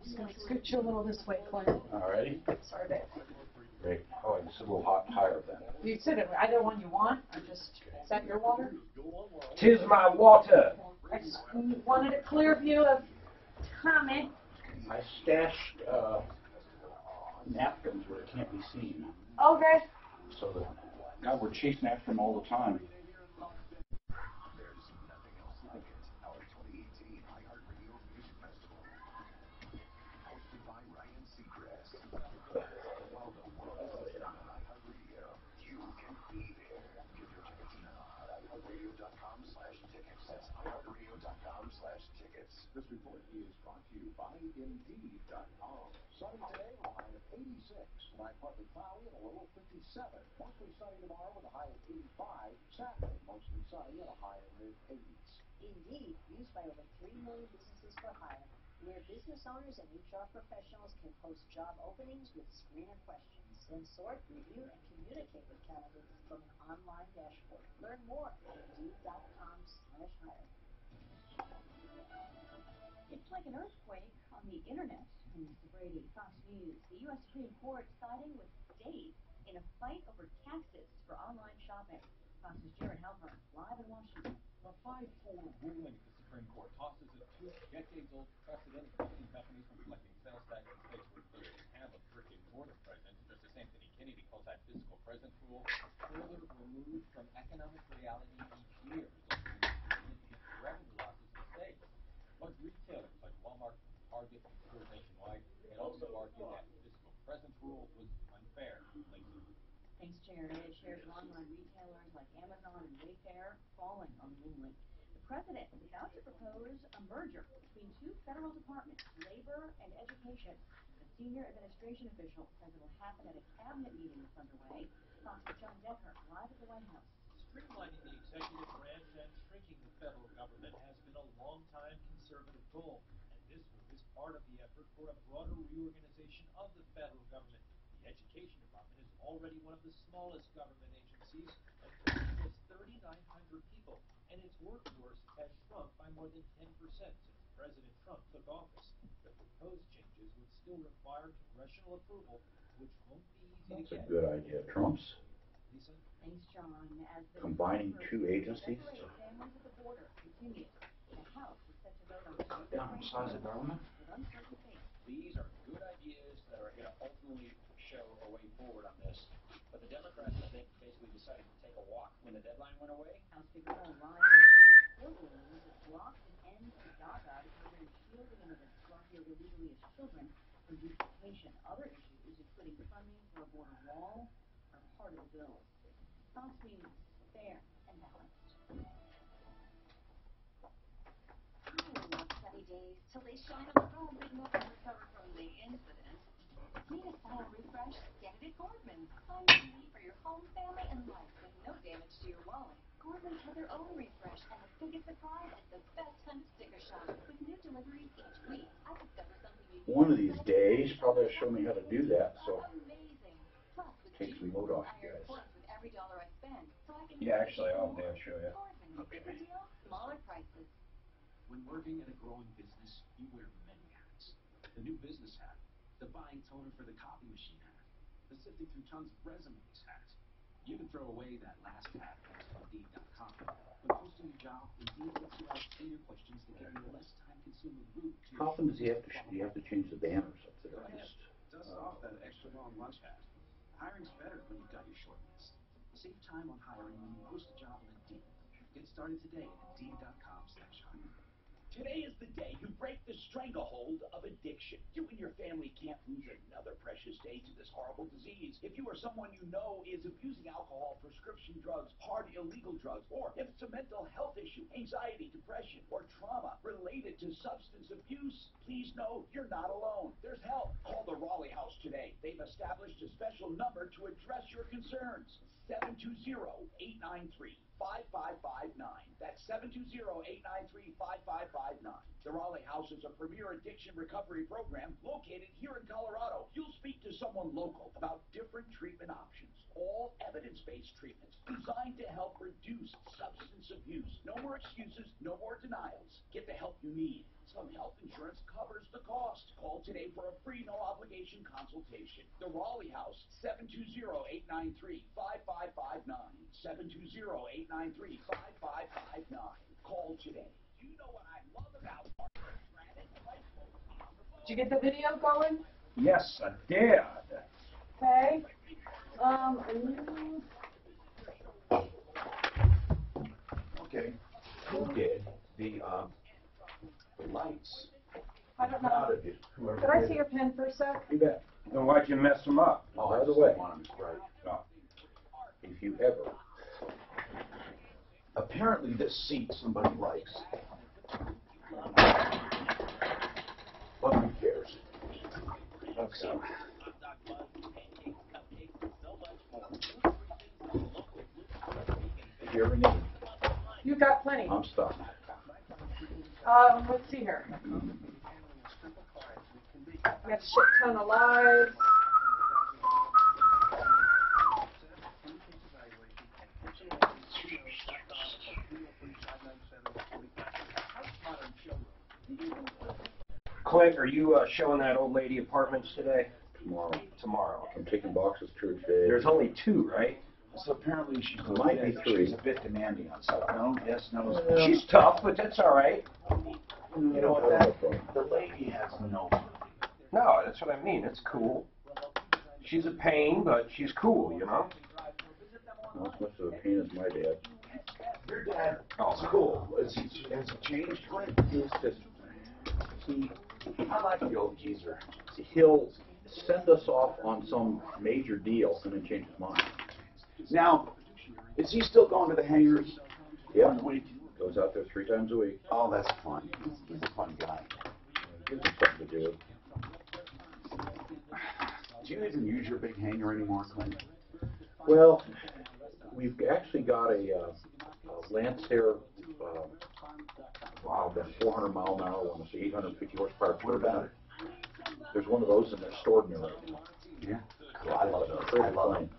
Just gonna scoot you a little this way, Claire. Alrighty. Sorry, babe. Great. Oh, you sit a little higher then. You sit it either one you want, or just, is that your water? Tis my water. I just wanted a clear view of Tommy. I stashed napkins where it can't be seen. Okay. So that, God, we're chasing after them all the time. This report is brought to you by Indeed.com. Sunny today with a high of 86. Tonight partly cloudy and a low of 57. Mostly sunny tomorrow with a high of 85. Saturday mostly sunny and a high of mid-80s. Indeed, used by over 3 million businesses for hire, where business owners and HR professionals can post job openings with screener questions, then sort, review, and communicate with candidates from an online dashboard. Learn more at Indeed.com/hire. It's like an earthquake on the internet. And Mr. Brady, Fox News, the U.S. Supreme Court siding with states in a fight over taxes for online shopping. Fox's Jared Halpern, live in Washington. A 5-4 ruling at the Supreme Court tosses a 2-decades-old precedent preventing companies from collecting sales tax in states where employers have a brick-and-mortar presence. Justice Anthony Kennedy calls that fiscal presence rule further removed from economic reality each year, resulting in revenue losses in states. Large retailers like Walmart, Target, and stores nationwide had also argued that fiscal presence rule was unfair. Thanks, Jared. Shares of online retailers like Amazon and Wayfair falling on the ruling. The president is about to propose a merger between 2 federal departments, labor and education. A senior administration official says it will happen at a cabinet meeting that's underway. Fox's John Decker, live at the White House. Streamlining the executive branch and shrinking the federal government has been a long-time conservative goal, and this move is part of the effort for a broader reorganization of the federal government. The Education Department is already one of the smallest government agencies, employing just 3,900 people, and its workforce has shrunk by more than 10% since President Trump took office. The proposed changes would still require congressional approval, which won't be easy to get. That's a good idea. Trump's Lisa? Thanks, John. As the combining 2 agencies. families at the border continues. The House is set to vote on Cut down on the size of government. with uncertain fate. These are good ideas that are going to ultimately show a way forward on this. But the Democrats, I think, basically decided to take a walk when the deadline went away. House Speaker Paul Ryan in the courtroom has blocked an end to DACA, the program shielding immigrants brought here illegally as children from deportation. Other issues, including funding for a border wall, are part of the bill. Fox News, fair and balanced. Sunny days till they shine on the phone, big enough to recover from the incident. Need a style refresh? Get it at Gordman's. Find what you need for your home, family, and life with no damage to your wallet. Gordman's have their own refresh, and the biggest surprise is the best time to sticker shop with new deliveries each week. I discover something unique. One of these days, probably will show me how to do that. So Amazing. Plus, with take some load off, you guys. points with every dollar I spend, so I can Yeah, actually, I'll show you. Gordman's. Okay. Bigger deal, smaller prices. When working in a growing business, you wear many hats. The new business hat, the buying toner for the copy machine hat, the sifting through tons of resumes hat. You can throw away that last hat thanks to Indeed.com. When posting your job, Indeed lets you ask clear questions that give you a less time-consuming route to How often does he have to change the banners up there? Go ahead. Dust off that extra long lunch hat. Hiring's better when you've got your short list. Save time on hiring when you post a job on Indeed. Get started today at Indeed.com/hire. Today is the day you break the stranglehold of addiction. You and your family can't lose another precious day to this horrible disease. If you or someone you know is abusing alcohol, prescription drugs, hard illegal drugs, or if it's a mental health issue, anxiety, depression, or trauma related to substance abuse, please know you're not alone. There's help. Call the Raleigh House today. They've established a special number to address your concerns. 720-893-5559. That's 720-893-5559. The Raleigh House is a premier addiction recovery program located here in Colorado. You'll speak to someone local about different treatment options, all evidence-based treatments designed to help reduce substance abuse. No more excuses, no more denials. Get the help you need. Some health insurance covers the cost. Call today for a free, no-obligation consultation. The Raleigh House, 720-893-5559. 720-893-5559. Call today. You know what I love about Did you get the video going? Yes, I did. Okay. Okay. Who did the lights? I don't How know. did you? Whoever Could I did see it. your pen for a sec? You bet. Then why'd you mess them up? Oh, by the way, Right. no. If you ever, Apparently this seat somebody likes. But who cares? okay. If you ever need, You've got plenty. I'm stuck. Let's see here. We got a shit ton of lives. Clint, are you showing that old lady apartments today? Tomorrow. Tomorrow. I'm taking boxes to her today. There's only 2, right? So apparently she's Might be three. she's a bit demanding on stuff. No, yes, no. She's tough, but that's all right. You know what? The lady has no. No, that's what I mean. It's cool. She's a pain, but she's cool, you know? Not as much of a pain as my dad. Your dad. Oh, it's cool. Has he changed, Clint? He's just, I like the old geezer. he'll send us off on some major deal and then change his mind. Now, is he still going to the hangars? Yeah. One week? Goes out there 3 times a week. Oh, that's fun. He's a fun guy. Gives him something to do. Do you even use your big hangar anymore, Clint? Well, we've actually got a Lancer, wow, that's 400 mile an hour one. It's 850 horsepower. What about it? There's one of those in there stored in there right now. Yeah. Cool. I love those. I love them. Plane.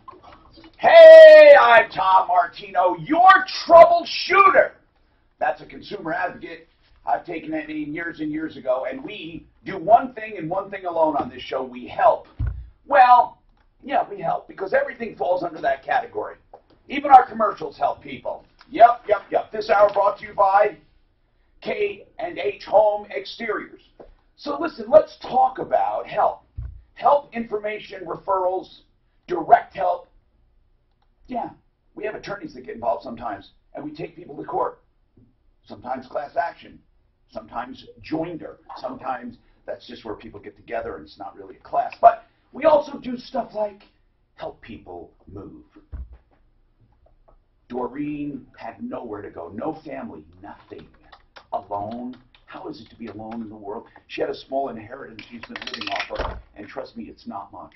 Hey, I'm Tom Martino, your troubleshooter. That's a consumer advocate. I've taken that name years and years ago, and we do one thing and one thing alone on this show. We help. Well, yeah, we help because everything falls under that category. Even our commercials help people. Yep. This hour brought to you by K&H Home Exteriors. So listen, let's talk about help. Help, information, referrals, direct help. Yeah, we have attorneys that get involved sometimes, and we take people to court. Sometimes class action, sometimes joinder, sometimes that's just where people get together and it's not really a class. But we also do stuff like help people move. Doreen had nowhere to go, no family, nothing. Alone. How is it to be alone in the world? She had a small inheritance she's been living off of, and trust me, it's not much.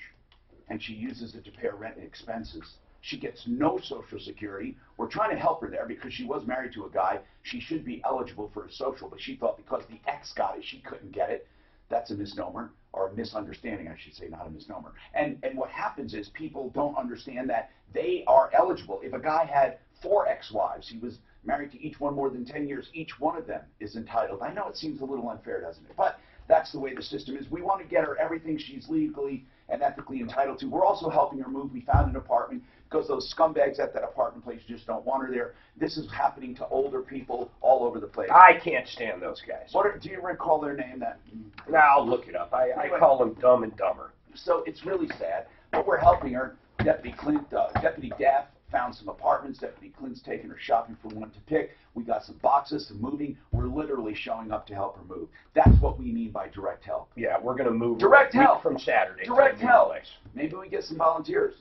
And she uses it to pay her rent and expenses. She gets no Social Security. We're trying to help her there because she was married to a guy. She should be eligible for a social, but she thought because the ex got it, she couldn't get it. That's a misnomer, or a misunderstanding, I should say, not a misnomer. And what happens is people don't understand that they are eligible. If a guy had 4 ex-wives, he was married to each one more than 10 years, each one of them is entitled. I know it seems a little unfair, doesn't it? But that's the way the system is. We want to get her everything she's legally and ethically entitled to. We're also helping her move. We found an apartment because those scumbags at that apartment place just don't want her there. This is happening to older people all over the place. I can't stand those guys. Do you recall their name? Now I'll look it up. I call them Dumb and Dumber. So it's really sad, but we're helping her. Deputy Daff found some apartments. Deputy Clint's taking her shopping for one to pick. We got some boxes, some moving. We're literally showing up to help her move. That's what we mean by direct help. Yeah, we're going to move Direct a week help. from Saturday. Direct to a new help. place. Maybe we get some volunteers.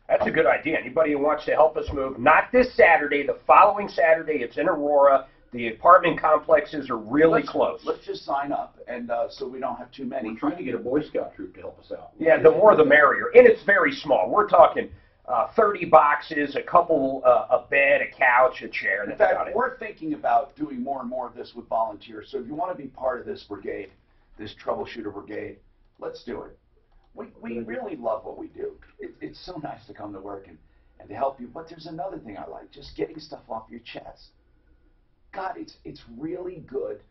That's a good idea. Anybody who wants to help us move, not this Saturday, the following Saturday, it's in Aurora. The apartment complexes are really close. Let's just sign up, and so we don't have too many. We're trying to get a Boy Scout troop to help us out. Yeah, the more the merrier. And it's very small. We're talking 30 boxes, a couple, a bed, a couch, a chair. In That's about fact, it. we're thinking about doing more and more of this with volunteers. So if you want to be part of this brigade, this troubleshooter brigade, let's do it. We really love what we do. It's so nice to come to work and to help you. But there's another thing I like, just getting stuff off your chest. God, it's really good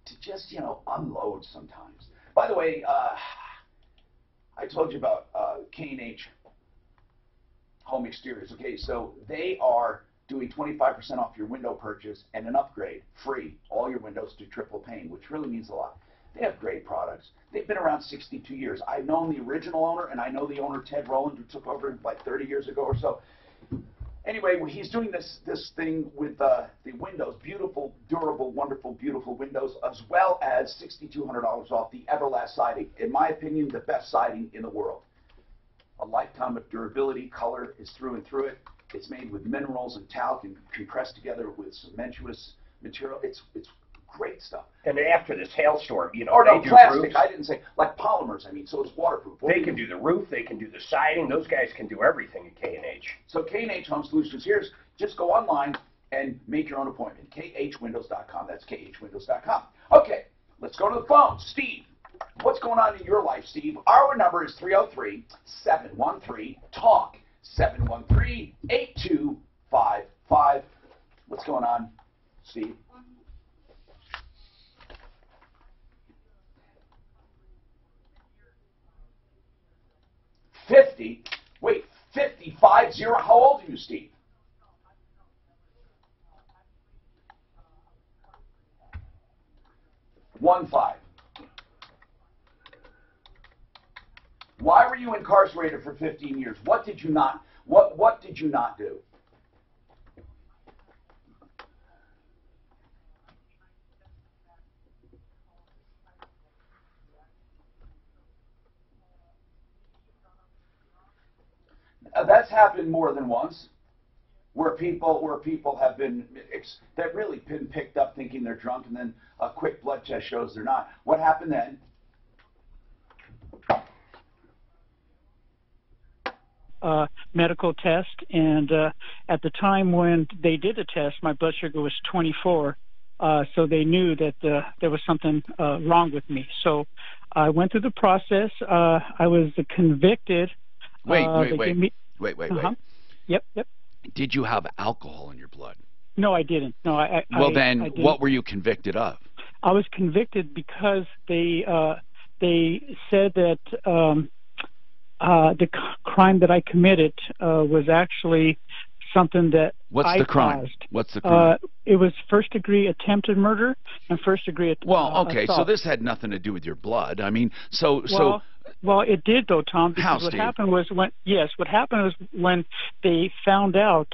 to just, unload sometimes. By the way, I told you about K&H Home Exteriors. Okay, so they are doing 25% off your window purchase and an upgrade, free, all your windows to triple pane, which really means a lot. They have great products. They've been around 62 years. I've known the original owner, and I know the owner, Ted Rowland, who took over like 30 years ago or so. Anyway, he's doing this thing with the windows, beautiful, durable, wonderful, beautiful windows, as well as $6,200 off the Everlast siding. In my opinion, the best siding in the world. A lifetime of durability, color is through and through it. It's made with minerals and talc and compressed together with cementous material. It's great stuff. And after this hailstorm, Or they no, do plastic. roofs. I didn't say, like polymers, so it's waterproof. They can do the roof. They can do the siding. Those guys can do everything at K&H. So K&H Home Solutions, just go online and make your own appointment. khwindows.com. That's khwindows.com. Okay, let's go to the phone. Steve, what's going on in your life, Steve? Our number is 303-713-TALK. 713-8255. What's going on, Steve? Wait, 50. How old are you, Steve? One five. Why were you incarcerated for 15 years? What did you not? What did you not do? That's happened more than once, where people have been that really been picked up thinking they're drunk, and then a quick blood test shows they're not. What happened then? Medical test, and at the time when they did the test, my blood sugar was 24, so they knew that there was something wrong with me. So I went through the process. I was convicted. Wait. Yep. Did you have alcohol in your blood? No, I didn't. No, I didn't. What were you convicted of? I was convicted because they said that the crime that I committed was actually something that What's the crime? caused. What's the crime? It was first-degree attempted murder and first-degree Well, okay, assault. so this had nothing to do with your blood. I mean, Well, it did though, Tom. Because How, what Steve? happened was when they found out.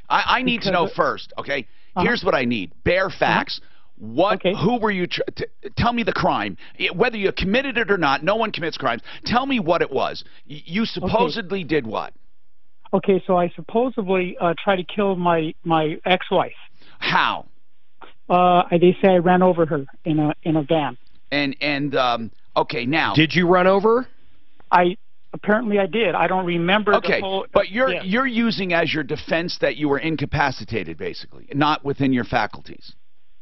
I need to know first, okay? Here's what I need: bare facts. Who were you? Tell me the crime. Whether you committed it or not, no one commits crimes. Tell me what it was. You supposedly did what? Okay, so I supposedly tried to kill my ex-wife. How? They say I ran over her in a van. Okay, now. Did you run over? Apparently I did. I don't remember okay, the whole... but you're using as your defense that you were incapacitated, basically, not within your faculties.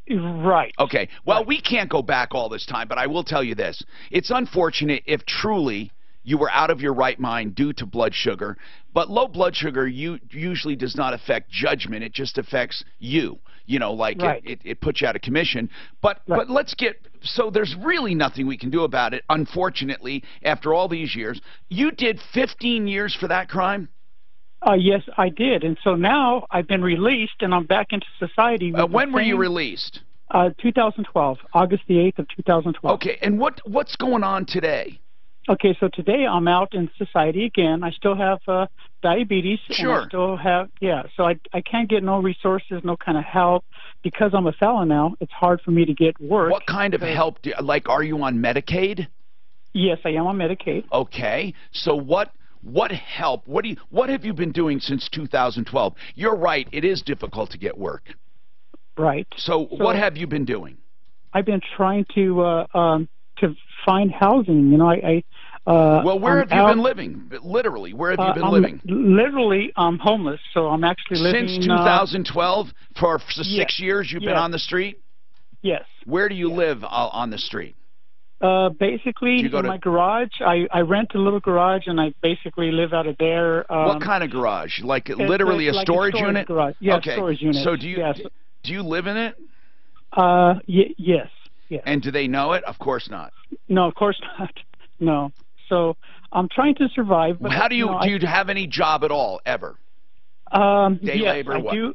Right. Okay. Well, we can't go back all this time, but I will tell you this. It's unfortunate if truly you were out of your right mind due to blood sugar, but low blood sugar usually does not affect judgment. It just affects you. It puts you out of commission. But let's get... So there's really nothing we can do about it, unfortunately, after all these years. You did 15 years for that crime? Yes, I did. And so now I've been released, and I'm back into society. When were you released? 2012, August the 8th of 2012. Okay, and what's going on today? Okay, so today I'm out in society again. I still have diabetes. Sure. And I still have, so I can't get no resources, no kind of help. Because I'm a felon now, it's hard for me to get work. What kind of help? Are you on Medicaid? Yes, I am on Medicaid. Okay, so what help? What have you been doing since 2012? You're right, it is difficult to get work. Right. So what have you been doing? I've been trying to find housing. Well, where have you been living? Literally, where have you been living? Literally, I'm homeless, so I'm actually living... Since 2012? For 6 years you've been on the street? Yes. Where do you live on the street? Basically, in my garage. I rent a little garage, and I basically live out of there. What kind of garage? Like literally a storage unit? Garage. Yeah, okay. Storage unit. So do you live in it? Yes. Yes. And do they know it? Of course not. No, of course not. No. So I'm trying to survive. But How do you, no, do you have any job at all, ever? Day yes, labor, I what? do.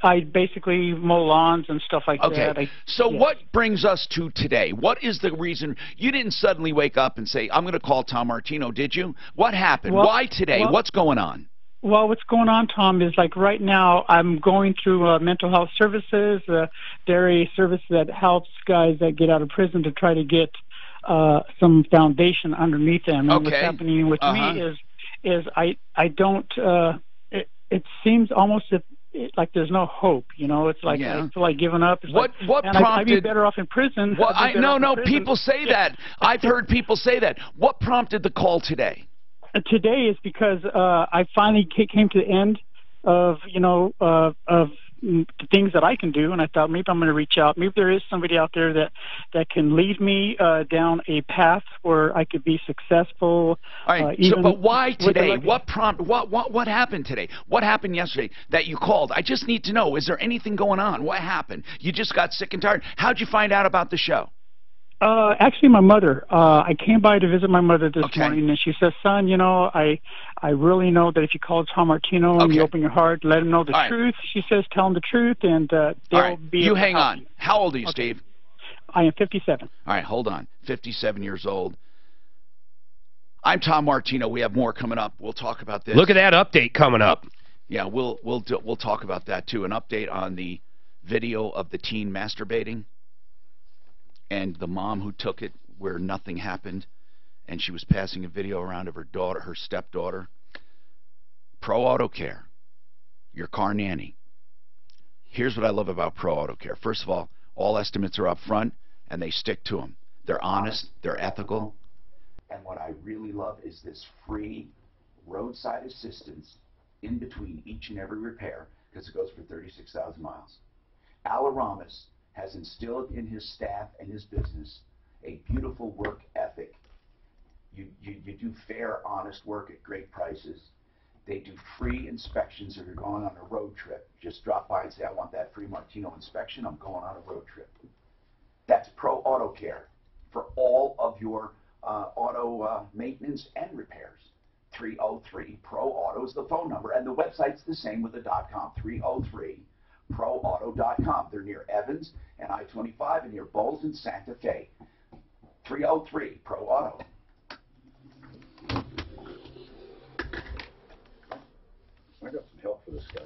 I basically mow lawns and stuff like Okay. that. So yes. what brings us to today? What is the reason? You didn't suddenly wake up and say, I'm going to call Tom Martino, did you? What happened? Well, Why today? well- What's going on? Well, what's going on, Tom, is like right now I'm going through mental health services. They're a service that helps guys that get out of prison to try to get some foundation underneath them. And what's Okay. happening with me is I don't. It seems almost like there's no hope. You know, it's like Yeah. I feel like giving up. It's What and prompted? I'd be better off in prison. Well, I'd be better off in prison. people say that. I've heard people say that. What prompted the call today? Today is because I finally came to the end of the things that I can do, and I thought maybe I'm going to reach out. Maybe there is somebody out there that can lead me down a path where I could be successful. All right. But why today? What happened today? What happened yesterday that you called? I just need to know. Is there anything going on? What happened? You just got sick and tired. How'd you find out about the show? Actually, my mother. I came by to visit my mother this morning, and she says, "Son, you know, I really know that if you call Tom Martino and you open your heart, let him know the truth." She says, "Tell him the truth, and they'll be." You able to hang help on. you. How old are you, Steve? I am 57. All right, hold on. 57 years old. I'm Tom Martino. We have more coming up. We'll talk about this. Look at that update coming up. Yeah, we'll talk about that too. An update on the video of the teen masturbating and the mom who took it where nothing happened, and she was passing a video around of her daughter, her stepdaughter. Pro Auto Care, your car nanny. Here's what I love about Pro Auto Care. First of all estimates are up front, and they stick to them. They're honest, they're ethical, and what I really love is this free roadside assistance in between each and every repair, because it goes for 36,000 miles. Alaramis has instilled in his staff and his business a beautiful work ethic. You do fair, honest work at great prices. They do free inspections if you're going on a road trip. Just drop by and say, I want that free Martino inspection. I'm going on a road trip. That's Pro Auto Care for all of your auto maintenance and repairs. 303 Pro Auto is the phone number, and the website's the same with the .com. 303 ProAuto.com. They're near Evans and I-25 and near Bowles and Santa Fe. 303 Pro Auto. I got some help for this guy.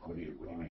What do you mean?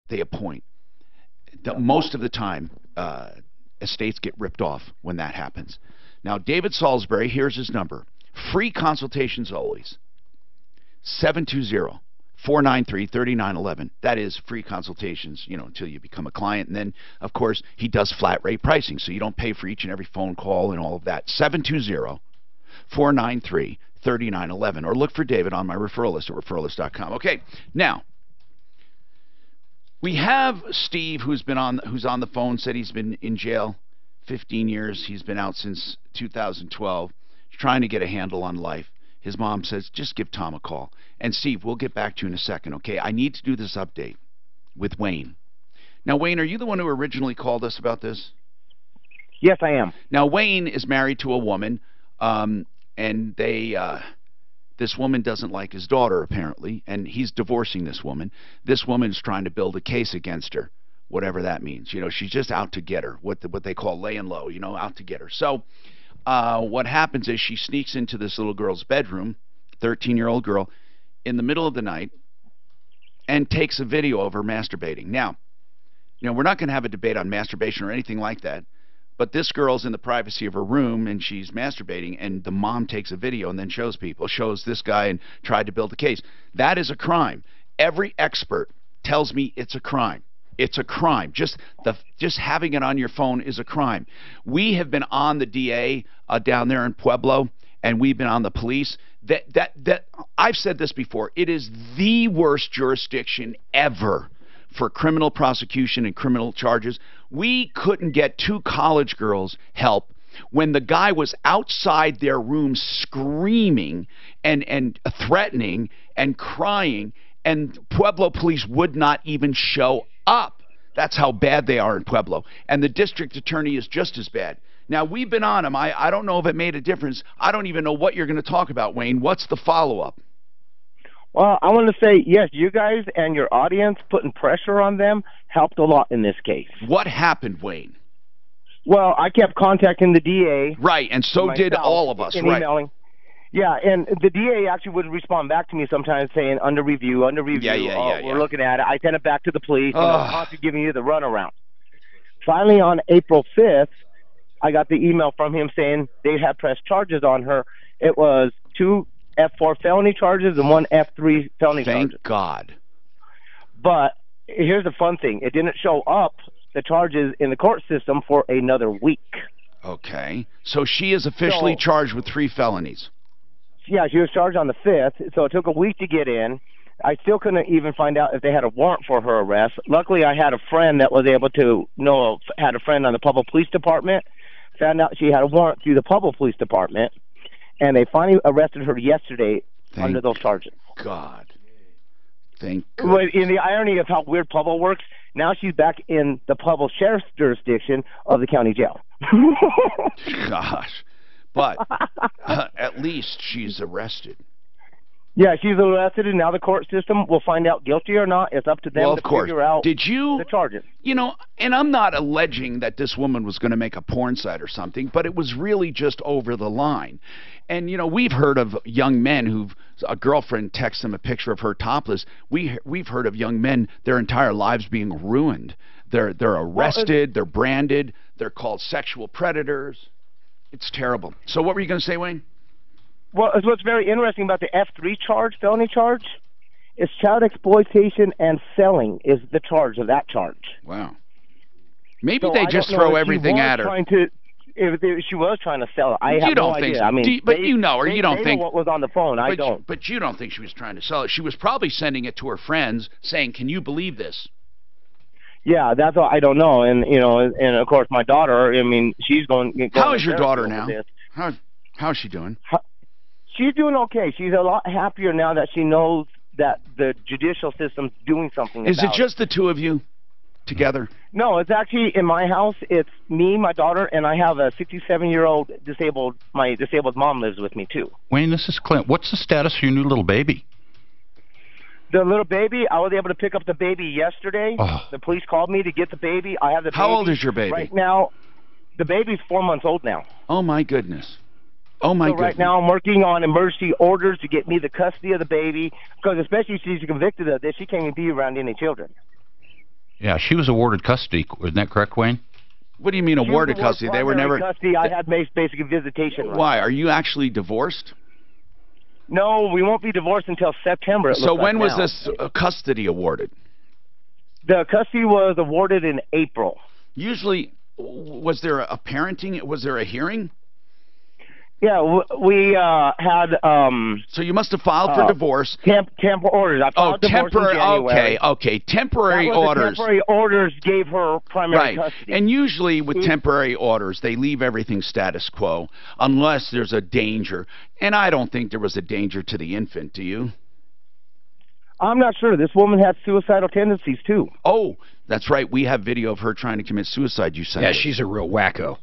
they appoint. Most of the time, estates get ripped off when that happens. Now, David Salisbury, here's his number. Free consultations always. 720-493-3911. That is free consultations, until you become a client. And then, of course, he does flat rate pricing, so you don't pay for each and every phone call and all of that. 720-493-3911. Or look for David on my referral list at referralist.com. Okay, now, we have Steve, who's on the phone, said he's been in jail 15 years. He's been out since 2012, trying to get a handle on life. His mom says, just give Tom a call. And Steve, we'll get back to you in a second, okay? I need to do this update with Wayne. Now, Wayne, are you the one who originally called us about this? Yes, I am. Now, Wayne is married to a woman, and this woman doesn't like his daughter, apparently, and he's divorcing this woman. This woman is trying to build a case against her, whatever that means. She's just out to get her, what they call laying low, out to get her. So what happens is she sneaks into this little girl's bedroom, 13-year-old girl, in the middle of the night and takes a video of her masturbating. Now, we're not going to have a debate on masturbation or anything like that, but this girl's in the privacy of her room and she's masturbating, and the mom takes a video and then shows this guy and tried to build a case. That is a crime. Every expert tells me it's a crime. It's a crime. Just having it on your phone is a crime. We have been on the DA down there in Pueblo, and we've been on the police. That I've said this before. It is the worst jurisdiction ever for criminal prosecution and criminal charges. We couldn't get 2 college girls help when the guy was outside their room screaming and threatening and crying, and Pueblo police would not even show up. That's how bad they are in Pueblo. And the district attorney is just as bad. Now, we've been on him. I don't know if it made a difference. I don't even know what you're going to talk about, Wayne. What's the follow-up? Well, I want to say, yes, you guys and your audience putting pressure on them helped a lot in this case. What happened, Wayne? Well, I kept contacting the DA. Right, and so did all of us, right? Emailing. Yeah, and the DA actually would respond back to me sometimes saying, under review. We're looking at it. I sent it back to the police, constantly giving you the runaround. Finally, on April 5th, I got the email from him saying they had pressed charges on her. It was 2 F4 felony charges and 1 F3 felony charges. Thank God. But here's the fun thing. It didn't show up, the charges, in the court system for another week. Okay. So she is officially charged with 3 felonies. Yeah, she was charged on the 5th, so it took a week to get in. I still couldn't even find out if they had a warrant for her arrest. Luckily, I had a friend that was able to had a friend on the Pueblo Police Department, found out she had a warrant through the Pueblo Police Department, and they finally arrested her yesterday under those charges. God. Thank God. But in the irony of how weird Pueblo works, now she's back in the Pueblo Sheriff's jurisdiction of the county jail. Gosh. But at least she's arrested. Yeah, she's arrested, and now the court system will find out guilty or not. It's up to them to figure out the charges. And I'm not alleging that this woman was going to make a porn site or something, but it was really just over the line. And, we've heard of young men a girlfriend texts them a picture of her topless. We've heard of young men, their entire lives being ruined. They're arrested, they're branded, they're called sexual predators. It's terrible. So what were you going to say, Wayne? Well, what's very interesting about the F3 felony charge, is child exploitation and selling is the charge of that charge. Wow. Maybe they just throw everything at her. If she was trying to sell it, I have no idea. I mean, but you know her. You don't think what was on the phone. I don't. But you don't think she was trying to sell it. She was probably sending it to her friends, saying, "Can you believe this?" Yeah, that's all. I don't know. And and of course my daughter. I mean, she's going. How is your daughter now? How's she doing? She's doing okay. She's a lot happier now that she knows that the judicial system's doing something. Is it just the 2 of you together? No, it's actually in my house. It's me, my daughter, and I have a 67-year-old disabled. My disabled mom lives with me too. Wayne, this is Clint. What's the status of your new little baby? The little baby, I was able to pick up the baby yesterday. Oh. The police called me to get the baby. I have the baby. How old is your baby? Right now, the baby's 4 months old now. Oh, my goodness. Oh, my goodness. Right now I'm working on emergency orders to get me the custody of the baby, because especially if she's convicted of this, she can't even be around any children. Yeah, she was awarded custody. Isn't that correct, Wayne? What do you mean awarded custody? They were never custody. I had basically visitation. Why? Are you actually divorced? No, we won't be divorced until September. So when was this custody awarded? The custody was awarded in April. Usually, was there a parenting? Was there a hearing? Yeah, we had. So you must have filed for divorce. Temporary orders. I filed divorce in January. Okay. Temporary orders. Temporary orders gave her primary custody. And usually with temporary orders, they leave everything status quo unless there's a danger. And I don't think there was a danger to the infant. Do you? I'm not sure. This woman had suicidal tendencies too. Oh, that's right. We have video of her trying to commit suicide. You said. Yeah, she's a real wacko.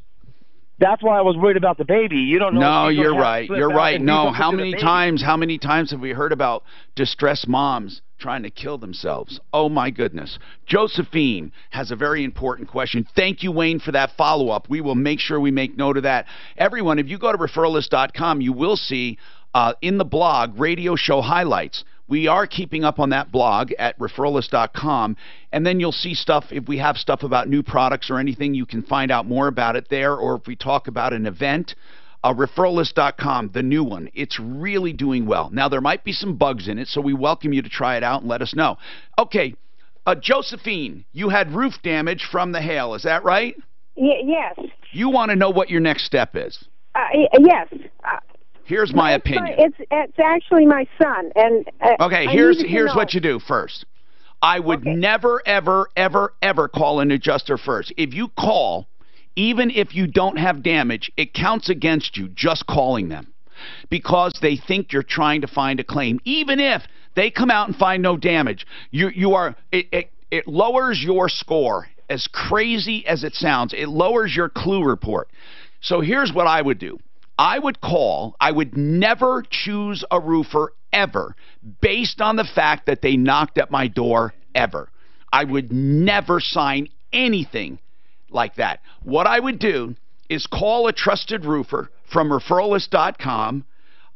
That's why I was worried about the baby. You don't know. No, you're right. You're right. No, how many times have we heard about distressed moms trying to kill themselves? Oh, my goodness. Josephine has a very important question. Thank you, Wayne, for that follow-up. We will make sure we make note of that. Everyone, if you go to referralist.com, you will see in the blog radio show highlights. We are keeping up on that blog at referralist.com, and then you'll see stuff. If we have stuff about new products or anything, you can find out more about it there, or if we talk about an event, referralist.com, the new one. It's really doing well. Now, there might be some bugs in it, so we welcome you to try it out and let us know. Okay, Josephine, you had roof damage from the hail. Is that right? Yes. You want to know what your next step is? Yes. Here's my opinion. It's actually my son, and okay. Here's what you do first. I would never, ever, ever, ever call an adjuster first. If you call, even if you don't have damage, it counts against you just calling them, because they think you're trying to find a claim. Even if they come out and find no damage, it lowers your score. As crazy as it sounds, it lowers your clue report. So here's what I would do. I would never choose a roofer ever based on the fact that they knocked at my door ever. I would never sign anything like that. What I would do is call a trusted roofer from referralist.com.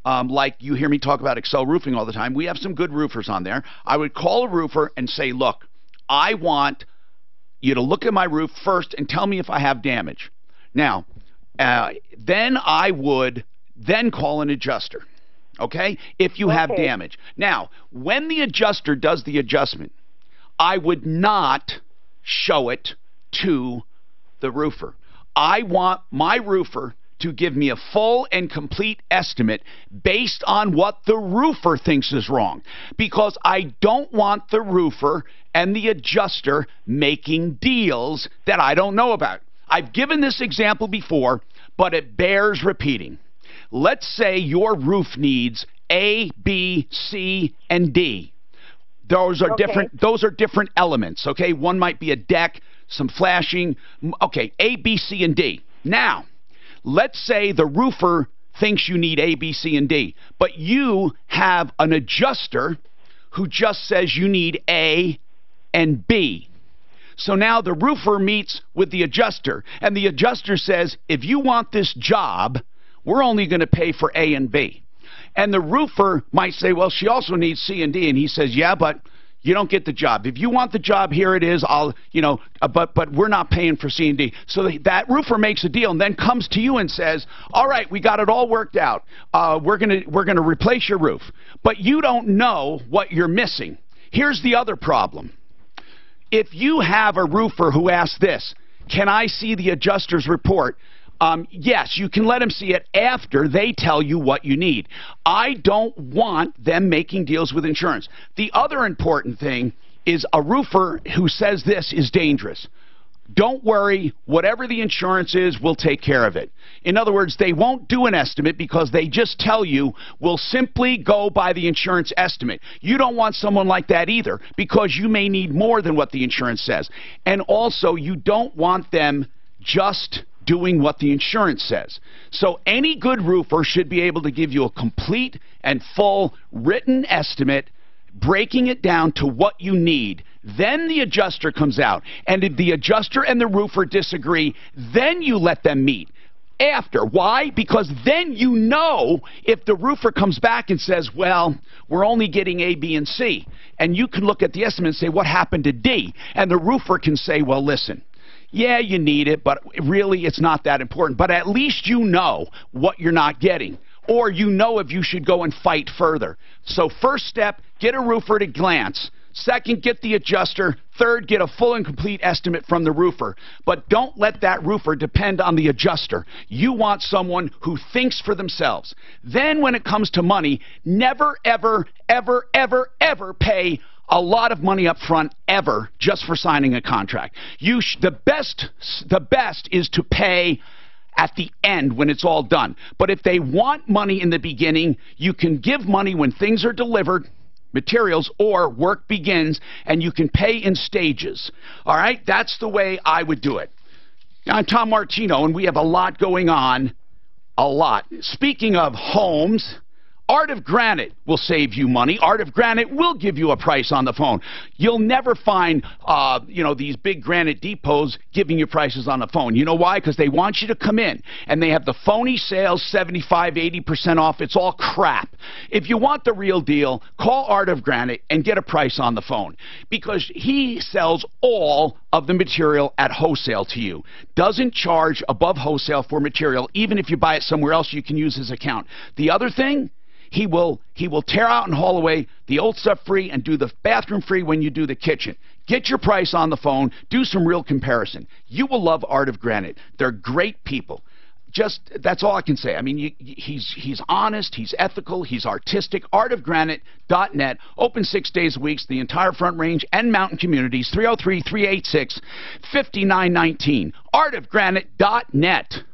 Like you hear me talk about Excel Roofing all the time. We have some good roofers on there. I would call a roofer and say, look, I want you to look at my roof first and tell me if I have damage. Now, then I would then call an adjuster, okay, if you have damage. Now, when the adjuster does the adjustment, I would not show it to the roofer. I want my roofer to give me a full and complete estimate based on what the roofer thinks is wrong, because I don't want the roofer and the adjuster making deals that I don't know about. I've given this example before, but it bears repeating. Let's say your roof needs A, B, C, and D. Those are different. Those are different elements. Okay, one might be a deck, some flashing. Okay, A, B, C, and D. Now, let's say the roofer thinks you need A, B, C, and D, but you have an adjuster who just says you need A and B. So now the roofer meets with the adjuster, and the adjuster says, if you want this job, we're only going to pay for A and B. And the roofer might say, well, she also needs C and D. And he says, yeah, but you don't get the job. If you want the job, here it is. But we're not paying for C and D. So that roofer makes a deal and then comes to you and says, all right, we got it all worked out. We're gonna replace your roof. But you don't know what you're missing. Here's the other problem. If you have a roofer who asks this, can I see the adjuster's report? Yes, you can let him see it after they tell you what you need. I don't want them making deals with insurance. The other important thing is a roofer who says this is dangerous. Don't worry, whatever the insurance is, we'll take care of it. In other words, they won't do an estimate because they just tell you, we'll simply go by the insurance estimate. You don't want someone like that either, because you may need more than what the insurance says. And also, you don't want them just doing what the insurance says. So any good roofer should be able to give you a complete and full written estimate, breaking it down to what you need. Then the adjuster comes out, and if the adjuster and the roofer disagree, then you let them meet. after. Why? Because then you know if the roofer comes back and says, well, we're only getting A, B, and C. And you can look at the estimate and say, what happened to D? And the roofer can say, well, listen, yeah, you need it, but really it's not that important. But at least you know what you're not getting. Or you know if you should go and fight further. So first step, get a roofer to glance. Second, get the adjuster. Third, get a full and complete estimate from the roofer. But don't let that roofer depend on the adjuster. You want someone who thinks for themselves. Then when it comes to money, never, ever, ever, ever, ever pay a lot of money up front, ever, just for signing a contract. The best is to pay at the end when it's all done. But if they want money in the beginning, you can give money when things are delivered, materials, or work begins, and you can pay in stages. All right? That's the way I would do it. I'm Tom Martino, and we have a lot going on. A lot. Speaking of homes, Art of Granite will save you money. Art of Granite will give you a price on the phone. You'll never find, these big granite depots giving you prices on the phone. You know why? Because they want you to come in, and they have the phony sales, 75, 80% off. It's all crap. If you want the real deal, call Art of Granite and get a price on the phone, because he sells all of the material at wholesale to you. Doesn't charge above wholesale for material. Even if you buy it somewhere else, you can use his account. The other thing, he will tear out and haul away the old stuff free and do the bathroom free when you do the kitchen. Get your price on the phone. Do some real comparison. You will love Art of Granite. They're great people. That's all I can say. I mean, he's honest, he's ethical, he's artistic. Artofgranite.net. Open 6 days a week. The entire Front Range and Mountain communities. 303-386-5919. Artofgranite.net.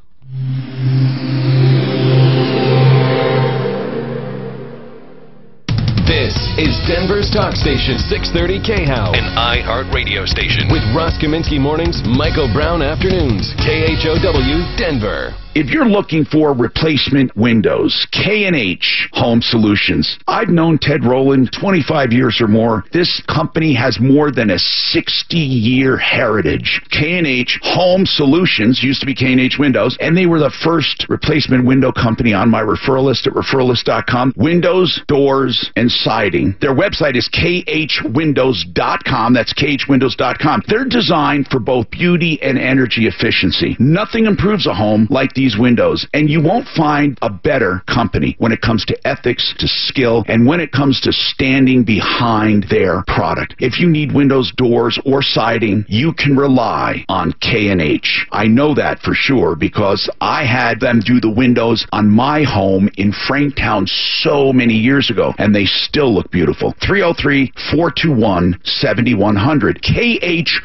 This is Denver's talk station, 630 KHOW, an iHeart radio station with Ross Kaminsky mornings, Michael Brown afternoons, KHOW, Denver. If you're looking for replacement windows, K&H Home Solutions. I've known Ted Rowland 25 years or more. This company has more than a 60-year heritage. K&H Home Solutions used to be K&H Windows, and they were the first replacement window company on my referral list at referralist.com. Windows, doors, and siding. Their website is khwindows.com. That's khwindows.com. They're designed for both beauty and energy efficiency. Nothing improves a home like these windows, and you won't find a better company when it comes to ethics, to skill, and when it comes to standing behind their product. If you need windows, doors, or siding, you can rely on K&H. I know that for sure because I had them do the windows on my home in Franktown so many years ago, and they still look beautiful. 303-421-7100.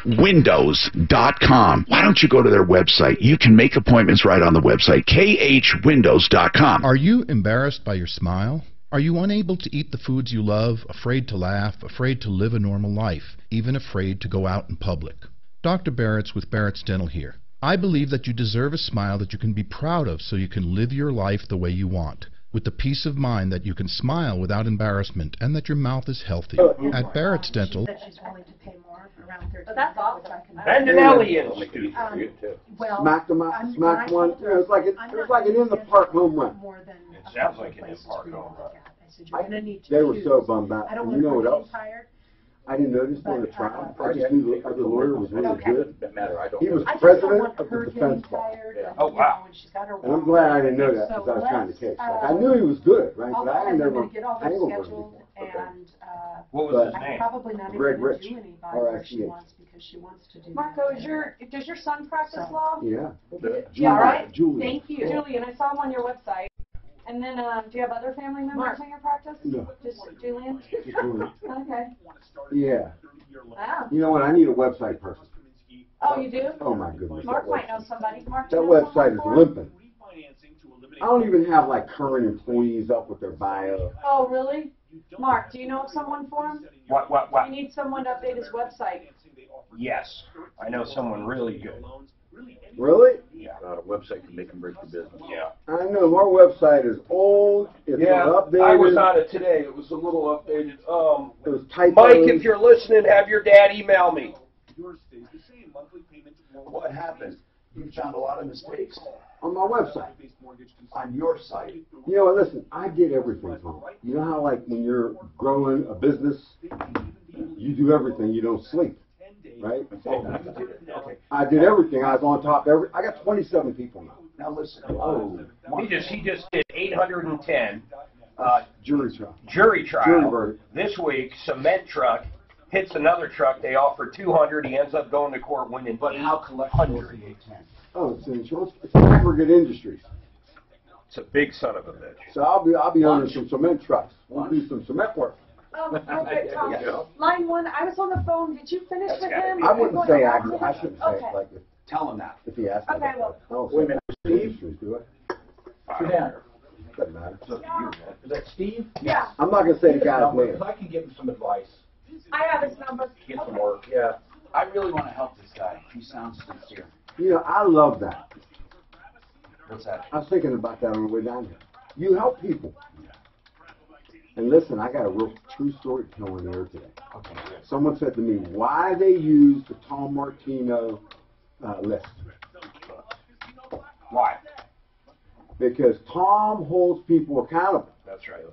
khwindows.com. Why don't you go to their website? You can make appointments right on the website, khwindows.com. Are you embarrassed by your smile? Are you unable to eat the foods you love, afraid to laugh, afraid to live a normal life, even afraid to go out in public? Dr. Barrett's with Barrett's Dental here. I believe that you deserve a smile that you can be proud of so you can live your life the way you want, with the peace of mind that you can smile without embarrassment and that your mouth is healthy. At Barrett's Dental, She's willing to pay more, around 30. But that's awesome. Bandinelli Institute. Well, Smacked him up, smacked one. It was like an in the park home run. It sounds like an in-park home run. They were so bummed out. And you know what else? I didn't notice during the trial. I just knew the other lawyer was really good. He was president of the defense bar. Oh, wow. And I'm glad I didn't know that because I was trying the case. Like, I knew he was good, right? But I never tangled with him. What was his name? Greg Rich. R-I-C-H. Marco, does your son practice law? Yeah. Yeah, all right. Julian. Thank you. Julian, I saw him on your website. And then, do you have other family members in your practice? No. Just Julian? Just Julian. Okay. Yeah. Wow. You know what? I need a website person. Oh, you do? Oh, my goodness. Mark might know somebody. Mark, that website is limping. I don't even have, like, current employees up with their bio. Oh, really? Mark, do you know of someone for him? What? You need someone to update his website. Yes. I know someone really good. Really? Yeah. A website can make and break the business. Yeah. I know. Our website is old. It's not updated. I was on it today. It was a little updated. It was typos. Mike, if you're listening, have your dad email me. What happened? You found a lot of mistakes. on my website. On your site. You know what, listen, I get everything from it. You know how, like, when you're growing a business, you do everything, you don't sleep, right? Okay. I did everything. I was on top of I got 27 people now. Now listen. He just did 810 jury trial. Jury trial. Jury verdict. This week, cement truck hits another truck. They offer 200. He ends up going to court winning. But how collectible is the 810? Oh, it's an insurance. It's aggregate industries. It's a big son of a bitch. So I'll be owning some cement trucks. We'll do some cement work. Real quick, Tom. Line 1, I was on the phone. Did you finish with him? I wouldn't say aggregate. I shouldn't say it like if, Tell him that. if he asked me. Okay, well. Oh, Wait a minute, Steve? Industries, do I? Sit down. Doesn't matter. It's up to you, man. Is that Steve? Yeah. I'm not going to say the guy's name. I can give him some advice. I have his number. Get some work. Yeah. I really want to help this guy. He sounds sincere. You know, I love that. What's that? I was thinking about that on the way down here. You help people. And listen, I got a real true story to tell in there today. Okay. Someone said to me, why they use the Tom Martino list. Why? Because Tom holds people accountable. That's right.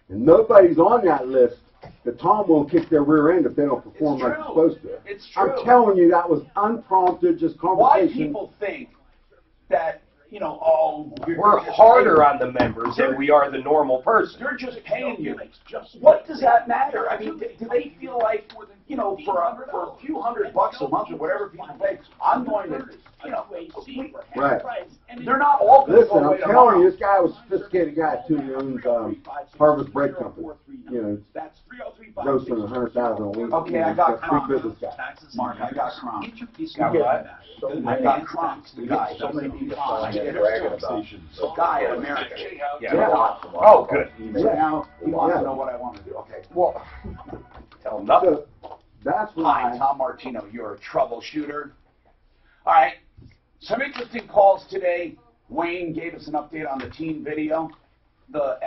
And nobody's on that list that Tom won't kick their rear end if they don't perform like they're supposed to. It's true. I'm telling you, that was unprompted, just Why conversation. people think that, you know, oh, We're harder on the members than we are the normal person. They're just paying you. What does that matter? I mean, do they feel like, you know, for a few $100 a month or whatever people pay, I'm going to, you know, Right. They're not all going to Listen, go away I'm telling you, tomorrow. this guy was a sophisticated guy too. He owns Harvest Bread Company. You know, grossing $100,000 a week. Okay, I got Big business guy. Mark, I got crumbs. Got what? I got crumbs. The guy. So many people I get bragging about. The guy in America. Yeah. Oh, good. So now he wants to know what I want to do. Okay. Well, tell him nothing. So, that's Hi, why. Tom Martino. You're a troubleshooter. All right. Some interesting calls today. Wayne gave us an update on the teen video. The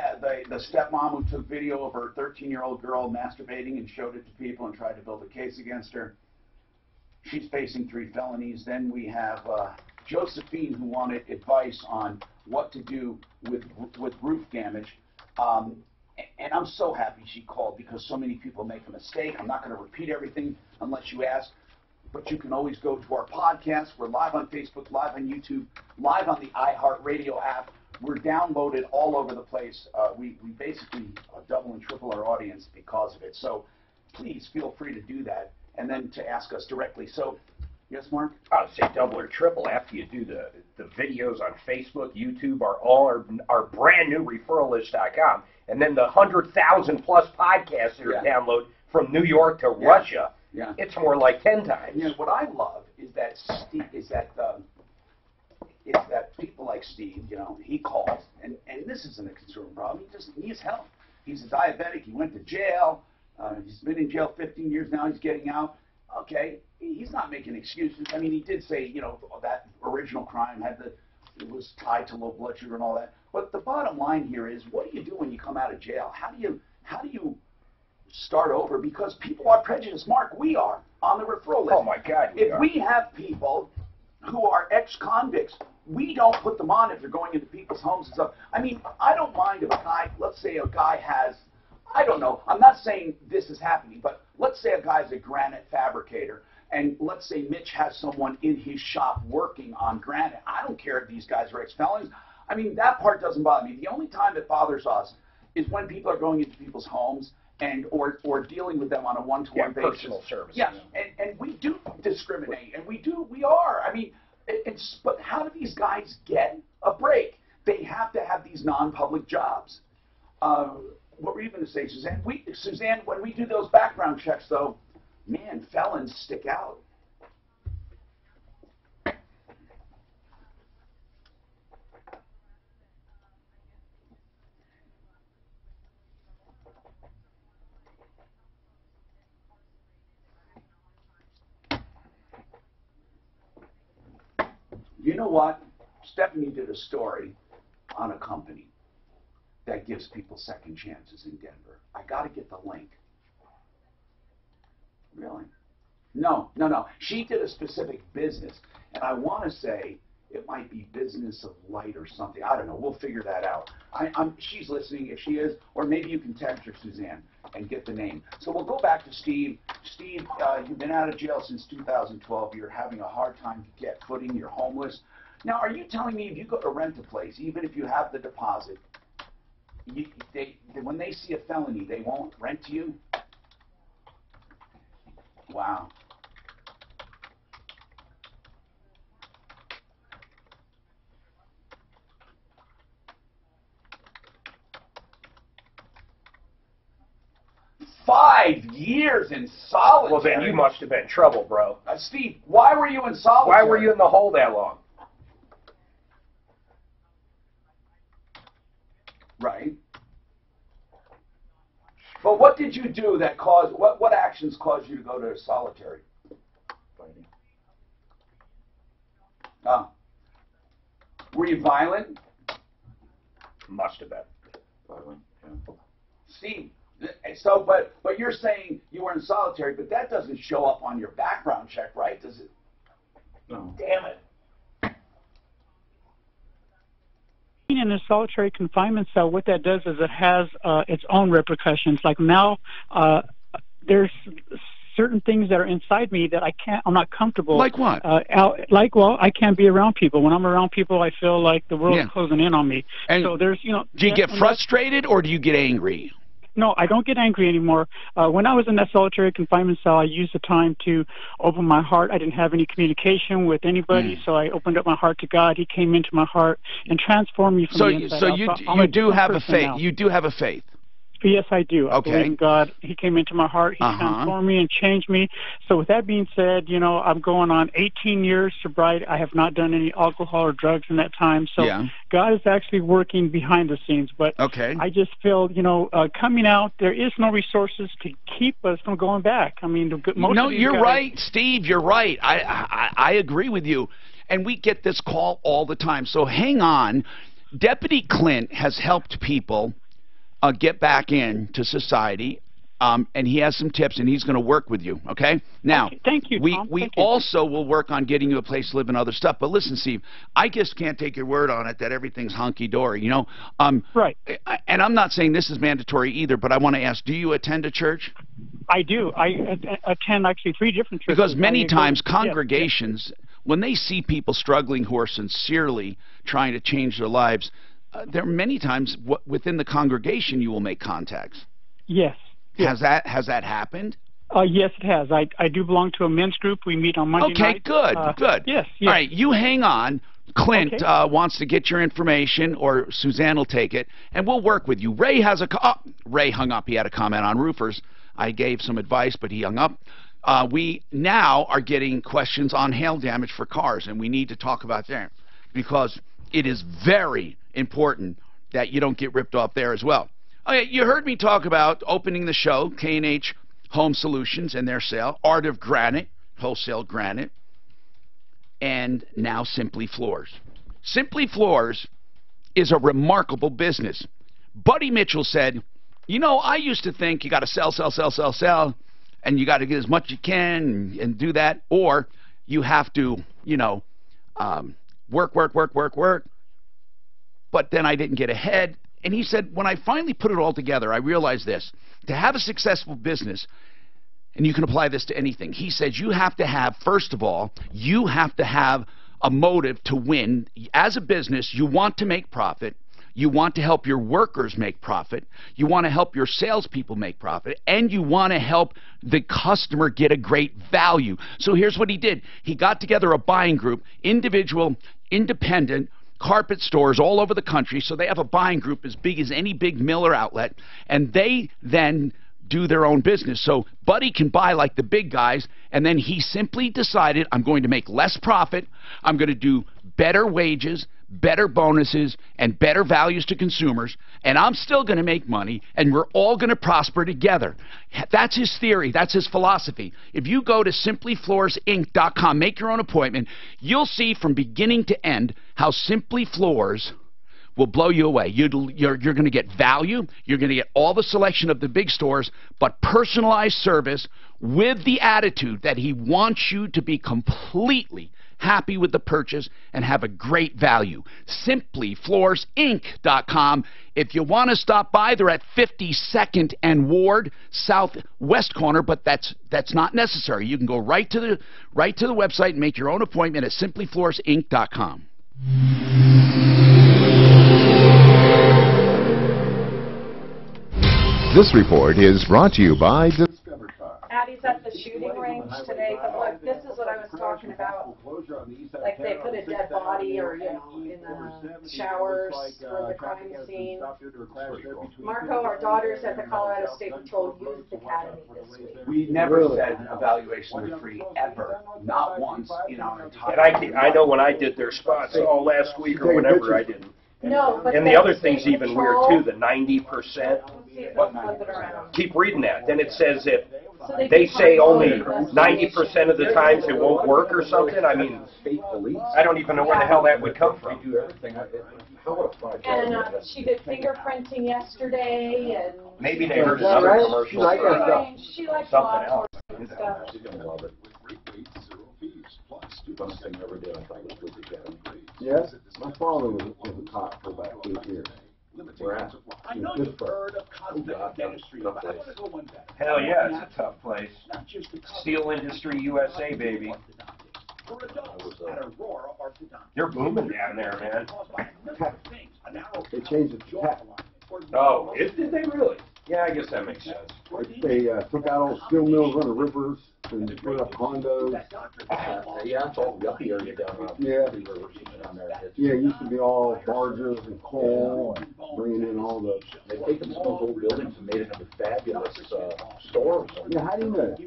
stepmom who took video of her 13-year-old girl masturbating and showed it to people and tried to build a case against her. She's facing 3 felonies. Then we have Josephine, who wanted advice on what to do with roof damage. And I'm so happy she called because so many people make a mistake. I'm not going to repeat everything unless you ask. But you can always go to our podcast. We're live on Facebook, live on YouTube, live on the iHeartRadio app. We're downloaded all over the place. We basically double and triple our audience because of it. So please feel free to do that and then to ask us directly. So, yes, Mark? I would say double or triple after you do the videos on Facebook, YouTube, our brand new referralist.com, and then the 100,000 plus podcasts that are downloaded from New York to Russia. Yeah. It's more like 10 times. Yeah, what I love is that people like Steve, you know, he calls, and this isn't a consumer problem. He needs help. He's a diabetic. He went to jail. He's been in jail 15 years now. He's getting out. Okay, he's not making excuses. I mean, he did say, you know, that original crime it was tied to low blood sugar and all that. But the bottom line here is, what do you do when you come out of jail? How do you start over? Because people are prejudiced. Mark, we are on the referral list. Oh my God! We have people who are ex-convicts, we don't put them on if they're going into people's homes and stuff. I mean, I don't mind if a guy, let's say a guy has, I don't know, I'm not saying this is happening, but let's say a guy's a granite fabricator, and let's say Mitch has someone in his shop working on granite. I don't care if these guys are ex-felons. I mean, that part doesn't bother me. The only time it bothers us is when people are going into people's homes and or dealing with them on a one-to-one basis. Personal services. Yeah, and we do discriminate, and we are. I mean, but how do these guys get a break? They have to have these non-public jobs. What were you going to say, Suzanne? Suzanne, when we do those background checks, though, man, felons stick out. You know what? Stephanie did a story on a company that gives people second chances in Denver. I got to get the link. Really? No. She did a specific business, and I want to say It might be Business of Light or something. I don't know. We'll figure that out. She's listening if she is, or maybe you can text her, Suzanne, and get the name. So we'll go back to Steve. Steve, you've been out of jail since 2012. You're having a hard time to get footing. You're homeless. Now, are you telling me if you go to rent a place, even if you have the deposit, when they see a felony, they won't rent to you? Wow. $5 years in solitary. Well, then you must have been in trouble, bro. Steve, why were you in solitary? Why were you in the hole that long? Right. But what did you do that caused, what actions caused you to go to solitary? Fighting. Oh. Were you violent? Must have been. Violent, yeah. Steve, so, but you're saying you were in solitary, but that doesn't show up on your background check, right? Does it? No. Damn it. Being in a solitary confinement cell, what that does is it has its own repercussions. Like now, there's certain things that are inside me that I'm not comfortable. Like what? I can't be around people. When I'm around people, I feel like the world's closing in on me. And so there's, do you get frustrated or do you get angry? No, I don't get angry anymore. When I was in that solitary confinement cell, I used the time to open my heart. I didn't have any communication with anybody, so I opened up my heart to God. He came into my heart and transformed me from the inside out. So you do have a faith. You do have a faith. Yes, I do. I Okay. believe in God. He came into my heart. He transformed me and changed me. So with that being said, I'm going on 18 years sobriety. I have not done any alcohol or drugs in that time. So God is actually working behind the scenes. But I just feel, coming out, there is no resources to keep us from going back. I mean, you're right, Steve. You're right. I agree with you. And we get this call all the time. So hang on. Deputy Clint has helped people get back into society, and he has some tips, and he's going to work with you, okay? Now, thank you, Tom. We also will work on getting you a place to live and other stuff. But listen, Steve, I just can't take your word on it that everything's hunky-dory, Right. And I'm not saying this is mandatory either, but I want to ask, do you attend a church? I do. I attend actually 3 different churches. Because many times congregations, when they see people struggling who are sincerely trying to change their lives, there are many times within the congregation you will make contacts. Yes. Has that happened? Yes, it has. I do belong to a men's group. We meet on Monday night. Okay, good. Yes. All right, you hang on. Clint wants to get your information, or Suzanne will take it, and we'll work with you. Ray has Ray hung up. He had a comment on roofers. I gave some advice, but he hung up. We now are getting questions on hail damage for cars, and we need to talk about that because it is very important that you don't get ripped off there as well. Okay, you heard me talk about opening the show, K&H Home Solutions and their sale, Art of Granite, wholesale granite, and now Simply Floors. Simply Floors is a remarkable business. Buddy Mitchell said, I used to think you got to sell, and you got to get as much as you can and do that, or you have to, work. But then I didn't get ahead. And he said, when I finally put it all together, I realized this. To have a successful business, and you can apply this to anything, he says you have to have, first of all, you have to have a motive to win. As a business, you want to make profit. You want to help your workers make profit. You want to help your salespeople make profit. And you want to help the customer get a great value. So here's what he did. He got together a buying group, individual, independent, carpet stores all over the country, so they have a buying group as big as any big mill or outlet, and they then do their own business. So Buddy can buy like the big guys, and then he simply decided, I'm going to make less profit, I'm going to do better wages, better bonuses, and better values to consumers, and I'm still going to make money, and we're all going to prosper together. That's his theory. That's his philosophy. If you go to simplyfloorsinc.com, make your own appointment, you'll see from beginning to end how Simply Floors will blow you away. You're going to get value. You're going to get all the selection of the big stores, but personalized service with the attitude that he wants you to be completely happy with the purchase, and have a great value. SimplyFloorsInc.com. If you want to stop by, they're at 52nd and Ward, southwest corner, but that's not necessary. You can go right to the website and make your own appointment at SimplyFloorsInc.com. This report is brought to you by Addie's at the shooting range today, but look, this is what I was talking about. Like they put a dead body or, in the showers for the crime scene. Marco, our daughter's at the Colorado State Patrol Youth Academy this week. We never said evaluations are free, ever. Not once in our entire... And I know when I did their spots all last week or whenever I didn't. No, but and the other thing's even weird too, the 90%. Keep reading that. Then it says if they say only 90% of the times it won't work or something. I mean, I don't even know where the hell that would come from. And she did fingerprinting yesterday, and maybe they heard another commercial. She likes something else. And stuff. She's gonna love it. Funnest thing I ever did, I thought, was Police Academy. Yes, my father was a cop for about 8 years. Where at? I know you've heard of cosmetic dentistry, but I want to go one better. Hell yeah, it's a tough place. Steel Industry USA, baby. For adults at Aurora Orthodontics. You're booming down there, man. They changed it to tech. Oh, did they really? Yeah, I guess that makes sense. They took out all the steel mills on the rivers and put up condos. Yeah, it's all yuppie area down Yeah. there. Yeah, it used to be all barges and coal and bringing in all the... They've taken some of those old buildings and made it into fabulous stores. Yeah, how do you know that?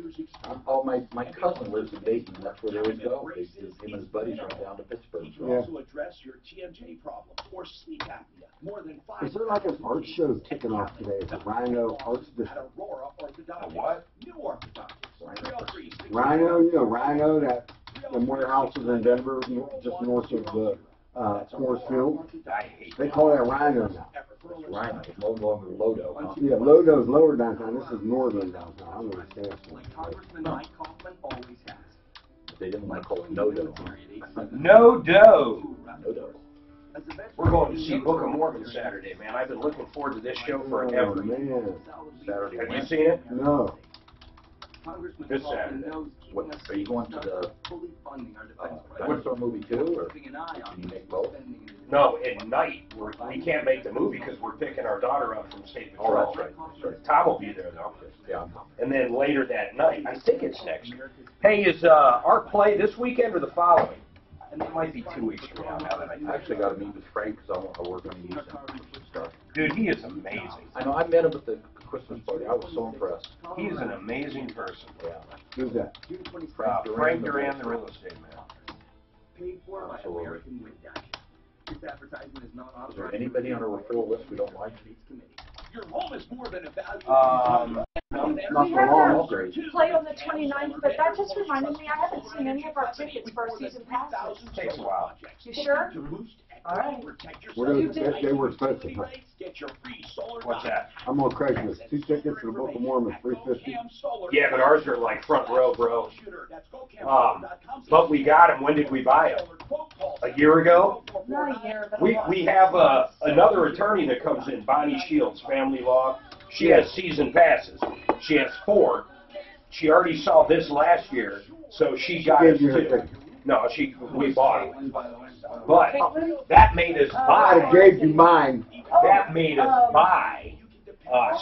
Oh, my cousin lives in Dayton, and that's where they always go. Him and his buddies run down to Pittsburgh. Yeah. Also address your TMJ problem or sleep apnea. More than 5 Is there like an art show kicking off today? It's a Rhino Arts District. Aurora Orthodontics. What? New Orthodontics. Rhino, you know Rhino, that them warehouses in Denver, just north of the Forest Field. They call that Rhino now. Rhino, it's no longer Lodo. Huh? Yeah, Lodo's lower downtown. This is northern downtown. I don't know what it stands for. Congressman Mike Kaufman always has. They didn't want to call it No-Do. No-Do. We're going to see Book of Mormon Saturday, man. I've been looking forward to this show forever. Man. Saturday. Have you seen it? No. This Saturday. What, are you going to the dinosaur movie too, or can you make both? No, at night we can't make the movie because we're picking our daughter up from State Patrol. Oh, that's right. That's right. Tom will be there though. Yeah. And then later that night, I think it's next year. Hey, is our play this weekend or the following? And it might be 2 weeks from now. Now that I actually got to meet with Frank because I want to work on the stuff. Dude, he is amazing. I know. I met him at the Christmas party. I was so impressed. He is an amazing person. Yeah. Who's that? Frank Duran, the real estate man. Paid for by American Window. This advertisement is not Is there anybody on our referral list we don't like? Your home is more than a value. We have our play on the 29th, but that just reminded me, I haven't seen any of our tickets for our season passes. Takes a while. You sure? All right. They were expensive. Huh? What's that? I'm on Craigslist. 2 tickets for the Book of Mormon, $350. Yeah, but ours are like front row, bro. But we got them. When did we buy them? A year ago? Not a year, but We have another attorney that comes in, Bonnie Shields, Family Law. She has season passes. She has 4. She already saw this last year, so she got us 2. No, we bought them. But that made us buy. I gave you mine. That made us buy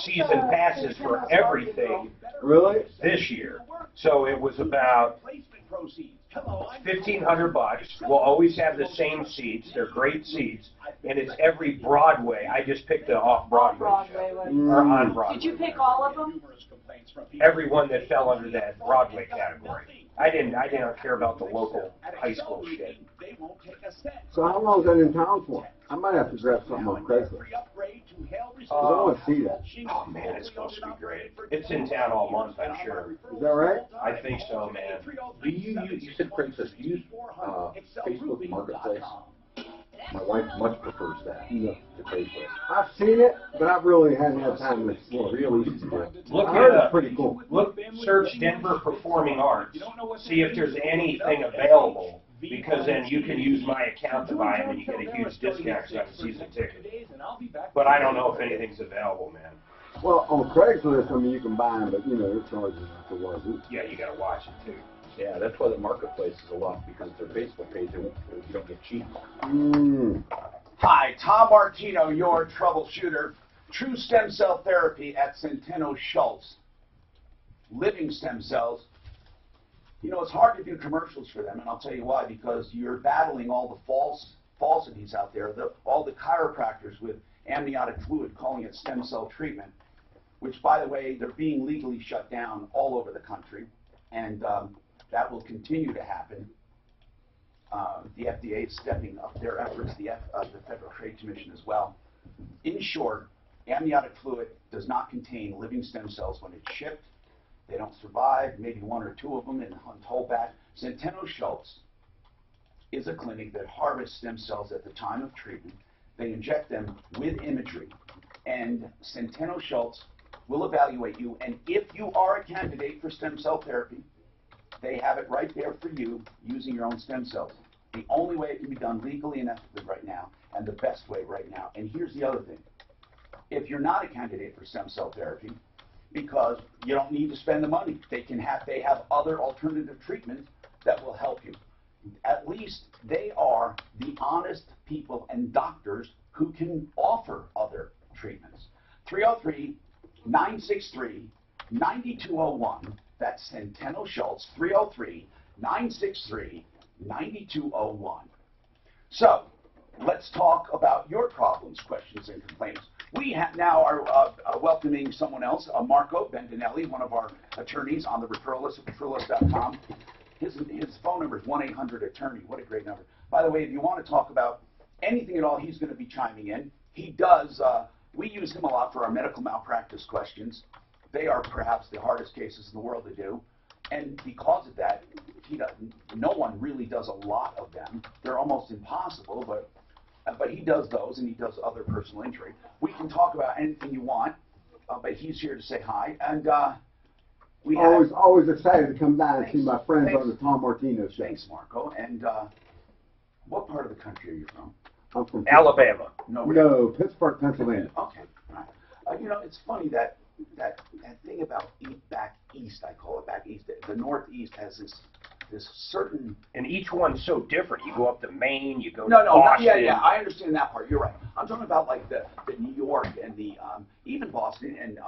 season passes for everything. Really? This year. So it was about $1,500. We'll always have the same seats. They're great seats. And it's every Broadway. I just picked the off-Broadway show. Or on Broadway. Did you pick all of them? Every one that fell under that Broadway category. I didn't care about the local high school shit. So how long is that in town for? I might have to grab something on Craigslist. I want to see that. Oh man, it's supposed to be great. It's in town all month, I'm sure. Is that right? I think so, man. Do you said Craigslist, do you use Facebook Marketplace? My wife much prefers that to Craigslist. I've seen it, but I really hadn't had time to explore. Real easy to do. Look I heard it up. it's pretty cool. Search Denver Performing Arts. See if there's anything available because then you can use my account to buy them and you get a huge discount because I'm a season ticket. But I don't know if anything's available, man. Well, on Craigslist, I mean, you can buy them, but, you know, it charges for what it is. Yeah, you got to watch it, too. Yeah, that's why the marketplace is a lot, because it's their Facebook page, and you don't get cheap. Hi, Tom Martino, your troubleshooter. True stem cell therapy at Centeno Schultz. Living stem cells. You know, it's hard to do commercials for them, and I'll tell you why, because you're battling all the falsities out there, all the chiropractors with amniotic fluid calling it stem cell treatment, which, by the way, they're being legally shut down all over the country, and that will continue to happen. The FDA is stepping up their efforts, the Federal Trade Commission as well. In short, amniotic fluid does not contain living stem cells when it's shipped. They don't survive, maybe one or two of them in whole batch. Centeno Schultz is a clinic that harvests stem cells at the time of treatment. They inject them with imagery, and Centeno Schultz will evaluate you, and if you are a candidate for stem cell therapy, they have it right there for you using your own stem cells. The only way it can be done legally and ethically right now, and the best way right now. And here's the other thing. If you're not a candidate for stem cell therapy, because you don't need to spend the money, they have other alternative treatments that will help you. At least they are the honest people and doctors who can offer other treatments. 303-963-9201. That's Centeno Schultz, 303-963-9201. So, let's talk about your problems, questions, and complaints. We now are welcoming someone else, Marco Bendinelli, one of our attorneys on the referral list at referrallist.com. His phone number is 1-800-ATTORNEY. What a great number. By the way, if you want to talk about anything at all, he's going to be chiming in. He does, we use him a lot for our medical malpractice questions. They are perhaps the hardest cases in the world to do. And because of that, no one really does a lot of them. They're almost impossible, but he does those, and he does other personal injury. We can talk about anything you want, but he's here to say hi. And always excited to come down and see my friends on the Tom Martino show. Thanks, Marco. And what part of the country are you from? I'm from Alabama. No, Pittsburgh, Pennsylvania. Okay, right. You know, it's funny that thing about back east, I call it back east. The Northeast has this certain, and each one's so different. You go up to Maine, you go to Boston. Yeah, I understand that part. You're right. I'm talking about like the New York and the even Boston and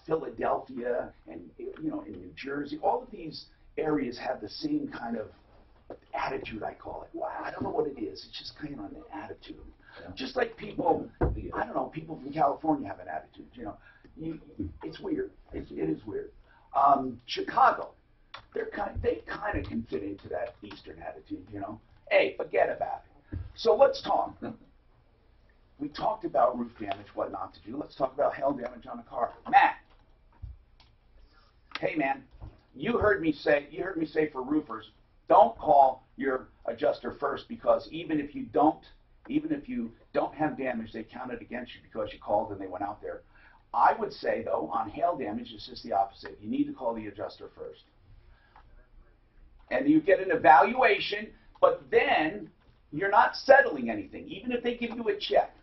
Philadelphia and in New Jersey. All of these areas have the same kind of attitude, I call it. Wow, I don't know what it is. It's just kind of an attitude. Yeah. Just like people, I don't know, people from California have an attitude. It's weird. It is weird. Chicago. They kind of can fit into that Eastern attitude, Hey, forget about it. So let's talk. We talked about roof damage, what not to do. Let's talk about hail damage on a car. Matt. Hey, man. You heard me say for roofers, don't call your adjuster first, because even if you don't have damage, they count it against you because you called and they went out there. I would say, though, on hail damage, it's just the opposite. You need to call the adjuster first. And you get an evaluation, but then you're not settling anything, even if they give you a check,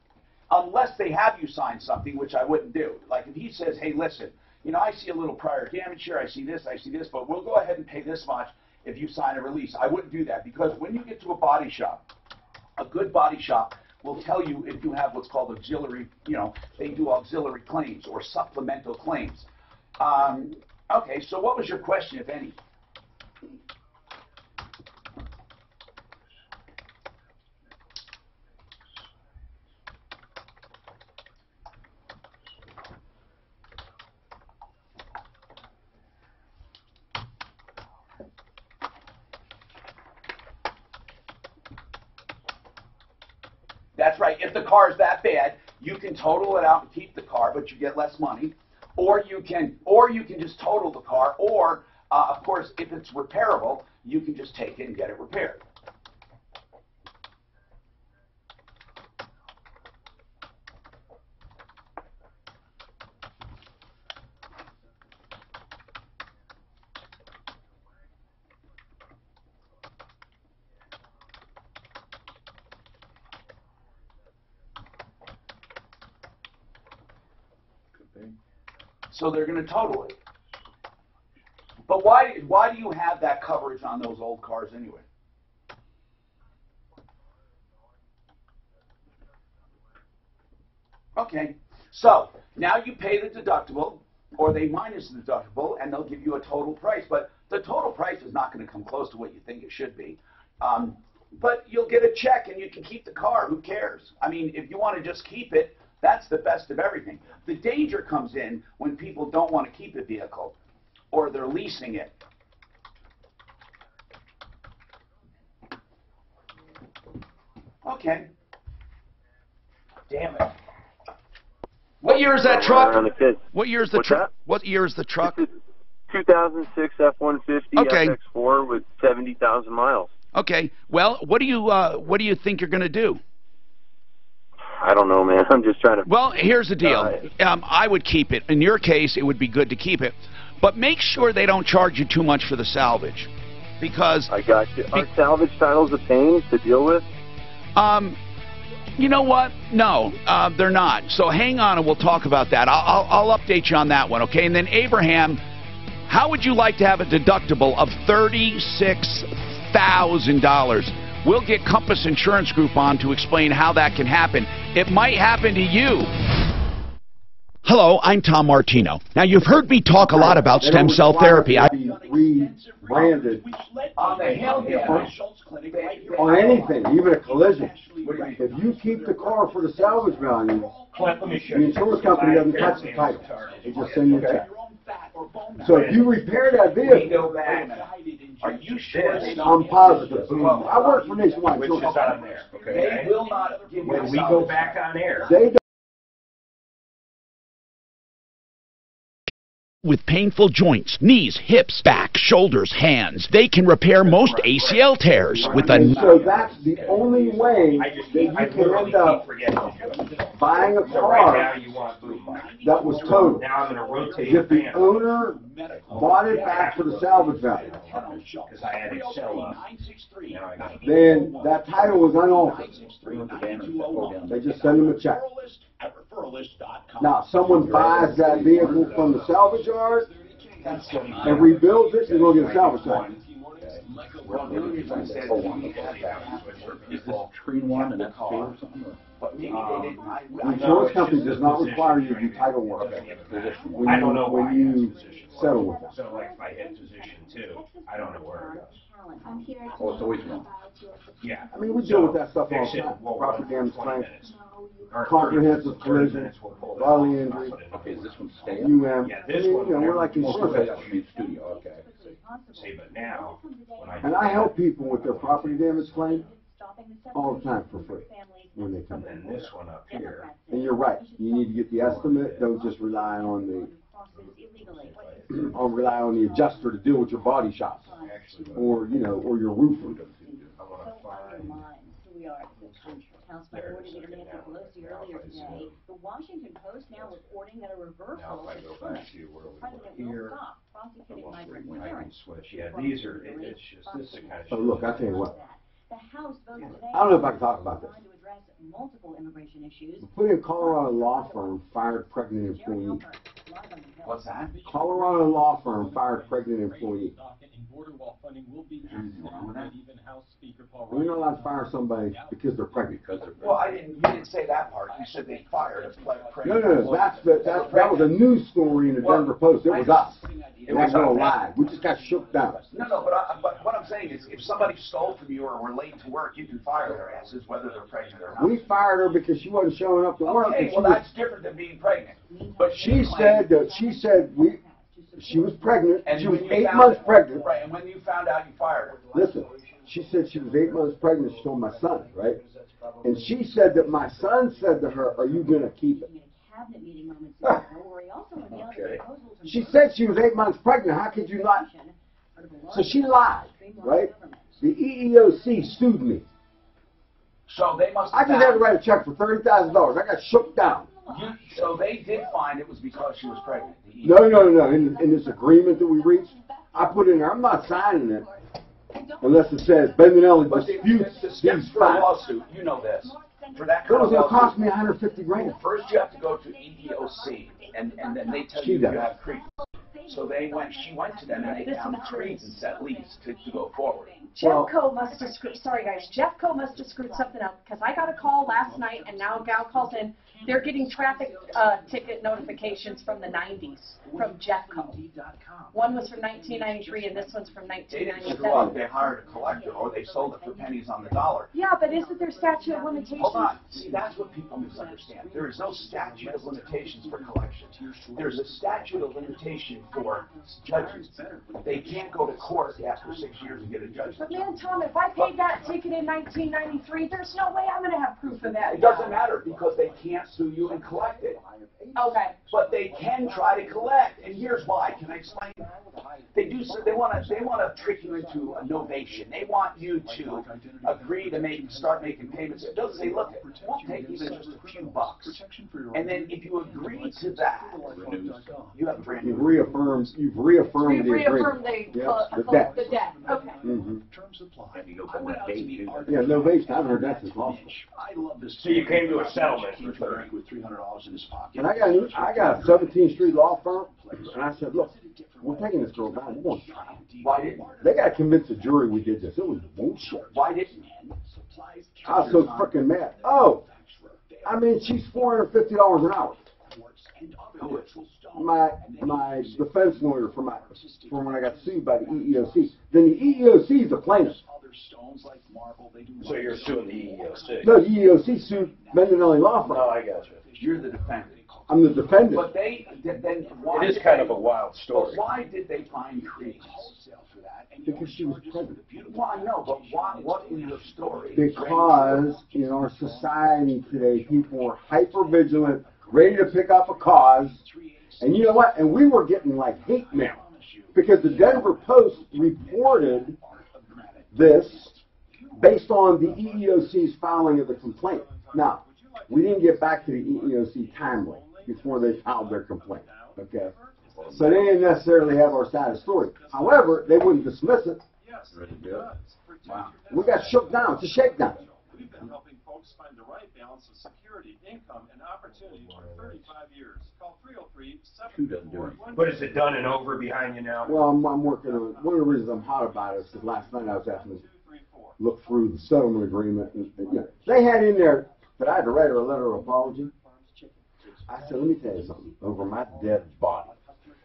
unless they have you sign something, which I wouldn't do. Like if he says, hey, listen, I see a little prior damage here, I see this, but we'll go ahead and pay this much if you sign a release. I wouldn't do that, because when you get to a body shop, a good body shop will tell you if you have what's called auxiliary, they do auxiliary claims or supplemental claims. Okay, so what was your question, if any? That's right. If the car is that bad, you can total it out and keep the car, but you get less money. Or you can just total the car. Or, of course, if it's repairable, you can just take it and get it repaired. So they're going to total it. But why do you have that coverage on those old cars anyway? Okay, so now you pay the deductible, or they minus the deductible, and they'll give you a total price. But the total price is not going to come close to what you think it should be. But you'll get a check, and you can keep the car. Who cares? I mean, if you want to just keep it, that's the best of everything. The danger comes in when people don't want to keep a vehicle, or they're leasing it. Okay. Damn it. What year is that truck? What year is the truck? What year is the truck? 2006 F-150 okay. FX4 with 70,000 miles. Okay. Well, what do you think you're going to do? I don't know, man. I'm just trying to. Well, here's the deal. I would keep it. In your case, it would be good to keep it, but make sure they don't charge you too much for the salvage, because I got you. Are salvage titles a pain to deal with? You know what? No, they're not. So hang on, and we'll talk about that. I'll update you on that one, okay? And then Abraham, how would you like to have a deductible of $36,000? We'll get Compass Insurance Group on to explain how that can happen. It might happen to you. Hello, I'm Tom Martino. Now, you've heard me talk a lot about stem cell therapy. Rebranded on anything, even a collision. If you keep the car for the salvage value, the insurance company doesn't touch the title. They just send you a check. So if you repair that vehicle, are you sure? I'm positive. I work for Nationwide. Which is on there. Okay. They will not give you when we go back on air. They don't. With painful joints, knees, hips, back, shoulders, hands. They can repair most ACL tears with a... So that's the only way that you can end up buying a car that was totaled. If the owner bought it back for the salvage value, then that title was unaltered. They just send them a check. Now, if someone buys that vehicle from the salvage yard and rebuilds it, you're going to get a salvage tax. The insurance company does not require you to do title work when you settle with them. So, like, if I hit position 2, I don't know where it goes. Oh, it's always wrong. Yeah. I mean, we deal with that stuff all the time. Property damage claims, comprehensive collision, bodily injury. Okay, is this one staying? UM. Yeah, this one. We're like insurance. Studio. Okay. See, but now, when and I help people with their property damage claim all the time for free when they come in. And this one up here. And you're right. You need to get the estimate. Don't just rely on the adjuster to deal with your body shops, or or your roofer. House Minority Leader Nancy Pelosi earlier today. The Washington Post now reporting that a reversal is coming. The president will stop prosecuting migrant parents. Yeah, these are. It's just this is the kind of. Oh, look, I tell you what. The House voted today. I don't know if I can talk about this. To address multiple immigration issues. The Putting Colorado law firm fired pregnant employee. What's that? Colorado law firm fired pregnant employee. We're not allowed to fire somebody because they're pregnant. Well, you didn't say that part. You said they fired a pregnant. No. That was a news story in the Denver Post. It was us. It was no lie. We just got shook down. No, but what I'm saying is, if somebody stole from you or were late to work, you can fire their asses, whether they're pregnant or not. We fired her because she wasn't showing up to work. Okay, well, that's different than being pregnant. But she said she was pregnant. And she was 8 months pregnant. Right, and when you found out, you fired her. Listen, she said she was 8 months pregnant. She told my son, right? And she said that my son said to her, "Are you going to keep it?" Okay. She said she was 8 months pregnant. How could you not? So she lied, right? The EEOC sued me. So they must. I just had to write a check for $30,000. I got shook down. So they did find it was because she was pregnant. No. In this agreement that we reached, I put in there, I'm not signing it unless it says Benvenelli disputes the steps for a lawsuit. You know this. For that It kind was of going to cost lawsuit, me 150 grand. first you have to go to EEOC, and then they tell you you have creep. So she went to them, and they found treason at least to go forward. Jeffco must have screwed, sorry guys, Jeffco must have screwed something up, because I got a call last night, and now a gal calls in, they're getting traffic ticket notifications from the 90s, from Jeffco. One was from 1993, and this one's from They didn't screw 1997. up, they hired a collector, or they sold it for pennies on the dollar. Yeah, but isn't there statute of limitations? Hold on. See, that's what people misunderstand. There is no statute of limitations for collections. There's a statute of limitation for judges. They can't go to court after 6 years and get a judgment. But man, Tom, if I paid that ticket in 1993, there's no way I'm going to have proof of that. It doesn't matter because they can't sue you and collect it. Okay. But they can try to collect, and here's why. Can I explain? They do. So they want to trick you into a novation. They want you to agree to start making payments. They'll say, look, we'll take even just a few bucks, and then if you agree to that, you have a brand new. You've reaffirmed the agreement. The debt. The debt. Okay. Mm-hmm. Yeah, novation. I've heard that's possible. I love this. So you came to a settlement for 30. With $300 in his pocket. And I got a 17th Street law firm, and I said, look, we're taking this girl down. We're going to trial. Why didn't they got to convince the jury we did this? It was bullshit. Why didn't I was so freaking mad. Oh, I mean, she's $450 an hour. My defense lawyer from when I got sued by the EEOC. Then the EEOC is the plaintiff. So you're suing the EEOC? No, the EEOC sued Mendonelli Law Firm. No, I got you. You're the defendant. I'm the defendant. But then why? It is kind of a wild story. But why did they find credence? Because she was pregnant. Well, I know, but what in your story? Because in our society today, people are hyper vigilant, ready to pick up a cause, and you know what? And we were getting like hate mail because the Denver Post reported this based on the EEOC's filing of the complaint. Now, we didn't get back to the EEOC timely before they filed their complaint. Okay, so they didn't necessarily have our side of the story. However, they wouldn't dismiss it. Wow. We got shook down. It's a shakedown. We've been helping folks find the right balance of security, income, and opportunity for 35 years. Call 303-744. But is it done and over behind you now? Well, I'm working on it. One of the reasons I'm hot about it is because last night I was asking to look through the settlement agreement. And, they had in there that I had to write her a letter of apology. I said, let me tell you something. Over my dead body.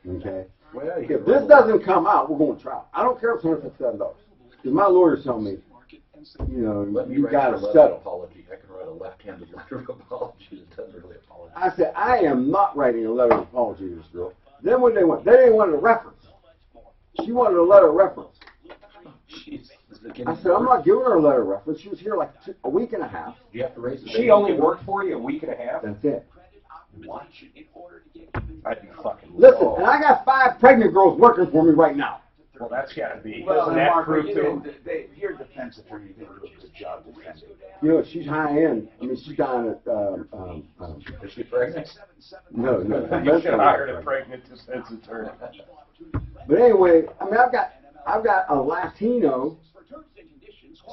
Okay? If this doesn't come out, we're going to trial. I don't care if it's $157. Because my lawyers tell me, you got to settle. Apology. I can write a left-handed letter of apology that doesn't really apologize. I said, I am not writing a letter of apology to this girl. Then what they want? They didn't want a reference. She wanted a letter of reference. I said, I'm not giving her a letter of reference. She was here like a week and a half. You have to raise She only worked for you a week and a half? That's it. What? I'd be fucking Listen, and I got 5 pregnant girls working for me right now. Well, that's got to be. Well, Doesn't that Mark, prove to your defense attorney did a good job defending. You know, she's high end. I mean, she's down at. Is she pregnant? No. You should hire a pregnant defense attorney. But anyway, I mean, I've got a Latino,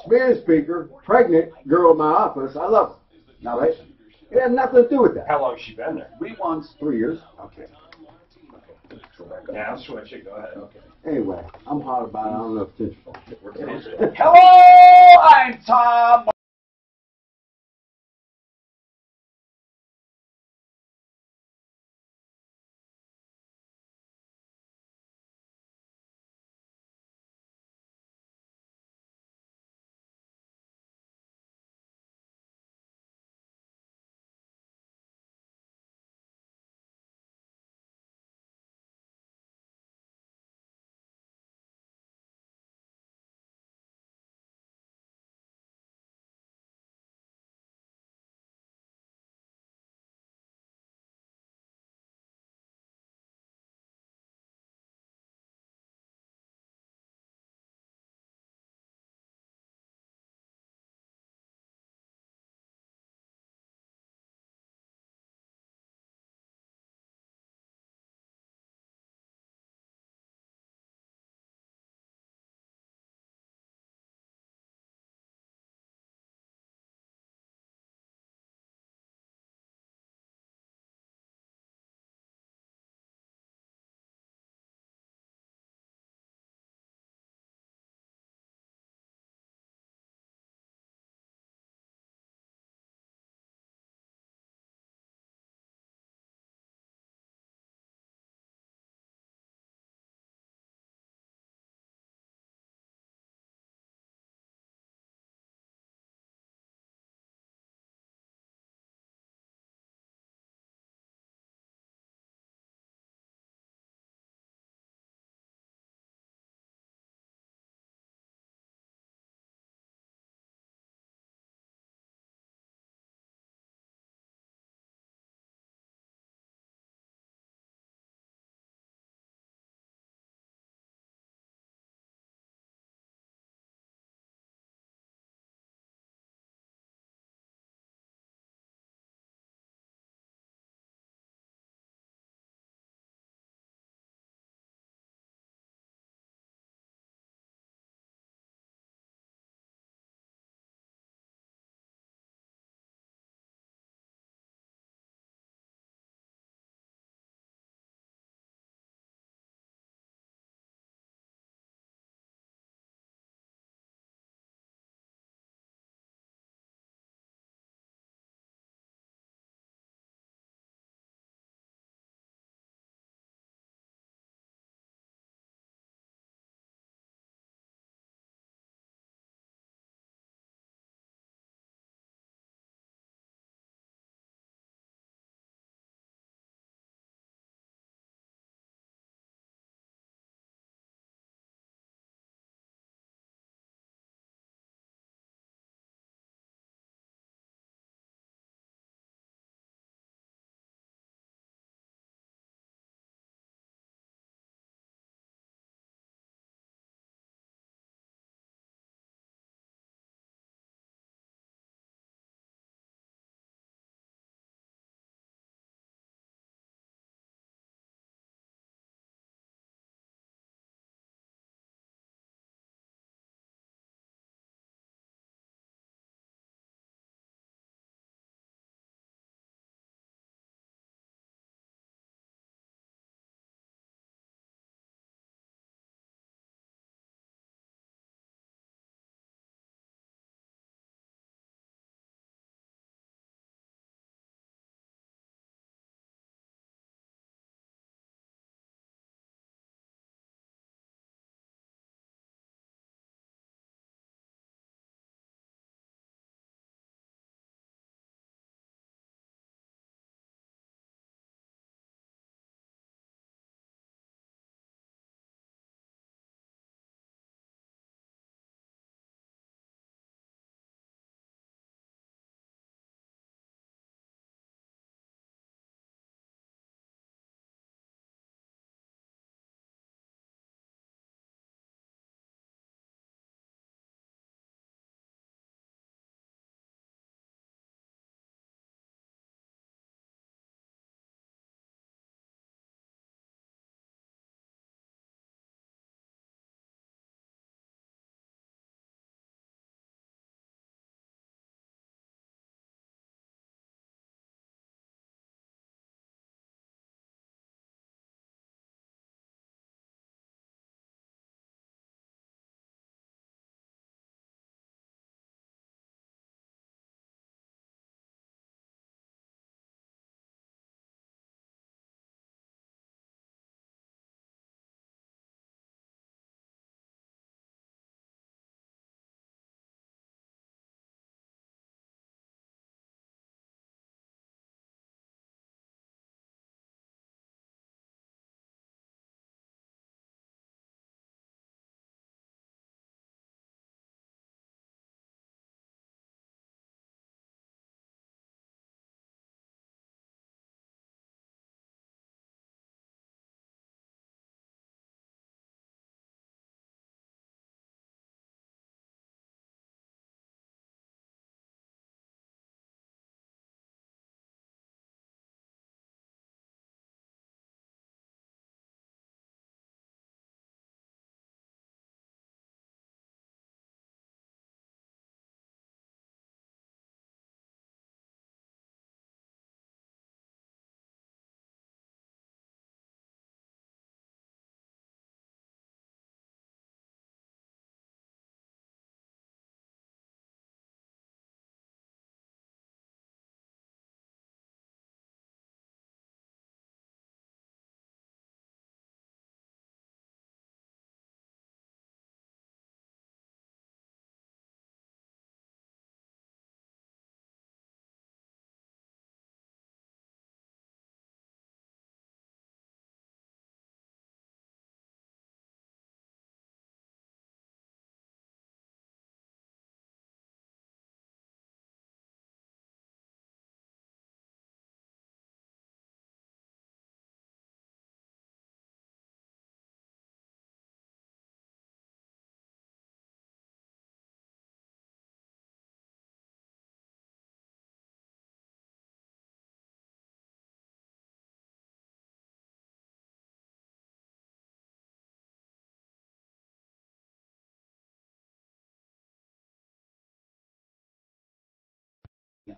Spanish speaker, pregnant girl in my office. I love her. Now, right? It has nothing to do with that. How long has she been there? 3 months. 3 years. Okay. Yeah, I'll switch it. Go ahead. Okay. Anyway, I'm hot about it. I don't know if it's interesting. Hello, I'm Tom.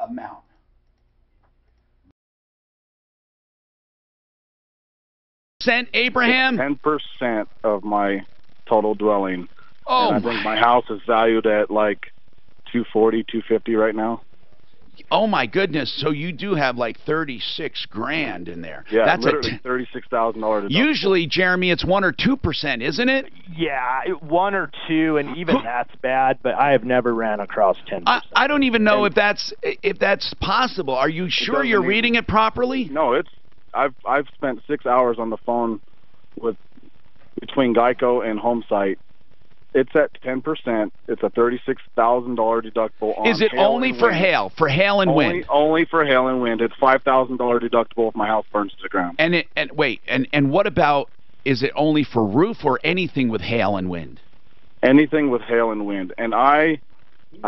amount. Abraham? 10% of my total dwelling. Oh, and I think my house is valued at like 240, 250 right now. Oh my goodness! So you do have like 36 grand in there. Yeah, that's literally $36,000. Usually, Jeremy, it's 1 or 2%, isn't it? Yeah, 1 or 2, and even that's bad. But I have never ran across 10%. I don't even know if that's possible. Are you sure you're reading it properly? No, it's. I've spent 6 hours on the phone between Geico and HomeSite. It's at 10%. It's a $36,000 deductible on. Is it only for hail? For hail and wind? Only for hail and wind. It's $5,000 deductible if my house burns to the ground. And what about? Is it only for roof or anything with hail and wind? Anything with hail and wind. And I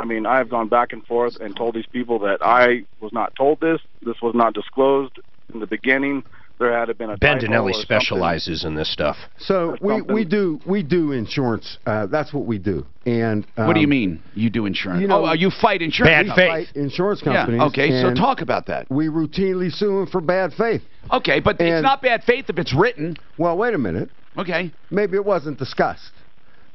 mean, I've gone back and forth and told these people that I was not told this. This was not disclosed in the beginning. There had been a Ben Dinelli specializes in this stuff. So we do insurance. That's what we do. And what do you mean you do insurance? You fight insurance. Bad faith. Fight insurance companies. Yeah. Okay. So talk about that. We routinely sue them for bad faith. Okay, but it's not bad faith if it's written. Well, wait a minute. Okay. Maybe it wasn't discussed.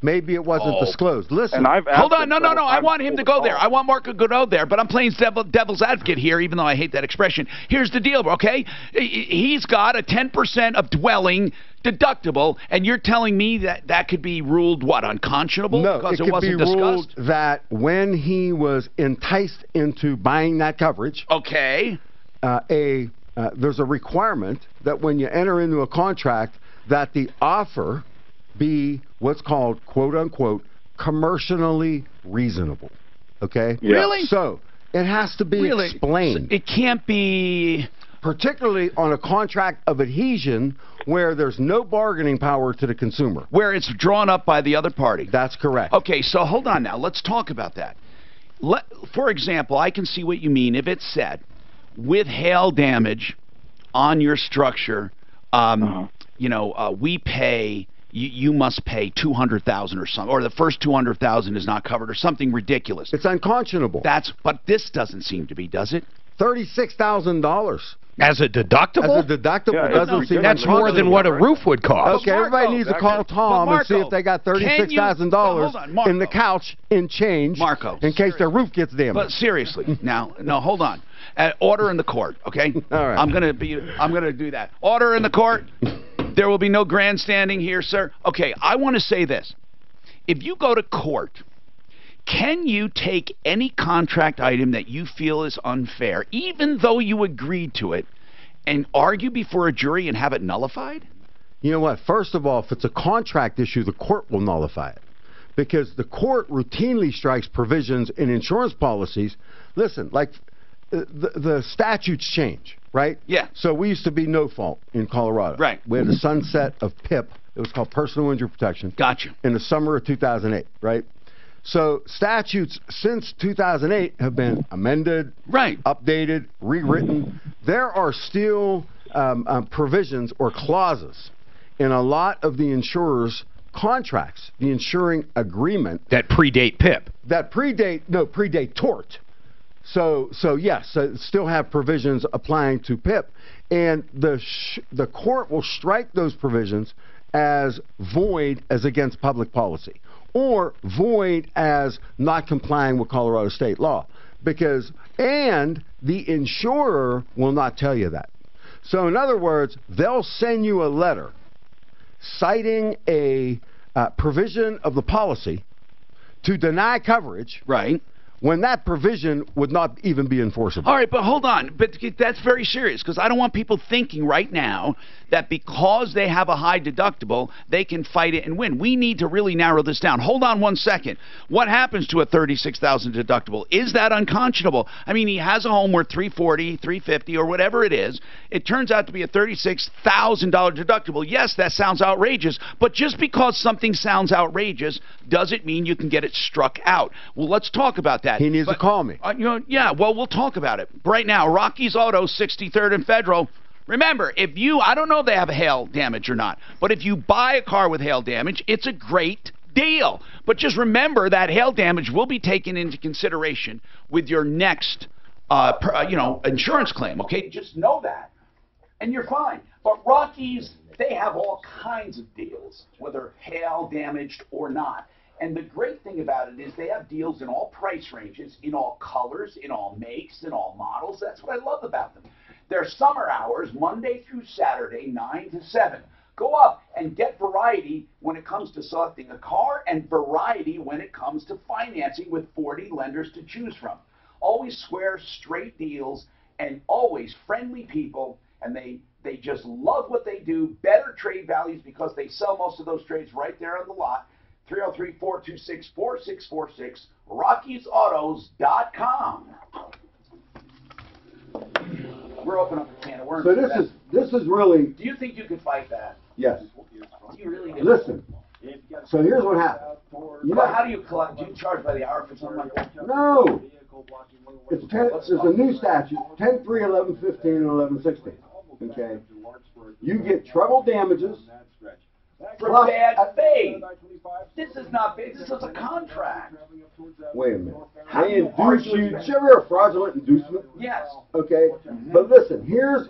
Maybe it wasn't disclosed. Listen. Hold on. No. I want him to go there. I want Marco to go there. But I'm playing devil's advocate here, even though I hate that expression. Here's the deal, okay? He's got a 10% of dwelling deductible, and you're telling me that could be ruled, what, unconscionable? No, because it wasn't could be discussed? ruled that when he was enticed into buying that coverage, okay, there's a requirement that when you enter into a contract that the offer be what's called, quote unquote, commercially reasonable. Okay? Yeah. Really? So it has to be explained. So it can't be, particularly on a contract of adhesion where there's no bargaining power to the consumer. Where it's drawn up by the other party. That's correct. Okay, so hold on now. Let's talk about that. For example, I can see what you mean if it said, with hail damage on your structure, we pay. You must pay $200,000 or something, or the first $200,000 is not covered, or something ridiculous. It's unconscionable. But this doesn't seem to be, does it? $36,000 as a deductible. As a deductible doesn't seem. That's more than what a roof would cost. Okay, everybody needs to call Tom and see if they got $36,000 in the couch in change, in case their roof gets damaged. But seriously, now, no, hold on. Order in the court, okay? All right. I'm gonna do that. Order in the court. There will be no grandstanding here, sir. Okay, I want to say this. If you go to court, can you take any contract item that you feel is unfair, even though you agreed to it, and argue before a jury and have it nullified? You know what? First of all, if it's a contract issue, the court will nullify it. Because the court routinely strikes provisions in insurance policies. Listen, like the statutes change, right? Yeah. So we used to be no fault in Colorado. Right. We had a sunset of PIP. It was called Personal Injury Protection. Gotcha. In the summer of 2008, right? So statutes since 2008 have been amended, updated, rewritten. There are still provisions or clauses in a lot of the insurers' contracts, the insuring agreement. That predate PIP. That predate tort. So yes, still have provisions applying to PIP, and the court will strike those provisions as void as against public policy, or void as not complying with Colorado state law, and the insurer will not tell you that. So in other words, they'll send you a letter citing a provision of the policy to deny coverage. Right. When that provision would not even be enforceable. All right, but hold on. But that's very serious, because I don't want people thinking right now that because they have a high deductible, they can fight it and win. We need to really narrow this down. Hold on one second. What happens to a $36,000 deductible? Is that unconscionable? I mean, he has a home worth $340, $350, or whatever it is. It turns out to be a $36,000 deductible. Yes, that sounds outrageous, but just because something sounds outrageous doesn't mean you can get it struck out. Well, let's talk about that. He needs to call me. Yeah, well, we'll talk about it. Right now, Rocky's Auto, 63rd and Federal. Remember, I don't know if they have hail damage or not, but if you buy a car with hail damage, it's a great deal. But just remember that hail damage will be taken into consideration with your next insurance claim. Okay, just know that, and you're fine. But Rockies, they have all kinds of deals, whether hail damaged or not. And the great thing about it is they have deals in all price ranges, in all colors, in all makes, in all models. That's what I love about them. Their summer hours, Monday through Saturday, 9 to 7. Go up and get variety when it comes to selecting a car and variety when it comes to financing with 40 lenders to choose from. Always square, straight deals, and always friendly people, and they just love what they do. Better trade values because they sell most of those trades right there on the lot. 303-426-4646, RockiesAutos.com. We're opening up a can of worms. So this is really. Do you think you could fight that? Yes. Do you really? Listen. So here's what happened. How do you collect? Do you charge by the hour for something like that? No. It's there's a new statute, 10, 3, 11, 15, and 11, 16. Okay. You get treble damages. For bad faith. This is not bad. This is a contract. Wait a minute. They induce you. Did you ever hear of fraudulent inducement? Yes. Okay. But listen, here's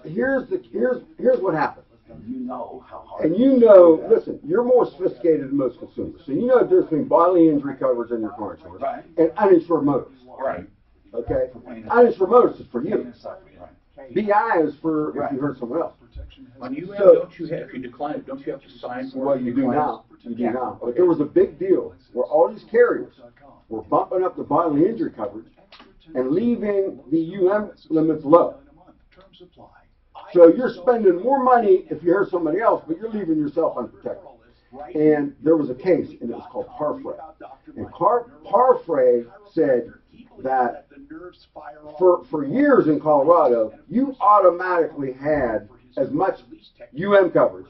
what happens. You know how hard. And you know, listen, you're more sophisticated than most consumers, so you know the difference between bodily injury coverage in your car insurance and uninsured motorists. Right. Okay. Uninsured motorists is for you. BI is for if you hurt someone else. On UM, don't you have, if you decline it, don't you have to sign for it? Well, you do now. You do now. But there was a big deal where all these carriers were bumping up the bodily injury coverage and leaving the UM limits low. So you're spending more money if you hurt somebody else, but you're leaving yourself unprotected. And there was a case, and it was called Parfray. And Parfray said that for years in Colorado, you automatically had as much UM coverage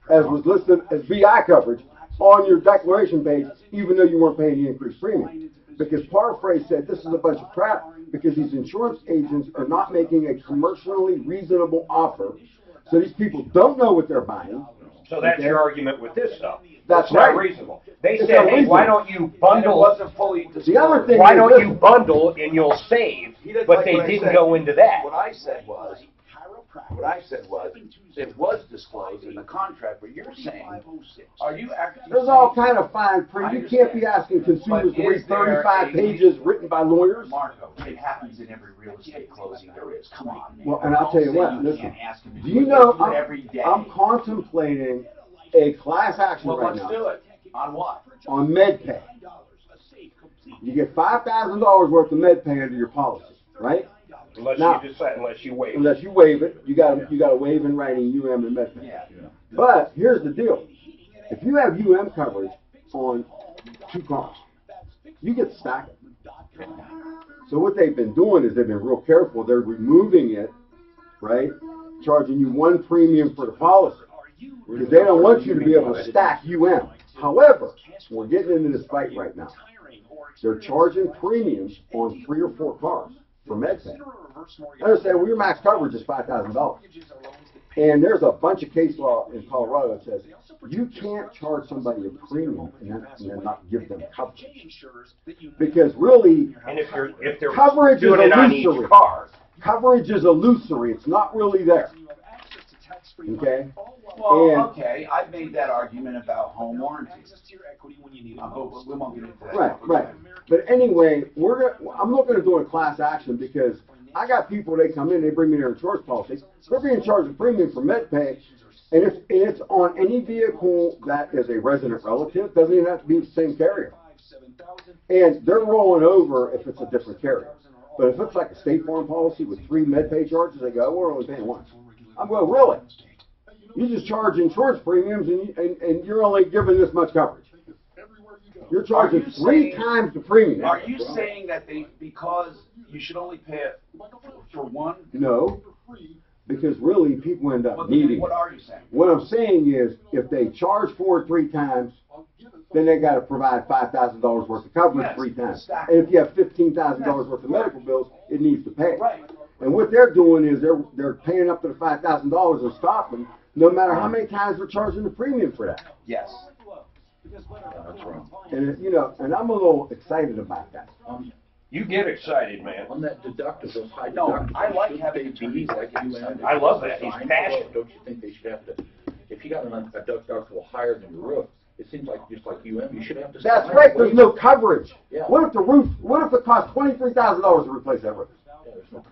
as was listed as BI coverage on your declaration page, even though you weren't paying the increased premium. Because Parfray said this is a bunch of crap because these insurance agents are not making a commercially reasonable offer. So these people don't know what they're buying. So that's your argument with this stuff. That's not right. reasonable. They said, hey, why don't you bundle? The other thing why don't you bundle and you'll save? But they didn't go into that. What I said was, it was disclosed in the contract, but you're saying, are you actually There's all kind of fine print. You can't be asking consumers to read 35 pages written by lawyers. Marco, it happens in every real estate closing there is. Come on, man. Well, and I'll tell you what, listen, do you know I'm contemplating a class action right now. Let's do it. On what? On MedPay. You get $5,000 worth of MedPay under your policy, right? Unless you waive it. Unless you waive it, you got to waive in writing UM and MedPay. Yeah. But here's the deal: if you have UM coverage on 2 cars, you get stacked. So what they've been doing is they've been real careful. They're removing it, right? Charging you 1 premium for the policy because they don't want you to be able to stack UM. However, we're getting into this fight right now. They're charging premiums on 3 or 4 cars for MedPay. Understand, well, your max coverage is $5,000. And there's a bunch of case law in Colorado that says you can't charge somebody a premium and then not give them coverage. Because really, and if they're coverage is doing it on each illusory. car. Coverage is illusory. It's not really there. Okay? Well, okay, I've made that argument about home warranties. But we won't get into that. Right. But anyway, I'm looking at doing a class action because I got people, they come in, they bring me their insurance policy. They're being charged a premium for MedPay, and it's on any vehicle that is a resident relative. Doesn't even have to be the same carrier. And they're rolling over if it's a different carrier. But if it's like a State Farm policy with 3 MedPay charges, they go, we're only paying 1. I'm going, really? You just charge insurance premiums and you're only giving this much coverage. You're charging 3 times the premium. Are you saying that because you should only pay it for 1? No, because really people end up needing. What are you saying? What I'm saying is if they charge for it 3 times, then they got to provide $5,000 worth of coverage 3 times. And if you have $15,000 worth of medical bills, it needs to pay. Right. And what they're doing is they're paying up to the $5,000 and stopping, no matter how many times they're charging the premium for that. Yes. That's right. And and I'm a little excited about that. You get excited, man. On that deductible, those high No, deductibles. I like shouldn't having they attorneys be like like you, you son. and I love that. He's Fine. passionate. Don't you think they should have to, if you got a deductible higher than your roof, it seems like just like you should have to. That's right, there's no coverage. Yeah. What if it cost $23,000 to replace that roof? Yeah, there's no.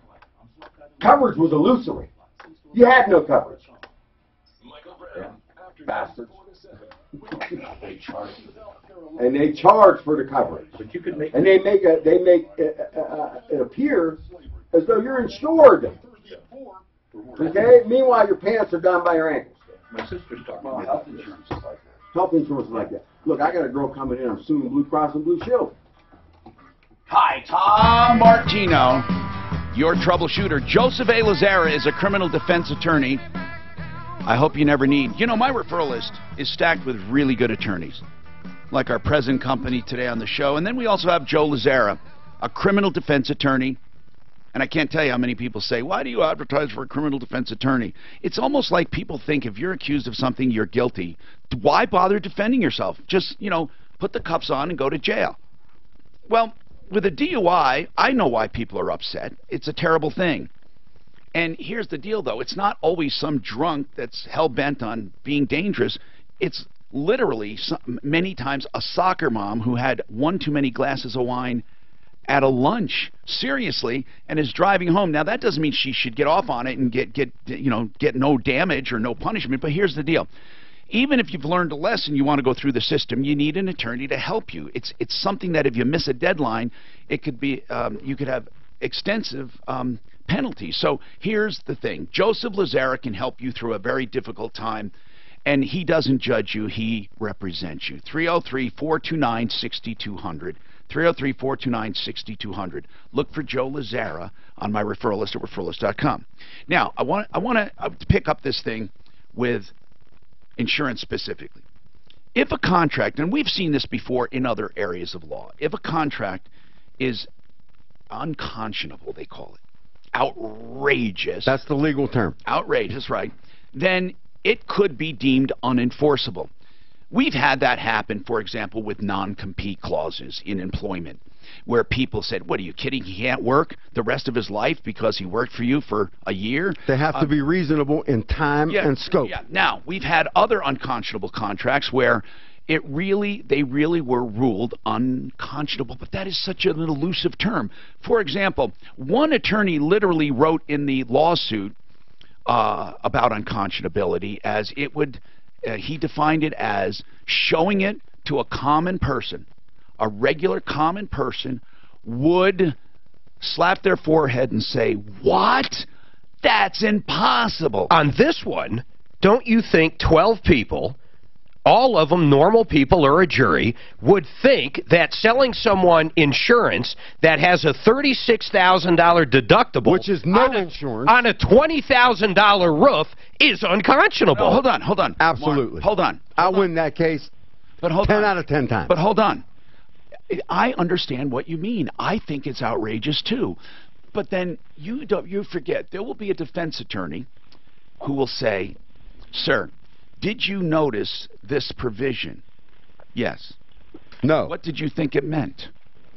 Coverage was illusory. You had no coverage. Yeah. Bastards. They charge. And they charge for the coverage. But you could make. And they make it appear as though you're insured. Okay? Meanwhile, your pants are down by your ankles. My sister's talking Well, about health insurance is like that. Health insurance is like that. Look, I got a girl coming in. I'm suing Blue Cross and Blue Shield. Hi, Tom Martino, your troubleshooter. Joseph A. Lazara is a criminal defense attorney. I hope you never need. You know, my referral list is stacked with really good attorneys, like our present company today on the show. And then we also have Joe Lazara, a criminal defense attorney. And I can't tell you how many people say, why do you advertise for a criminal defense attorney? It's almost like people think if you're accused of something, you're guilty. Why bother defending yourself? Just, you know, put the cuffs on and go to jail. Well, with a DUI, I know why people are upset. It's a terrible thing. And here's the deal, though. It's not always some drunk that's hell-bent on being dangerous. It's literally, many times, a soccer mom who had one too many glasses of wine at a lunch, seriously, and is driving home. Now, that doesn't mean she should get off on it and get no damage or no punishment, but here's the deal. Even if you've learned a lesson, you want to go through the system, you need an attorney to help you. It's something that if you miss a deadline, it could be, you could have extensive penalties. So here's the thing. Joseph Lazara can help you through a very difficult time, and he doesn't judge you. He represents you. 303-429-6200. 303-429-6200. Look for Joe Lazara on my referral list at referralist.com. Now, I want to pick up this thing with insurance specifically. If a contract, and we've seen this before in other areas of law, if a contract is unconscionable, they call it, outrageous. That's the legal term. Outrageous, right. Then it could be deemed unenforceable. We've had that happen, for example, with non-compete clauses in employment, where people said, what, are you kidding? He can't work the rest of his life because he worked for you for a year? They have to be reasonable in time and scope. Yeah. Now, we've had other unconscionable contracts where they really were ruled unconscionable, but that is such an elusive term. For example, one attorney literally wrote in the lawsuit about unconscionability as it would... he defined it as showing it to a common person. A regular common person would slap their forehead and say, what? That's impossible. On this one, don't you think 12 people, all of them normal people or a jury, would think that selling someone insurance that has a $36,000 deductible, which is no insurance, on a $20,000 roof is unconscionable? No, hold on. Absolutely. Mark, hold on. I'll win that case 10 out of 10 times. But hold on. I understand what you mean. I think it's outrageous, too. But then you forget, there will be a defense attorney who will say, sir, did you notice this provision? Yes. No. What did you think it meant?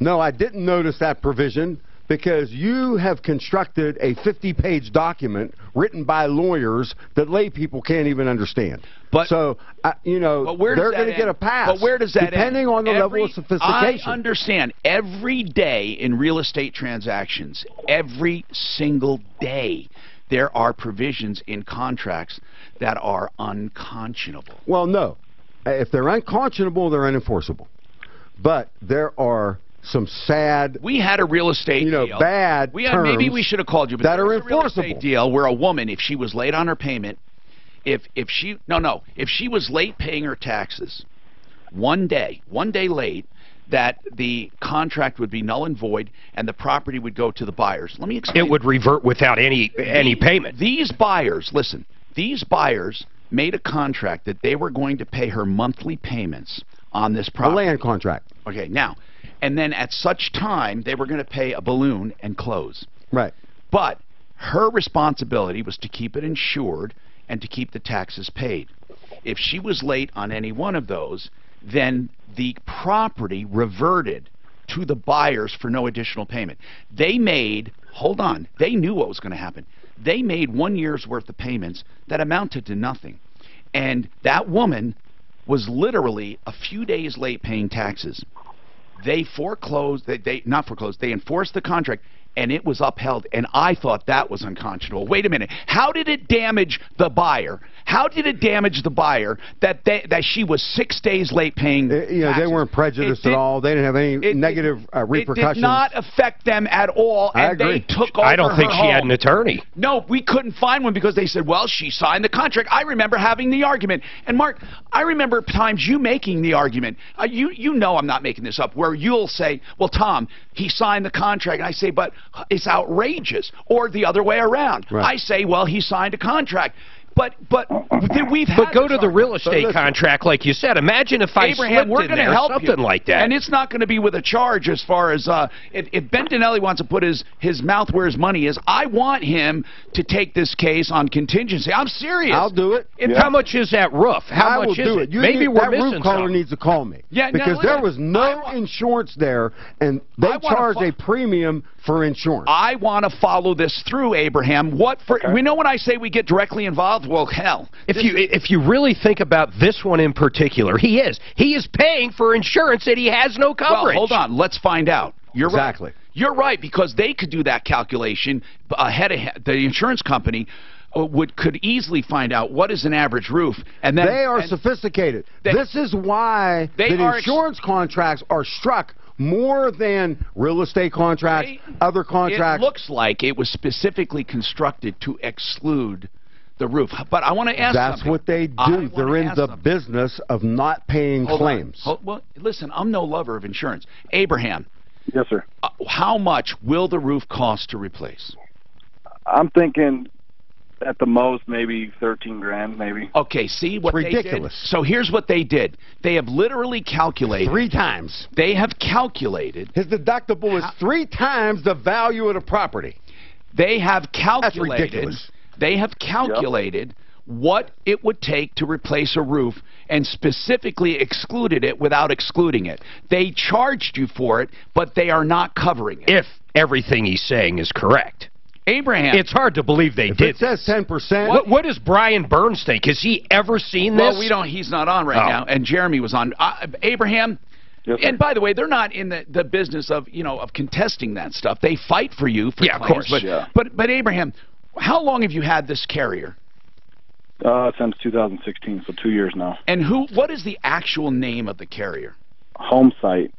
No, I didn't notice that provision because you have constructed a 50-page document written by lawyers that lay people can't even understand. But, so, they're going to get a pass. But where does that depending end? on the level of sophistication. I understand. Every day in real estate transactions, every single day, there are provisions in contracts that are unconscionable. Well, no. If they're unconscionable, they're unenforceable. But there are some sad, we had a real estate deal. Bad terms maybe we should have called you, but that are enforceable. A real estate deal where a woman, if she was late on her payment, if she was late paying her taxes, one day late, that the contract would be null and void and the property would go to the buyers. Let me explain. It would revert without any payment. These buyers, listen, these buyers made a contract that they were going to pay her monthly payments on this property. A land contract. Okay, now, and then at such time, they were going to pay a balloon and close. Right. But her responsibility was to keep it insured and to keep the taxes paid. If she was late on any one of those, then the property reverted to the buyers for no additional payment. They made, hold on, they knew what was going to happen. They made 1 year's worth of payments that amounted to nothing. And that woman was literally a few days late paying taxes. They foreclosed, not foreclosed, they enforced the contract, and it was upheld, and I thought that was unconscionable. Wait a minute. How did it damage the buyer? How did it damage the buyer that she was 6 days late paying taxes? They weren't prejudiced at all. They didn't have any negative repercussions. It did not affect them at all, and they took over I don't think she had an attorney. No, we couldn't find one because they said, well, she signed the contract. I remember having the argument. And, Mark, I remember times you making the argument. You know I'm not making this up, where you'll say, well, Tom, he signed the contract. And I say, but it's outrageous. Or the other way around. Right. I say, well, he signed a contract. But we've had But go to the real estate contract, like you said. Imagine if I Abraham, slipped in there, something like that. And it's not going to be with a charge as far as if Ben Dinelli wants to put his mouth where his money is. I want him to take this case on contingency. I'm serious. I'll do it. How much is that roof? How much is it? Maybe we're missing roof caller something. needs to call me. Yeah, because there was no insurance there, and they charged a premium for insurance. I want to follow this through, Abraham. We know when I say we get directly involved, well, hell. If you really think about this one in particular, he is paying for insurance that he has no coverage. Well, hold on. Let's find out. You're exactly right. You're right, because they could do that calculation ahead of the insurance company. Could easily find out what is an average roof, and then they are sophisticated. This is why the insurance contracts are struck more than real estate contracts, other contracts. It looks like it was specifically constructed to exclude the roof. But I want to ask That's something. what they do. They're in the business of not paying claims. Well, listen, I'm no lover of insurance. Abraham. Yes, sir. How much will the roof cost to replace? I'm thinking at the most maybe 13 grand, maybe. Okay, see what it's ridiculous. They did? So here's what they did. They have literally calculated 3 times. They have calculated his deductible is 3 times the value of the property. They have calculated. That's ridiculous. They have calculated what it would take to replace a roof and specifically excluded it without excluding it. They charged you for it, but they are not covering it. If everything he's saying is correct. Abraham. It's hard to believe they did. It says 10%. What does Brian Burns think? Has he ever seen this? Well, we don't. He's not on right now, and Jeremy was on. Abraham. Yes, and by the way, they're not in the business of contesting that stuff. They fight for you for claims. Of course. But Abraham, how long have you had this carrier? Since 2016, so 2 years now. And what is the actual name of the carrier? Homesite.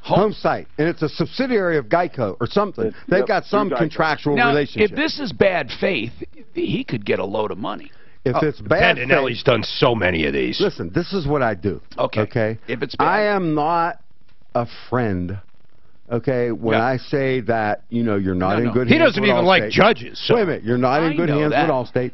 Homesite, and it's a subsidiary of Geico or something. They've got some contractual relationship. If this is bad faith, he could get a load of money. If it's bad faith, Dinelli's done so many of these. Listen, this is what I do. Okay. If it's bad, I am not a friend. Okay, when I say that you're not in good hands. He doesn't even like judges. So. Wait a minute, you're not in good hands with Allstate.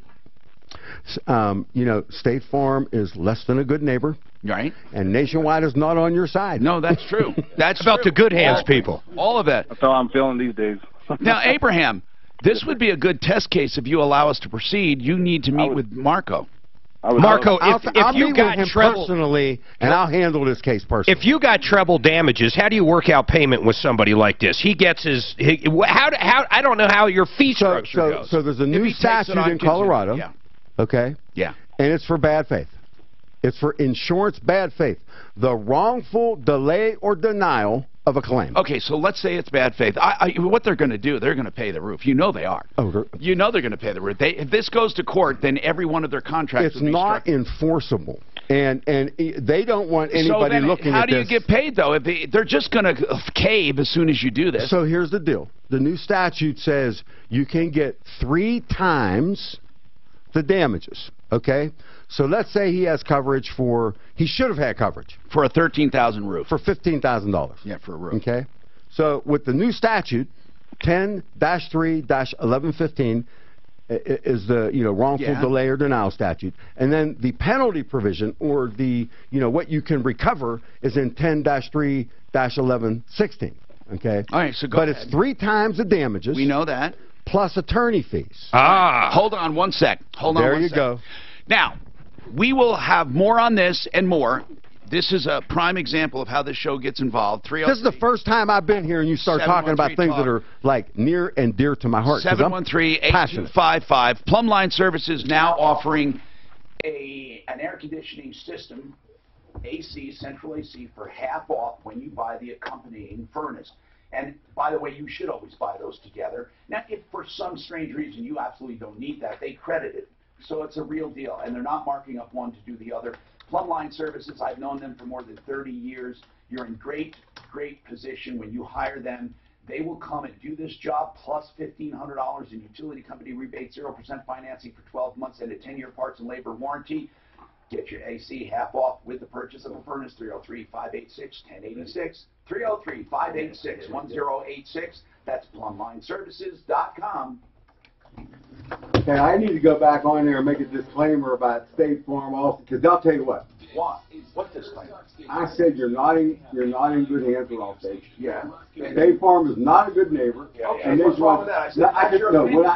State Farm is less than a good neighbor. Right. And Nationwide is not on your side. No, that's true. That's about the good hands people. All of it. That's how I'm feeling these days. Now, Abraham, this would be a good test case if you allow us to proceed. You need to meet with Marco. Marco, I'll if you meet got with him treble personally, and I'll handle this case personally. If you got treble damages, how do you work out payment with somebody like this? He gets I don't know how your fee structure goes. So there's a new statute in Colorado. Yeah. Okay. Yeah. And it's for bad faith. It's for insurance bad faith. The wrongful delay or denial of a claim. Okay, so let's say it's bad faith. What they're going to do, they're going to pay the roof. You know they are. You know they're going to pay the roof. If this goes to court, then every one of their contracts it's not enforceable. And they don't want anybody looking at this. How do you get paid, though? If they're just going to cave as soon as you do this. So here's the deal. The new statute says you can get 3 times the damages, okay? So let's say he has coverage he should have had coverage. For a $13,000 roof. For $15,000. Yeah, for a roof. Okay? So with the new statute, 10-3-1115 is the wrongful delay or denial statute. And then the penalty provision or the what you can recover is in 10-3-1116. Okay? All right, so go ahead. But it's 3 times the damages. We know that. Plus attorney fees. Hold on one sec. Hold on there one you sec. go. Now, we will have more on this and more. This is a prime example of how this show gets involved. This is the first time I've been here and you start talking about things that are like near and dear to my heart. 713-8255. Plumline Services now offering an air conditioning system, AC, central AC, for half off when you buy the accompanying furnace. And by the way, you should always buy those together. Now, if for some strange reason you absolutely don't need that, they credit it. So it's a real deal, and they're not marking up one to do the other. Plumline Services, I've known them for more than 30 years. You're in great position when you hire them. They will come and do this job plus $1,500 in utility company rebate, 0% financing for 12 months, and a 10-year parts and labor warranty. Get your AC half off with the purchase of a furnace, 303-586-1086, 303-586-1086. That's plumlineservices.com. Okay, I need to go back on there and make a disclaimer about State Farm also, because I'll tell you what. What disclaimer? I said you're not in good hands with Allstate. Yeah. State Farm is not a good neighbor. Okay, and what's wrong with that? I said, I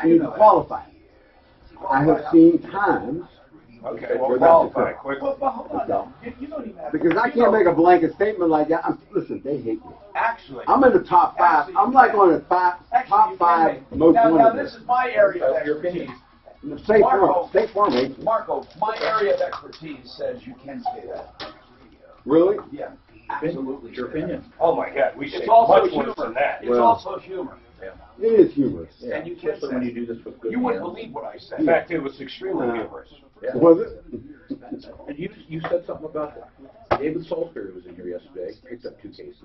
need to qualify. I have seen times. Okay, well, qualify quick. Well, hold on, no. You don't even have Because I can't make a blanket statement like that. Listen, they hate me. Actually, I'm in the top five. I'm like on the top five most wanted. Now, this is my area of expertise. State Farm hates me. Marco, my area of expertise says you can say that. Really? Yeah, absolutely. Your opinion. Oh my God, we say It's also much humor. worse than that. It's also humor. Yeah. It is humorous. Yeah. And you can Especially when you do this with good You wouldn't hands. believe what I said. In fact, it was extremely humorous. Yeah. Was it? And you said something about that. David Salisbury was in here yesterday, picked up 2 cases.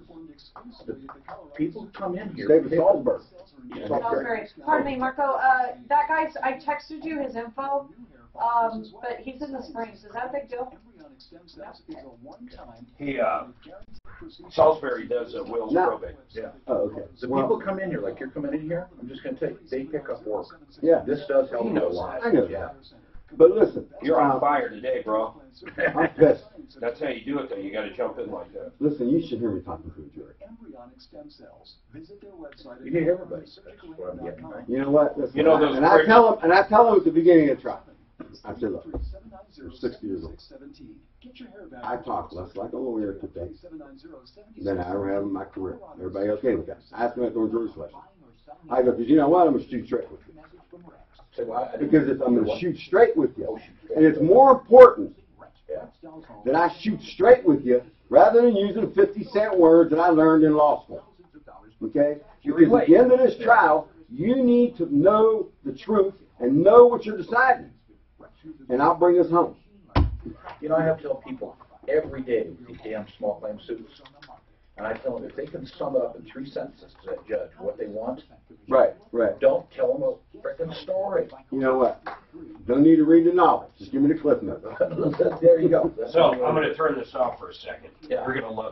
The people come in here. David Salisbury. Salisbury. Pardon me, Marco. That guy's, I texted you his info, but he's in the Springs. Is that a big deal? He, Salisbury does a Will's probate. Yeah. Oh, okay. The people come in here, like you're coming in here, I'm just going to tell you, they pick up work. Yeah. This does help a lot. I know that. But listen. You're on fire today, bro. I'm pissed. That's how you do it, though. You got to jump in like that. Listen, you should hear me talking to a jury. You need everybody. That's what I'm getting, right? You know what? Listen, You know those and I tell them at the beginning of the trial. I said, look, you're 60 years old. I talk less like a lawyer today than I ever have in my career. Everybody else gave me that. I asked them that during jury selection. I go, because you know what? I'm going to shoot straight with you. Because I'm going to shoot straight with you. And it's more important that I shoot straight with you rather than using the 50-cent words that I learned in law school. Okay? Because at the end of this trial, you need to know the truth and know what you're deciding. And I'll bring this home. You know, I have to tell people every day with these damn small claim suits, and I tell them if they can sum it up in 3 sentences to that judge what they want, right. Don't tell them a frickin' story. You know what? Don't need to read the novel. Just give me the cliff notes. There you go. So I'm going to turn this off for a second. Yeah. We're going to look.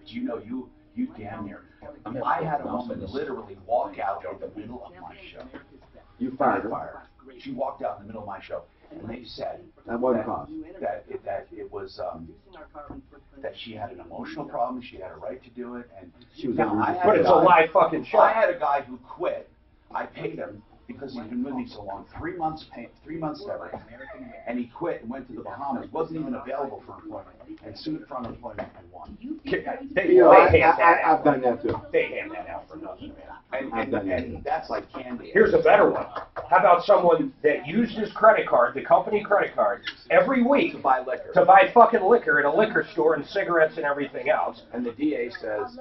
You know, you damn near. I had a woman literally walk out in the middle of my show. You fired her. She walked out in the middle of my show, and they said that wasn't cause. That it was that she had an emotional problem. She had a right to do it, and she was. But it's a live fucking show. I had a guy who quit. I paid him because he's been with me so long. 3 months severance, and he quit and went to the Bahamas. Wasn't even available for employment, and sued for unemployment and won. I've done that too. They hand that out for nothing, man. And that's like candy. Here's a better one. How about someone that used his credit card, the company credit card, every week to buy liquor, to buy fucking liquor at a liquor store and cigarettes and everything else? And the DA says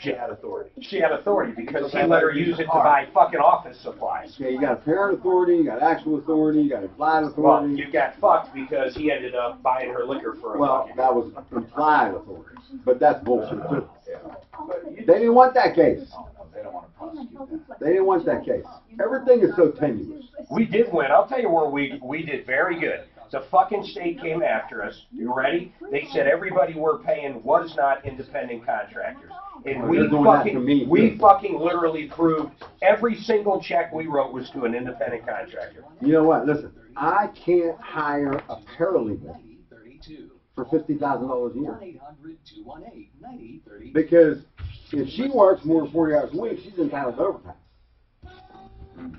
she had authority. She had authority because he let her use it to buy fucking office supplies. Yeah, you got apparent authority, you got actual authority, you got implied authority. Well, you got fucked because he ended up buying her liquor for a fucking... that was implied authority. But that's bullshit too. They didn't want that case. They didn't want that case. Everything is so tenuous. We did win. I'll tell you where we did very good. The fucking state came after us. You ready? They said everybody we're paying was not independent contractors. And we fucking literally proved every single check we wrote was to an independent contractor. You know what? Listen, I can't hire a paralegal for $50,000 a year. Because if she works more than 40 hours a week, she's entitled to overtime.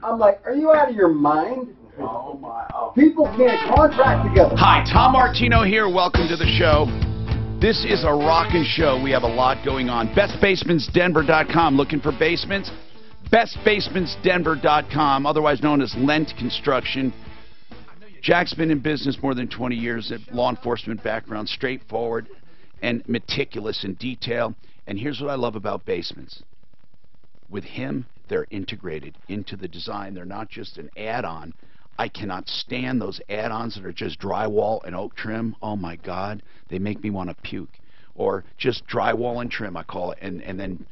I'm like, are you out of your mind? Oh my! People can't contract together. Hi, Tom Martino here. Welcome to the show. This is a rockin' show. We have a lot going on. BestBasementsDenver.com. Looking for basements? BestBasementsDenver.com, otherwise known as Lent Construction. Jack's been in business more than 20 years, a law enforcement background, straightforward and meticulous in detail. And here's what I love about basements. With him, they're integrated into the design. They're not just an add-on. I cannot stand those add-ons that are just drywall and oak trim. Oh my God, they make me want to puke. Or just drywall and trim, I call it, and then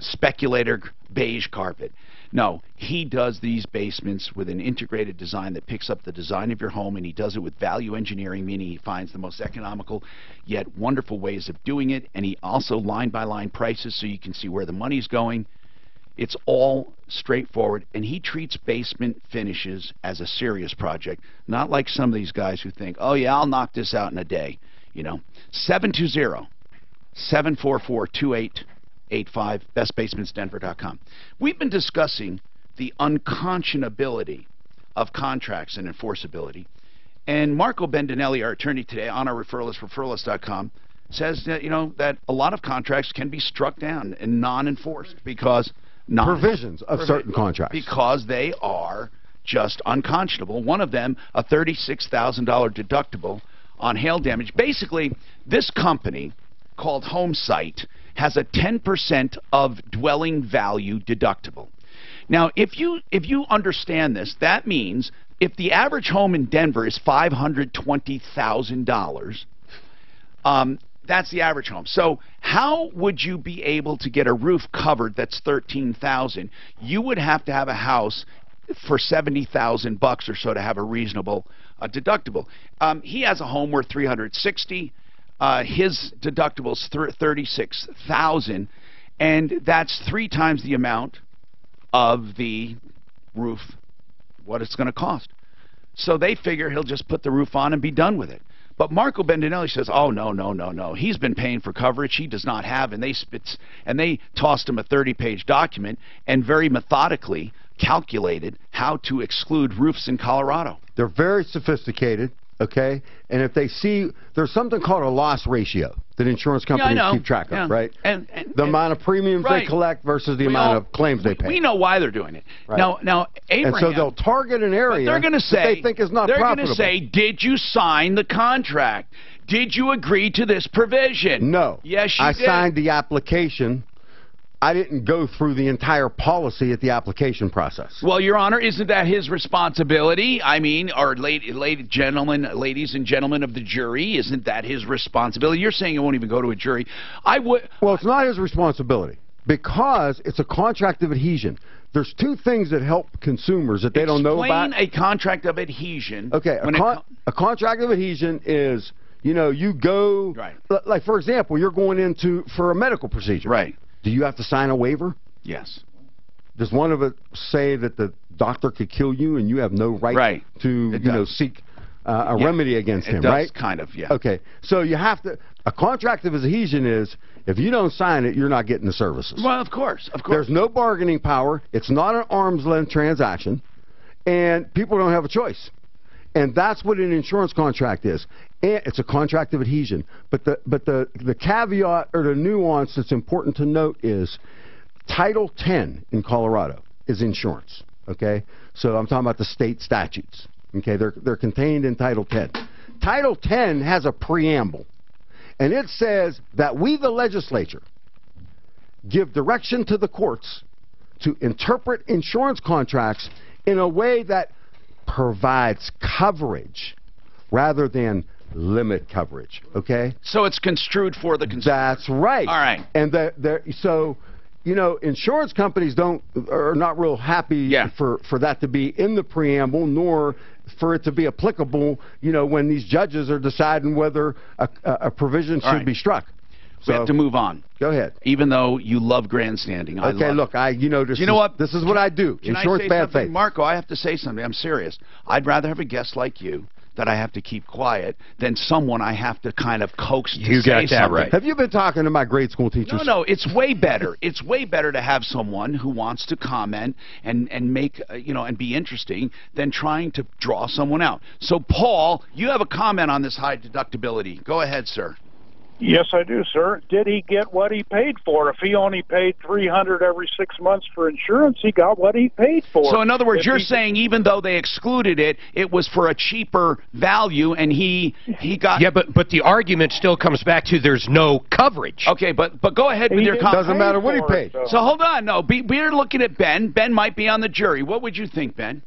speculator beige carpet. No, he does these basements with an integrated design that picks up the design of your home, and he does it with value engineering, meaning he finds the most economical yet wonderful ways of doing it, and he also line-by-line prices so you can see where the money's going. It's all straightforward, and he treats basement finishes as a serious project, not like some of these guys who think, oh yeah, I'll knock this out in a day. You know, 720-744-2885, bestbasementsdenver.com. We've been discussing the unconscionability of contracts and enforceability, and Marco Bendinelli, our attorney today, on our referral list, referralist.com, says that, you know, that a lot of contracts can be struck down and non-enforced because provisions of certain contracts, because they are just unconscionable. One of them, a $36,000 deductible on hail damage. Basically, this company called HomeSite has a 10% of dwelling value deductible. Now, if you understand this, that means if the average home in Denver is $520,000, that's the average home. So how would you be able to get a roof covered that's $13,000? You would have to have a house for $70,000 or so to have a reasonable deductible. He has a home worth $360,000. His deductible is $36,000, and that's 3 times the amount of the roof, what it's going to cost. So they figure he'll just put the roof on and be done with it. But Marco Bendinelli says, oh, no. He's been paying for coverage he does not have, and they tossed him a 30-page document and very methodically calculated how to exclude roofs in Colorado. They're very sophisticated, okay? And if they see, there's something called a loss ratio that insurance companies keep track of, right? And the amount of premiums they collect versus the amount of claims they pay. We know why they're doing it. Right. Now, Abraham, and so they'll target an area they're going to say, they think is not profitable. They're going to say, did you sign the contract? Did you agree to this provision? No. Yes, you did. I signed the application. I didn't go through the entire policy at the application process. Well, Your Honor, isn't that his responsibility? I mean, or ladies and gentlemen of the jury, isn't that his responsibility? You're saying it won't even go to a jury. Well, it's not his responsibility because it's a contract of adhesion. There's 2 things that help consumers that they don't know about. Explain a contract of adhesion. Okay, a contract of adhesion is, you know, you go, like for example, you're going for a medical procedure. Right. Do you have to sign a waiver? Yes. Does one of it say that the doctor could kill you and you have no right to, seek remedy against him, does, right? Kind of, yeah. Okay, so you have to. A contract of adhesion is if you don't sign it, you're not getting the services. Well, of course. There's no bargaining power. It's not an arm's length transaction, and people don't have a choice. And that's what an insurance contract is. And it's a contract of adhesion. But the caveat or the nuance that's important to note is Title 10 in Colorado is insurance. Okay, so I'm talking about the state statutes. Okay, they're contained in Title 10. Title 10 has a preamble, and it says that we, the legislature, give direction to the courts to interpret insurance contracts in a way that provides coverage rather than limit coverage. Okay? So it's construed for the consumer. That's right. All right. And so, you know, insurance companies are not real happy for that to be in the preamble, nor for it to be applicable, you know, when these judges are deciding whether a provision should be struck. We have to move on. Go ahead. Even though you love grandstanding. Okay, look, this is what I do. Can insurance I say bad something? faith. Marco, I have to say something. I'm serious. I'd rather have a guest like you that I have to keep quiet than someone I have to kind of coax to You say got that something. right. Have you been talking to my grade school teachers? No, it's way better. It's way better to have someone who wants to comment and make, and be interesting than trying to draw someone out. So, Paul, you have a comment on this high deductibility. Go ahead, sir. Yes, I do, sir. Did he get what he paid for? If he only paid $300 every 6 months for insurance, he got what he paid for. So, in other words, you're saying even though they excluded it, it was for a cheaper value, and he got. Yeah, but the argument still comes back to there's no coverage. Okay, but go ahead with your comment. Doesn't matter what he paid. So hold on. No, we're looking at Ben. Ben might be on the jury. What would you think, Ben?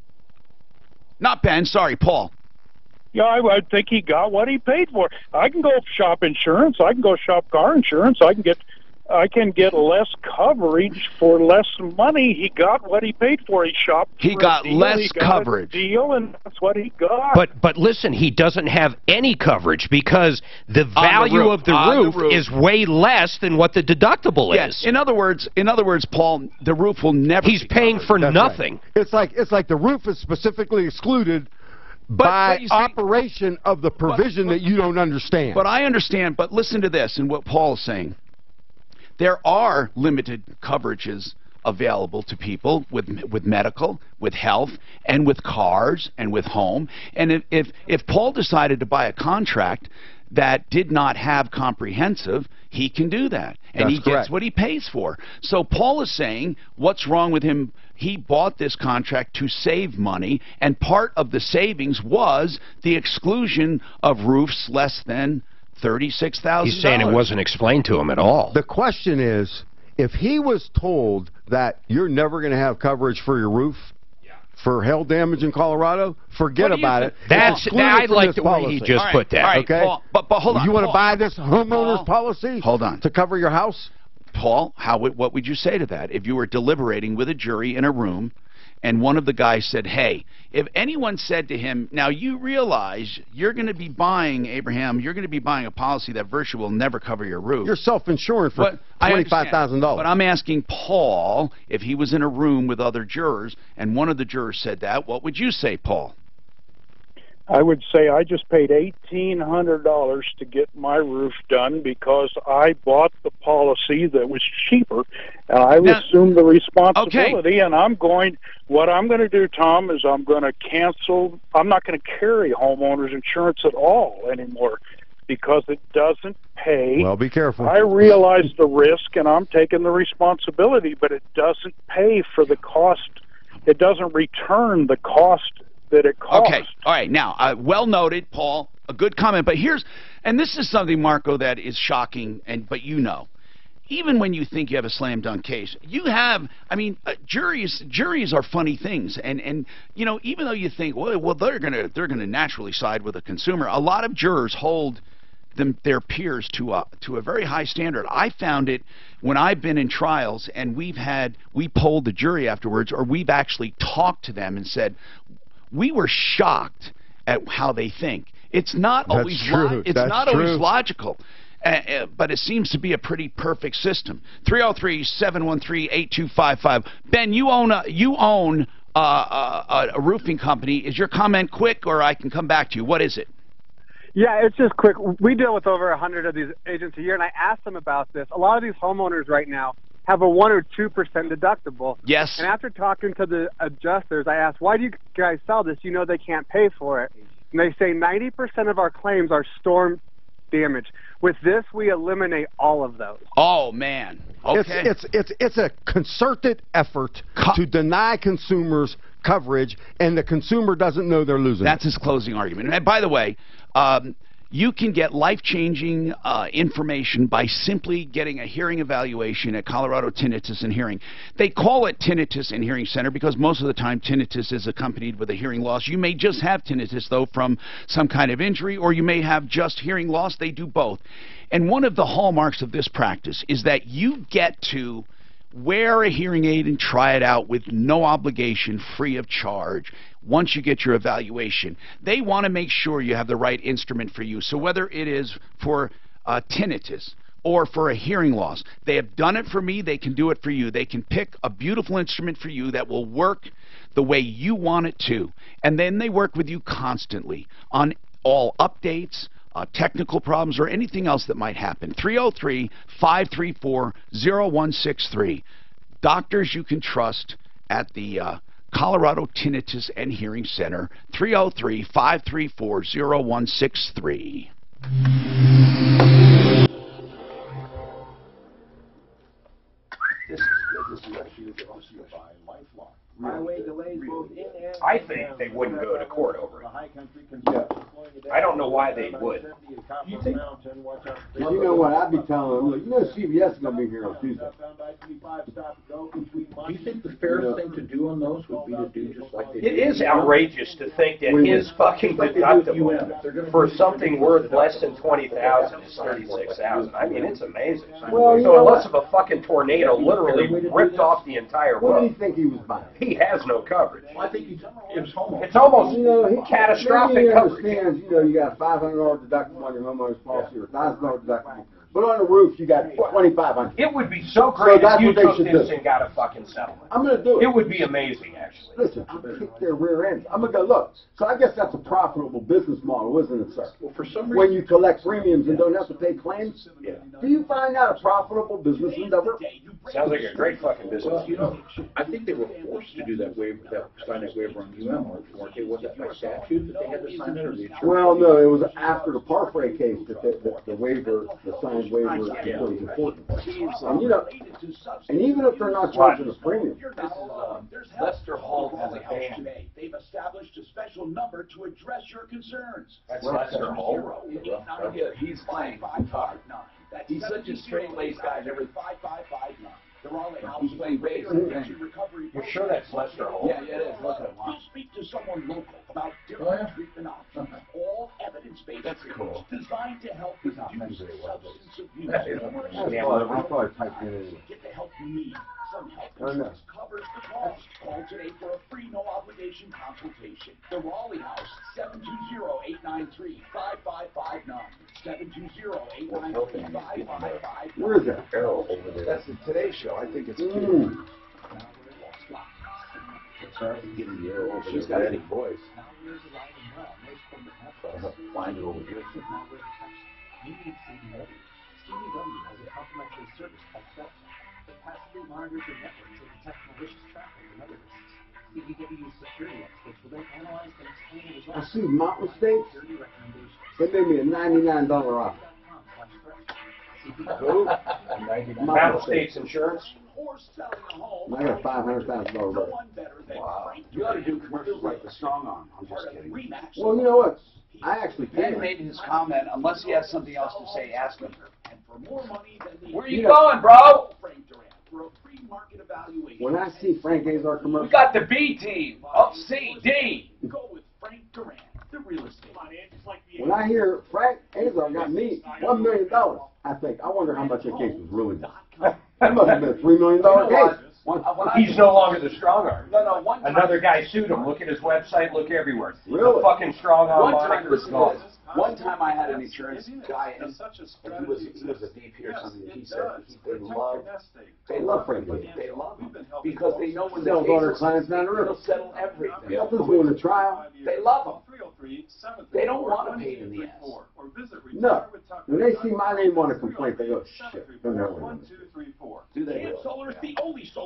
Not Ben. Sorry, Paul. Yeah, I think he got what he paid for. I can go shop insurance. I can go shop car insurance. I can get less coverage for less money. He got what he paid for. He shopped. He got less coverage. Deal, and that's what he got. But listen, he doesn't have any coverage because the value of the roof is way less than what the deductible is. In other words, Paul, the roof will never. He's paying for nothing. Right. It's like the roof is specifically excluded by operation of the provision that you don't understand. But I understand, but listen to this and what Paul is saying. There are limited coverages available to people with medical, with health, and with cars, and with home. And if Paul decided to buy a contract that did not have comprehensive, he can do that. And he gets what he pays for. So Paul is saying, what's wrong with him? He bought this contract to save money, and part of the savings was the exclusion of roofs less than $36,000. He's saying it wasn't explained to him at all. The question is, if he was told that you're never going to have coverage for your roof, for hail damage in Colorado, forget about it. I like the way he just put that. Okay, Paul, but hold on. You want to buy this homeowner's policy? Hold on. To cover your house? Paul, what would you say to that if you were deliberating with a jury in a room and one of the guys said, hey, if anyone said to him, now you realize you're going to be buying, Abraham, you're going to be buying a policy that virtually will never cover your roof. You're self-insuring for $25,000. But I'm asking Paul, if he was in a room with other jurors and one of the jurors said that, what would you say, Paul? I would say I just paid $1,800 to get my roof done because I bought the policy that was cheaper, and I assumed the responsibility. And what I'm going to do, Tom, is I'm going to cancel. I'm not going to carry homeowners insurance at all anymore because it doesn't pay. Well, be careful. I realize the risk, and I'm taking the responsibility, but it doesn't pay for the cost. It doesn't return the cost that it costs. Okay, all right. Now, well noted, Paul. A good comment. But and this is something, Marco, that is shocking. But even when you think you have a slam dunk case, you have. I mean, juries are funny things. And even though you think, well, they're gonna naturally side with the consumer, a lot of jurors hold their peers to a very high standard. I found it when I've been in trials and we polled the jury afterwards, or we've actually talked to them and said, we were shocked at how they think. It's not always logical, but it seems to be a pretty perfect system. 303-713-8255. Ben, you own a roofing company. Is your comment quick, or I can come back to you? What is it? Yeah, it's just quick. We deal with over 100 of these agents a year, and I asked them about this. A lot of these homeowners right now have a 1 or 2% deductible. Yes. And after talking to the adjusters, I asked, why do you guys sell this? You know they can't pay for it. And they say 90% of our claims are storm damage. With this, we eliminate all of those. Oh, man. Okay. It's a concerted effort to deny consumers coverage, and the consumer doesn't know they're losing. That's his closing argument. And by the way, you can get life-changing information by simply getting a hearing evaluation at Colorado Tinnitus and Hearing. They call it Tinnitus and Hearing Center because most of the time tinnitus is accompanied with a hearing loss. You may just have tinnitus, though, from some kind of injury, or you may have just hearing loss. They do both. And one of the hallmarks of this practice is that you get to wear a hearing aid and try it out with no obligation, free of charge, once you get your evaluation. They want to make sure you have the right instrument for you. So whether it is for tinnitus or for a hearing loss, they have done it for me, they can do it for you. They can pick a beautiful instrument for you that will work the way you want it to. And then they work with you constantly on all updates, technical problems, or anything else that might happen. 303-534-0163. Doctors you can trust at the Colorado Tinnitus and Hearing Center. 303-534-0163. This is actually brought to you by Lifeline. Highway delays both in and I think they wouldn't go to court over it. I don't know why they would. You think? You know what? I'd be telling them, look, you know CBS is going to be here on Tuesday. Do you think the fairest thing to do on those would be to do just like they do? It is outrageous to think that his fucking deductible for something worth less than $20,000 is $36,000. I mean, it's amazing. Well, so unless of a fucking tornado literally ripped off the entire What roof, do you think he was buying? he has no coverage. Well, I think it's homeowners. It's almost he catastrophic maybe he coverage. understands, you got a $500 deductible on your homeowner's policy or a $1,000 deductible. But on the roof, you got $2,500. It would be so great that's if you what they took should this do. and got a fucking settlement. I'm going to do it. It would be amazing, actually. Listen, I'll kick their rear ends. I'm going to go, look. So I guess that's a profitable business model, isn't it, sir? Well, for some When reason, you collect premiums and don't have to pay claims, yeah. do you find that a profitable business endeavor? Sounds like a great fucking business. Well, you know, I think they were forced to do that waiver, sign that waiver on UM, weren't they? Was that by statute that they had to sign it, or the insurance? Well, no, it was after the Parfray case that the waiver, the signed waiver was important. And, and even if they're not charging a premium. Lester Hall has a band. They've established a special number to address your concerns. That's Lester Hall. He's playing hard. He's such a straight-laced guy. They're He's playing bass. You're sure that's Lester Hall? Yeah, it is. Look at him. Speak to someone local about different treatment options. All evidence-based treatments designed to help reduce substance abuse. I'll probably type it in. Get the help you need. Some health insurance covers the cost. Call today for a free, no-obligation consultation. The Raleigh House, 720-893-5559. 720-893-5559. Where is that? That's the Today Show. I think it's She's got any voice. Find it over here. CDW has a complimentary service called Spectrum that passively monitors your network to detect malicious traffic and other risks. CDW's security experts will then analyze and explain the results. I see Mountain States. Security recommendations. They made me a $99 offer. Who? Mountain States Insurance? And I got a $500,000 rate. Wow. You ought to do commercials like the Strong Arm. I'm just kidding. Well, you know what? I actually Dan can. made his comment. Unless he has something else to say, ask him. Where you going, bro? When I see Frank Azar commercial, We got the B team. Up C, D. Go with Frank Durant, the real estate. when I hear Frank Azar got me $1 million, I think, I wonder how much that case was really worth. That must have been a $3 million case. He's no longer the strong arm. No, one time. Another guy sued him. Look at his website. Look everywhere. Really? The fucking strong arm One time moniker is listen to gone. this. One time I had an insurance guy, and he was a VP or something. He said they love Franklin. They love him because they know when Sells all their clients down the river. they'll settle everything. Nothing's doing a trial. They love him. They don't want to pay in the ass. No. When they see my name on a complaint, they go, shit. Don't know what Do they?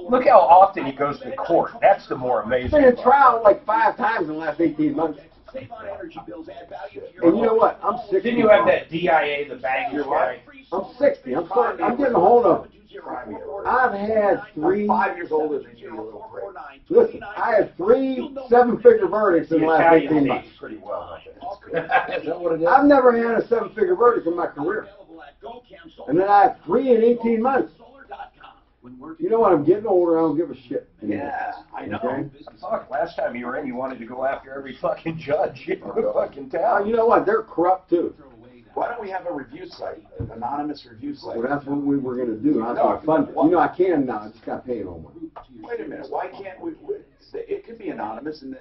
Look how often he goes to court. That's the more amazing I've been in part. trial like 5 times in the last 18 months. And you know what? I'm 60. Didn't you have that DIA, the baggage guy? I'm 60. I'm getting a hold of it. I've had 3. 5 years older than you, little prick. Listen, I had 3 7-figure verdicts in the last 18 months. Pretty well. Is that what it is? I've never had a 7-figure verdict in my career. And then I have 3 in 18 months. You know what? I'm getting older. I don't give a shit anymore. Yeah, I know. Okay? Fuck, last time you were in, you wanted to go after every fucking judge in the fucking town. You know what? They're corrupt too. Why don't we have a review site, an anonymous review site? Well, that's what we were going to do. I was going to fund it. You know, I can now. I just got paid on one. Wait a minute. Why can't we? It could be anonymous, and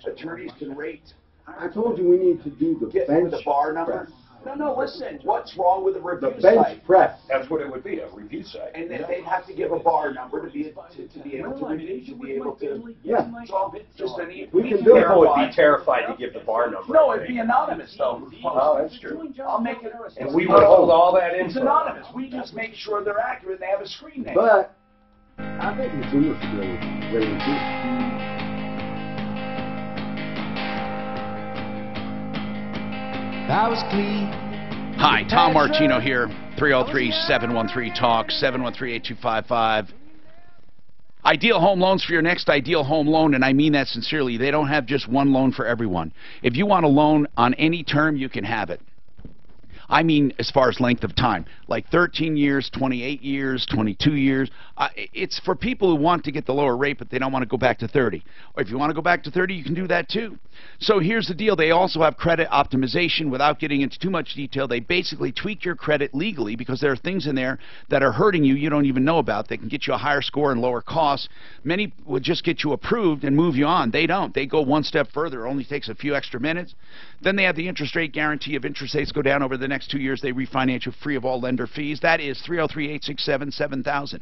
attorneys can rate. I told you we need to do the Get bench the bar number. press. No, listen. What's wrong with a review The bench site? press. That's what it would be, a review site. And then they'd have to give a bar number to be able to review, to be able to. Yeah. So just We can do it. People would be terrified to give the bar number. No, it'd be anonymous though. Oh, that's true. I'll make it. And we would hold all that It's info. anonymous. We just make sure they're accurate. And they have a screen name. But I think consumers should be able to rate it too. That was clean. Hi, Tom Martino here, 303-713-TALK, 713-8255. Ideal Home Loans for your next ideal home loan, and I mean that sincerely. They don't have just one loan for everyone. If you want a loan on any term, you can have it. I mean as far as length of time, like 13 years, 28 years, 22 years. It's for people who want to get the lower rate, but they don't want to go back to 30. Or if you want to go back to 30, you can do that too. So here's the deal. They also have credit optimization. Without getting into too much detail, they basically tweak your credit legally because there are things in there that are hurting you you don't even know about. They can get you a higher score and lower costs. Many would just get you approved and move you on. They don't. They go one step further. It only takes a few extra minutes. Then they have the interest rate guarantee. If interest rates go down over the next 2 years, they refinance you free of all lender fees. That is 303-867-7000.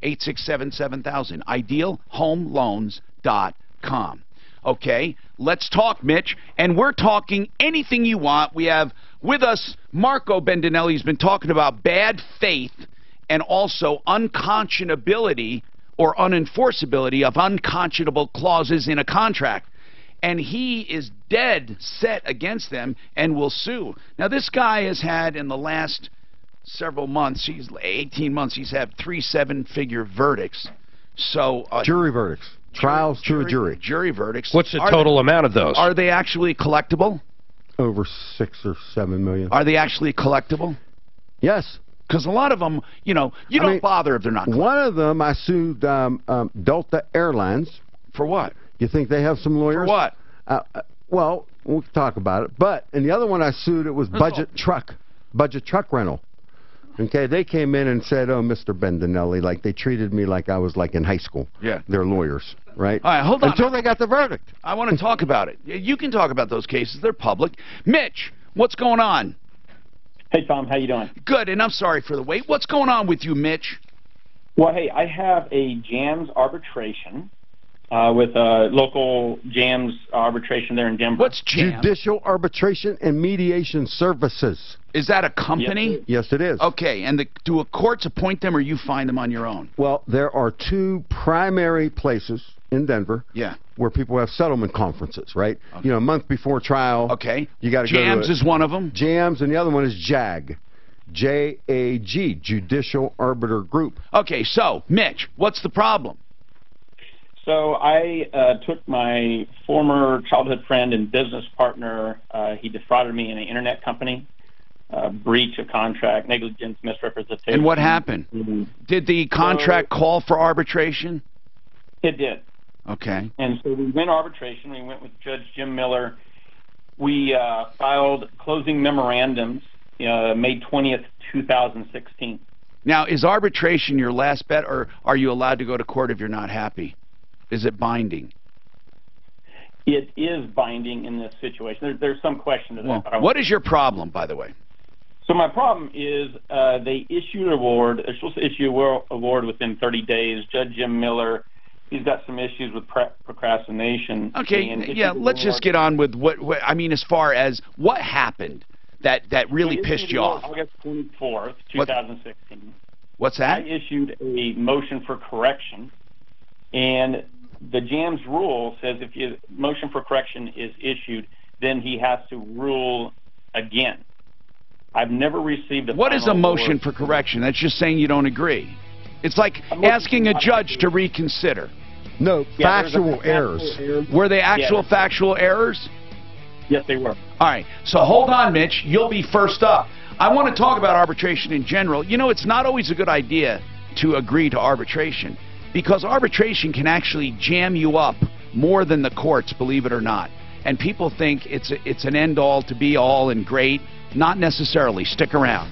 867-7000. IdealHomeLoans.com. Okay, let's talk, Mitch. And we're talking anything you want. We have with us Marco Bendinelli. He's been talking about bad faith and also unconscionability or unenforceability of unconscionable clauses in a contract. And he is dead set against them and will sue. Now, this guy has had in the last several months, 18 months, he's had 3 7-figure verdicts. So jury verdicts. Trials to a jury. Jury verdicts. What's the total amount of those? Are they actually collectible? Over 6 or 7 million. Are they actually collectible? Yes. Because a lot of them, you don't bother if they're not collectible. One of them, I sued Delta Airlines. For what? You think they have some lawyers? For what? Well, we'll talk about it. But, and the other one I sued, it was Budget Truck Rental. Okay, they came in and said, oh, Mr. Bendinelli, like they treated me like I was like in high school. Yeah. They're lawyers, right? All right, hold on. Until they got the verdict. I want to talk about it. You can talk about those cases. They're public. Mitch, what's going on? Hey, Tom, how you doing? Good, and I'm sorry for the wait. What's going on with you, Mitch? Well, hey, I have a JAMS arbitration with a local JAMS arbitration there in Denver. What's JAMS? Judicial Arbitration and Mediation Services. Is that a company? Yes, it is. Okay, and do courts appoint them or you find them on your own? Well, there are 2 primary places in Denver where people have settlement conferences, right? Okay. You know, a month before trial. Okay. You got to go to JAMS is one of them? JAMS, and the other one is JAG. J-A-G, Judicial Arbiter Group. Okay, so, Mitch, what's the problem? So I took my former childhood friend and business partner. He defrauded me in an internet company, breach of contract, negligence, misrepresentation. And what happened? Did the contract call for arbitration? It did. Okay. And so we went arbitration. We went with Judge Jim Miller. We filed closing memorandums May 20th, 2016. Now, is arbitration your last bet, or are you allowed to go to court if you're not happy? Is it binding? It is binding in this situation. There's some question to that. Well, what is your problem, by the way? So my problem is they issued an award. They're supposed to issue an award within 30 days. Judge Jim Miller, he's got some issues with procrastination. Okay, yeah, let's just get on with what I mean as far as what happened that really pissed you off. August 24th, 2016. What's that? I issued a motion for correction, and the JAMS rule says if a motion for correction is issued, then he has to rule again. I've never received a What is a motion award. for correction? That's just saying you don't agree. It's like asking a judge to reconsider. No, factual errors. Were they actual factual errors? Yes, they were. All right. So hold on, Mitch. You'll be first up. I want to talk about arbitration in general. You know, it's not always a good idea to agree to arbitration because arbitration can actually jam you up more than the courts, believe it or not. And people think it's an end-all to be-all and great. Not necessarily. Stick around.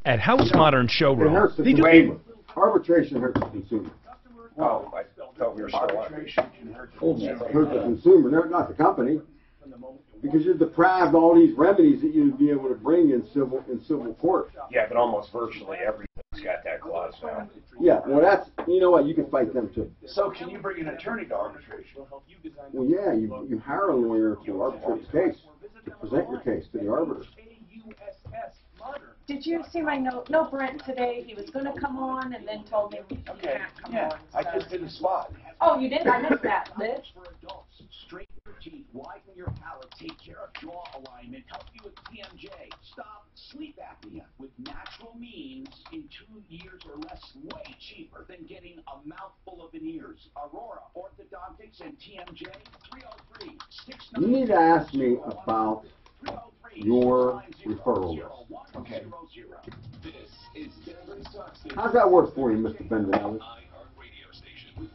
At House Modern Showroom, it hurts the consumer. Arbitration hurts the consumer. Oh, I thought we were still on. Arbitration hurts the consumer, not the company. Because you're deprived of all these remedies that you'd be able to bring in civil court. Yeah, but almost virtually everything's got that clause now. Yeah, well, that's, you know what, you can fight them too. So can you bring an attorney to arbitration? Well, yeah, you hire a lawyer to arbitrate the case, to present your case to the arbiter. Did you see my note? No, Brent today, he was going to come on and then told me he can't come on. I just did a spot. Oh, you did? I missed that, Liz. Straighten your teeth, widen your palate, take care of jaw alignment, help you with TMJ, stop sleep apnea with natural means in 2 years or less, way cheaper than getting a mouthful of veneers. Aurora Orthodontics and TMJ, 303 You need to ask me about your referral list. Okay. How's that work for you, Mr. Bendenelli?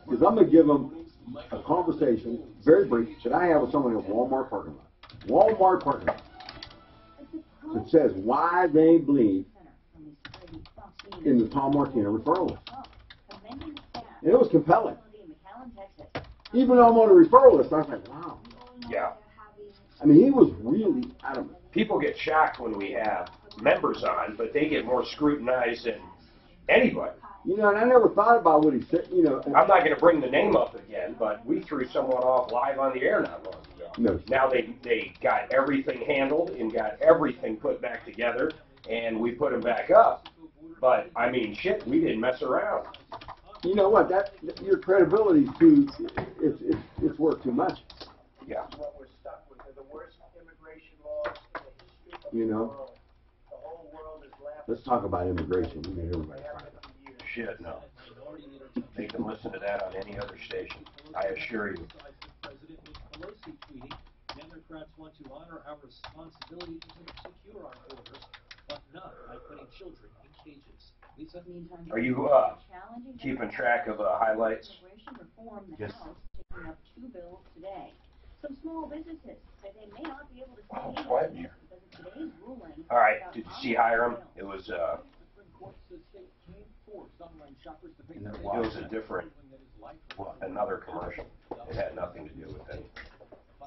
Because I'm going to give them a conversation, very brief, that I have with someone in a Walmart parking lot. Walmart parking lot. That says why they believe in the Tom Martino referral list. And it was compelling. Even though I'm on the referral list, I was like, wow. Yeah. I mean, he was really adamant. People get shocked when we have members on, but they get more scrutinized than anybody. You know, and I never thought about what he said, you know. I'm not going to bring the name up again, but we threw someone off live on the air not long ago. No. Now they got everything handled and got everything put back together, and we put them back up. But, I mean, shit, we didn't mess around. You know what, your credibility is too, it's worth too much. Yeah. You know, let's talk about immigration. We get everybody fired up. Shit, no. They can listen to that on any other station. I assure you. Pelosi tweeting, Democrats want to honor our responsibility to secure our borders, but not by putting children in cages. Lisa? Are you keeping track of highlights? Yes. Taking up 2 bills today. Some small businesses say they may not be able to Oh, it's quiet in here. because of today's ruling. All right, did you see Hiram? It was a different, another commercial. It had nothing to do with it.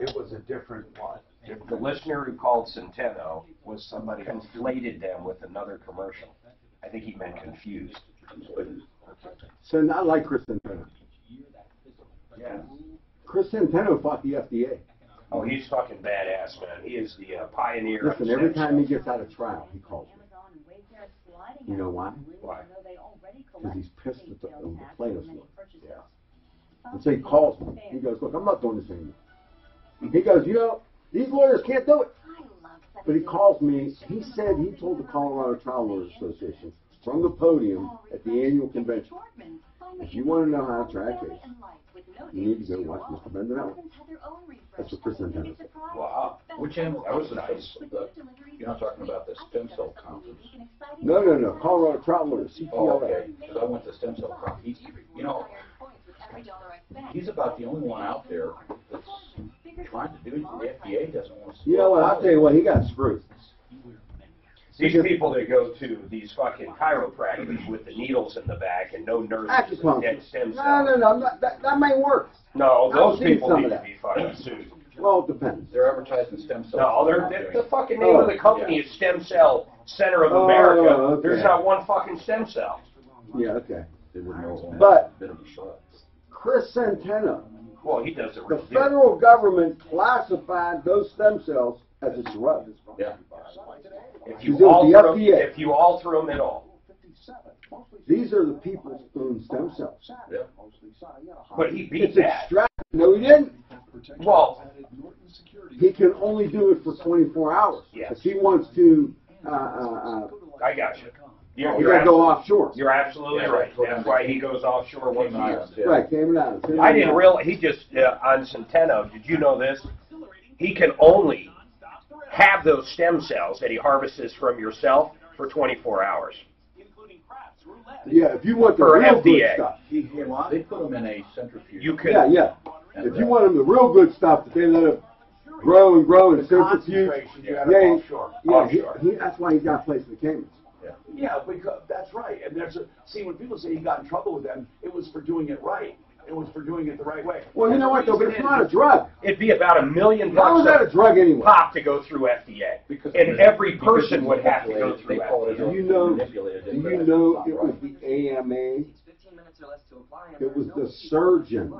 It was a different one. The listener who called Centeno was somebody who conflated them with another commercial. I think he meant confused. So I like Chris Centeno. Yeah. Chris Centeno fought the FDA. Oh, he's fucking badass, man. He is the pioneer. Listen, every time he gets out of trial, he calls me. You know why? Why? Because he's pissed at the plaintiff's lawyer. Yeah. And so he calls me. He goes, look, I'm not doing this anymore. He goes, you know, these lawyers can't do it. But he calls me. He said he told the Colorado Trial Lawyers Association from the podium at the annual convention, if you want to know how to try a case, you need to go watch Mr. Bendenelli. That's what Chris Centeno said. Wow. Which end? That was nice. You're not talking about the stem cell conference. No. Colorado Trial Lawyers, CTLA. Oh, okay. Because I went to stem cell conference. You know, he's about the only one out there that's trying to do it. The FDA doesn't want to. You know what? I'll tell you what. He got screwed. These people that go to these fucking chiropractors with the needles in the back and no nurses and Acupuncture. dead stem cells. No, that may work. No, those I've seen people some need of to that. be fucking sued. Well, it depends. They're advertising stem cells. No, the fucking name of the company is Stem Cell Center of America. Okay. There's not one fucking stem cell. Yeah, okay. They wouldn't know. But Bit of a shot. Chris Santana, Well, he does it the real deal. federal government classified those stem cells as a drug. Yeah. If He's doing the FDA. if you alter them at all. These are the people's own stem cells. Yeah. But he beat It's that. extracted. No, he didn't. Well, He can only do it for 24 hours. Yes. If he wants to, I got you. you gotta go offshore. You're absolutely right. That's why he goes offshore once a year. Right, Cayman Islands. I didn't realize, he just, on Centeno, did you know this? He can only have those stem cells that he harvests from yourself for 24 hours. Yeah, if you want the For real good FDA. stuff. They put them in a centrifuge. You could, Yeah. If you want them the real good stuff, that they let it grow and grow in centrifuge. That's why he's got a place in the Caymans. Yeah, because that's right. And see, when people say he got in trouble with them, it was for doing it right. It was for doing it the right way. Well, you know what though? But it's not a drug. It'd be about $1 million How is that a drug anyway? pop to go through FDA. And every person would have to go through FDA. Do you know it was the AMA? It was the surgeons,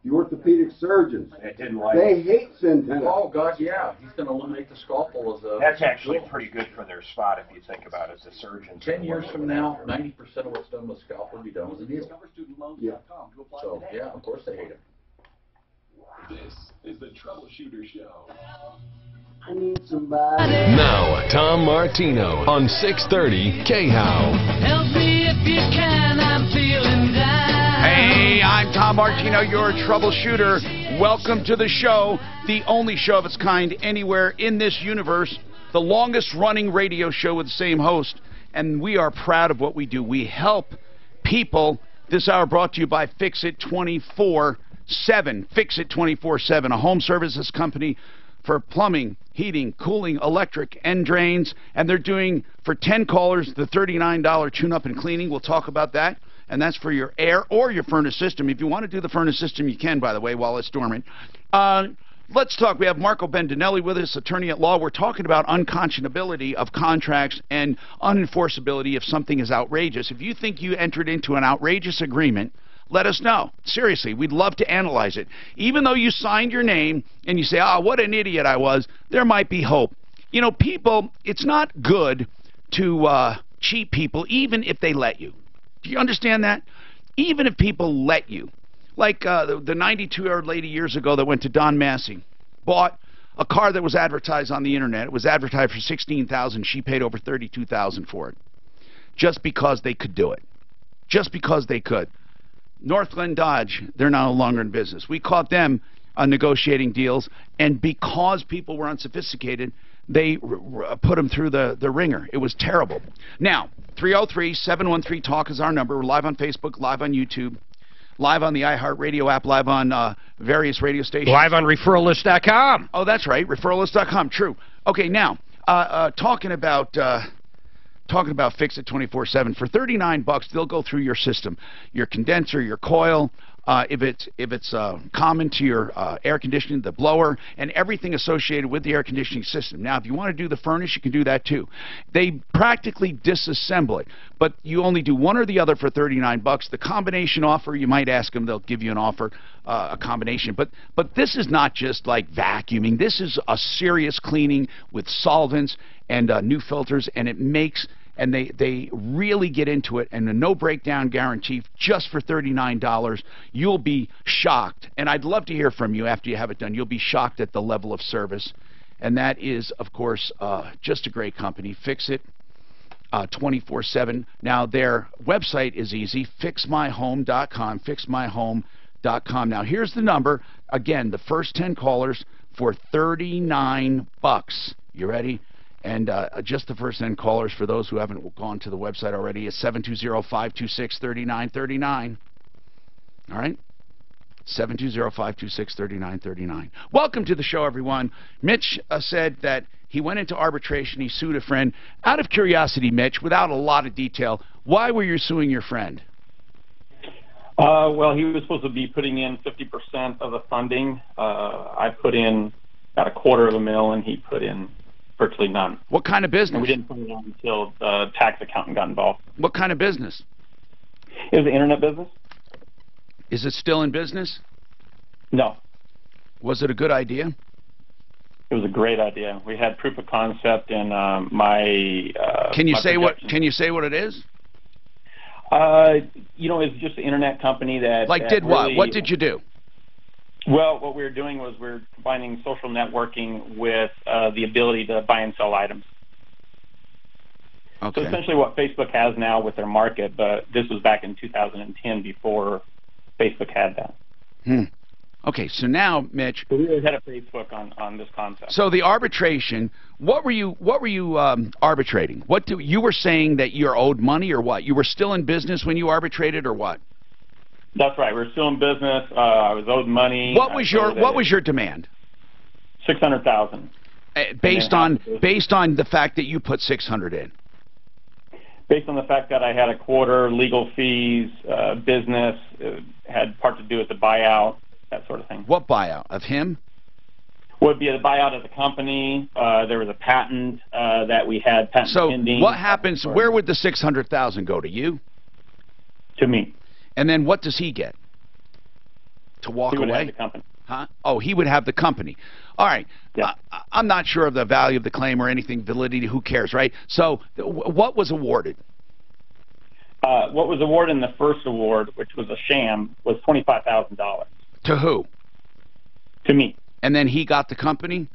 the orthopedic surgeons. It didn't like They hate Centeno. Oh, God, yeah. He's going to eliminate the scalpel as a... That's actually pretty good for their spot if you think about it, the surgeons. 10 years from now, 90% of what's done with scalpel will be done with a needle. Yeah. So, yeah, of course they hate him. This is the Troubleshooter Show. I need somebody. Now, Tom Martino on 630 KHOW. Help me if you can, I'm feeling down. Hey, I'm Tom Martino, your troubleshooter. Welcome to the show, the only show of its kind anywhere in this universe, the longest running radio show with the same host, and we are proud of what we do. We help people. This hour brought to you by Fix It 24/7. Fix It 24/7, a home services company for plumbing, heating, cooling, electric, and drains. And they're doing, for 10 callers, the $39 tune-up and cleaning. We'll talk about that. And that's for your air or your furnace system. If you want to do the furnace system, you can, by the way, while it's dormant. Let's talk. We have Marco Bendinelli with us, attorney at law. We're talking about unconscionability of contracts and unenforceability if something is outrageous. If you think you entered into an outrageous agreement, let us know. Seriously, we'd love to analyze it. Even though you signed your name and you say, what an idiot I was, there might be hope. You know, people, it's not good to cheat people even if they let you. Do you understand that? Even if people let you. Like the 92-year-old lady years ago that went to Don Massey, bought a car that was advertised on the internet. It was advertised for $16,000. She paid over $32,000 for it. Just because they could do it. Just because they could. Northland Dodge, they're no longer in business. We caught them negotiating deals, and because people were unsophisticated, they put them through the ringer. It was terrible. Now, 303-713-TALK is our number. We're live on Facebook, live on YouTube, live on the iHeartRadio app, live on various radio stations. Live on referralist.com. Oh, that's right, referralist.com, true. Okay, now, talking about Fix It 24/7. For $39, they'll go through your system, your condenser, your coil, if it's common to your air conditioning, the blower, and everything associated with the air conditioning system. Now, if you want to do the furnace, you can do that too. They practically disassemble it, but you only do one or the other for $39. The combination offer, you might ask them, they'll give you an offer, a combination. But this is not just like vacuuming. This is a serious cleaning with solvents and new filters, and it makes... And they really get into it, and a no breakdown guarantee just for $39. You'll be shocked, and I'd love to hear from you after you have it done. You'll be shocked at the level of service, and that is, of course, just a great company. Fix It 24/7. Now, their website is easy, fixmyhome.com, fixmyhome.com. Now, here's the number. Again, the first 10 callers for $39. You ready? And just the first 10 callers, for those who haven't gone to the website already, is 720-526-3939. All right? 720-526-3939. Welcome to the show, everyone. Mitch said that He went into arbitration. He sued a friend. Out of curiosity, Mitch, without a lot of detail, why were you suing your friend? Well, he was supposed to be putting in 50% of the funding. I put in about $250,000, and he put in virtually none. What kind of business? And we didn't put it on until the tax accountant got involved. What kind of business? It was an internet business. Is it still in business? No. Was it a good idea? It was a great idea. We had proof of concept, and my. Can you my say what? projection. Can you say what it is? You know, it's just an internet company that. Like, that did what? really, What did you do? Well, what we were doing was we were combining social networking with the ability to buy and sell items. Okay. So essentially what Facebook has now with their market, but this was back in 2010 before Facebook had that. Okay, so now, Mitch. So we were ahead of Facebook on this concept. So the arbitration. What were you arbitrating? You were saying that you're owed money or what? You were still in business when you arbitrated or what? That's right. We're still in business. I was owed money. What was your demand? $600,000. Based on the fact that you put 600 in. Based on the fact that I had a quarter, legal fees, business, had part to do with the buyout, that sort of thing. What buyout? Of him? Would be a buyout of the company. There was a patent that we had patent pending. So what happens? Where would the $600,000 go? To you? To me. And then what does he get? To walk away? He would have the company. Huh? Oh, he would have the company. All right. Yeah. I'm not sure of the value of the claim or anything, validity. Who cares, right? So what was awarded? What was awarded in the first award, which was a sham, was $25,000. To who? To me. And then he got the company?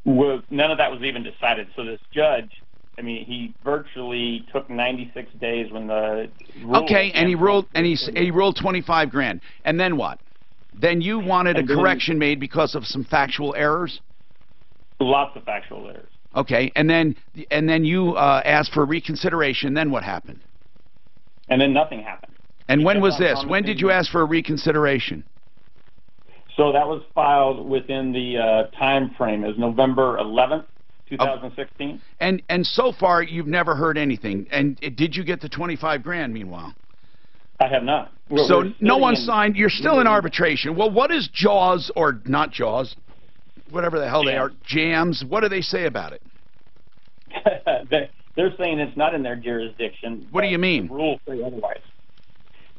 Well, none of that was even decided. So this judge, I mean, he virtually took 96 days when the rule. Okay, and he ruled, he ruled $25,000. And then what? Then you wanted a correction made because of some factual errors? Lots of factual errors. Okay, and then you asked for reconsideration. Then what happened? And then nothing happened. And when was this? When did you ask for a reconsideration? So that was filed within the time frame. It was November 11th, 2016. And so far you've never heard anything. And did you get the $25,000? Meanwhile, I have not. So no one signed. You're still in arbitration. Well, what is Jaws or not Jaws? Whatever the hell they are, jams. What do they say about it? They're saying it's not in their jurisdiction. What do you mean? The rules say otherwise.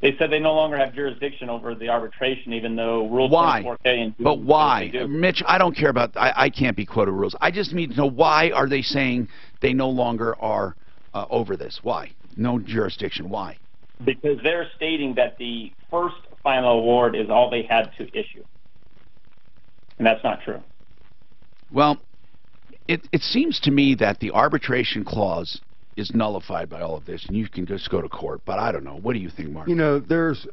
They said they no longer have jurisdiction over the arbitration, even though Rule 24K and But why? Mitch, I don't care about. I can't be quoted rules. I just need to know why are they saying they no longer are over this? Why? No jurisdiction. Why? Because they're stating that the first final award is all they had to issue, and that's not true. Well, it seems to me that the arbitration clause is nullified by all of this, and you can just go to court. But I don't know. What do you think, Mark? You know, there's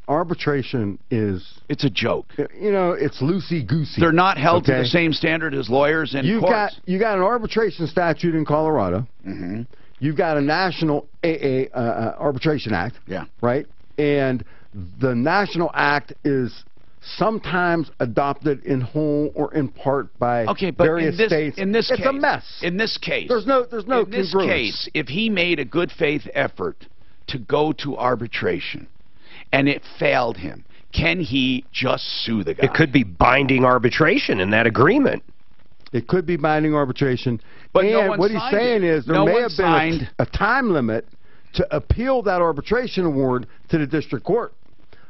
arbitration is. It's a joke. You know, it's loosey-goosey. They're not held to the same standard as lawyers in courts. You got an arbitration statute in Colorado. Mm-hmm. You've got a national arbitration act. Yeah. Right. And the national act is sometimes adopted in whole or in part by various states. It's a mess. In this case, there's no in this case, if he made a good faith effort to go to arbitration and it failed him, can he just sue the guy? It could be binding arbitration in that agreement. It could be binding arbitration. But and no one what he's saying is there may have been a time limit to appeal that arbitration award to the district court.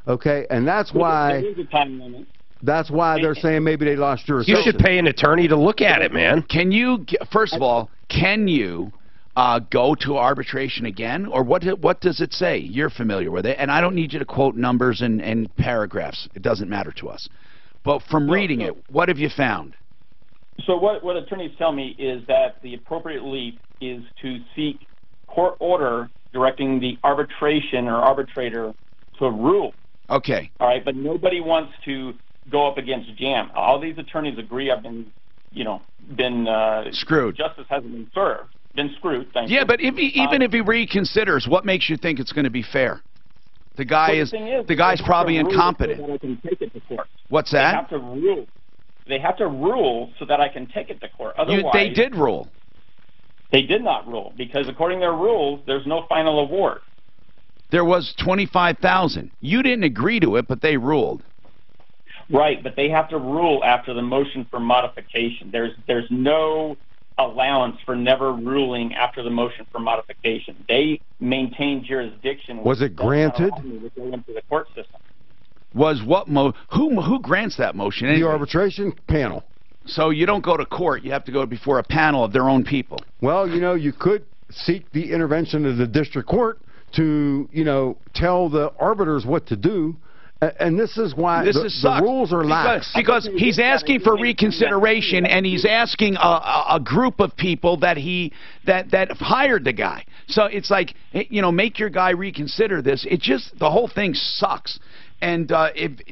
Okay, and that's why. There is a time limit. That's why they're saying maybe they lost jurisdiction. You should pay an attorney to look at it, man. Can you, first of all, can you go to arbitration again? Or what does it say? You're familiar with it. And I don't need you to quote numbers and paragraphs. It doesn't matter to us. But from reading it, what have you found? So what attorneys tell me is that the appropriate relief is to seek court order directing the arbitration or arbitrator to rule. Okay. All right, but nobody wants to go up against JAM. All these attorneys agree I've been screwed. Justice hasn't been served. Been screwed, thank you. Yeah, but even if he reconsiders, what makes you think it's going to be fair? The guy the guy's probably incompetent. So that I can take it to court. What's that? They have to rule. They have to rule so that I can take it to court. Otherwise, They did rule. They did not rule because according to their rules, there's no final award. There was $25,000. You didn't agree to it, but they ruled. Right, but they have to rule after the motion for modification. There's no allowance for never ruling after the motion for modification. They maintain jurisdiction. Was it granted? Into the court system. Was what who grants that motion anyway? The arbitration panel. So you don't go to court. You have to go before a panel of their own people. Well, you could seek the intervention of the district court to, tell the arbiters what to do. And this is why the rules are lax. Because he's asking for reconsideration, and he's asking a group of people that hired the guy. So it's like, make your guy reconsider this. The whole thing sucks. And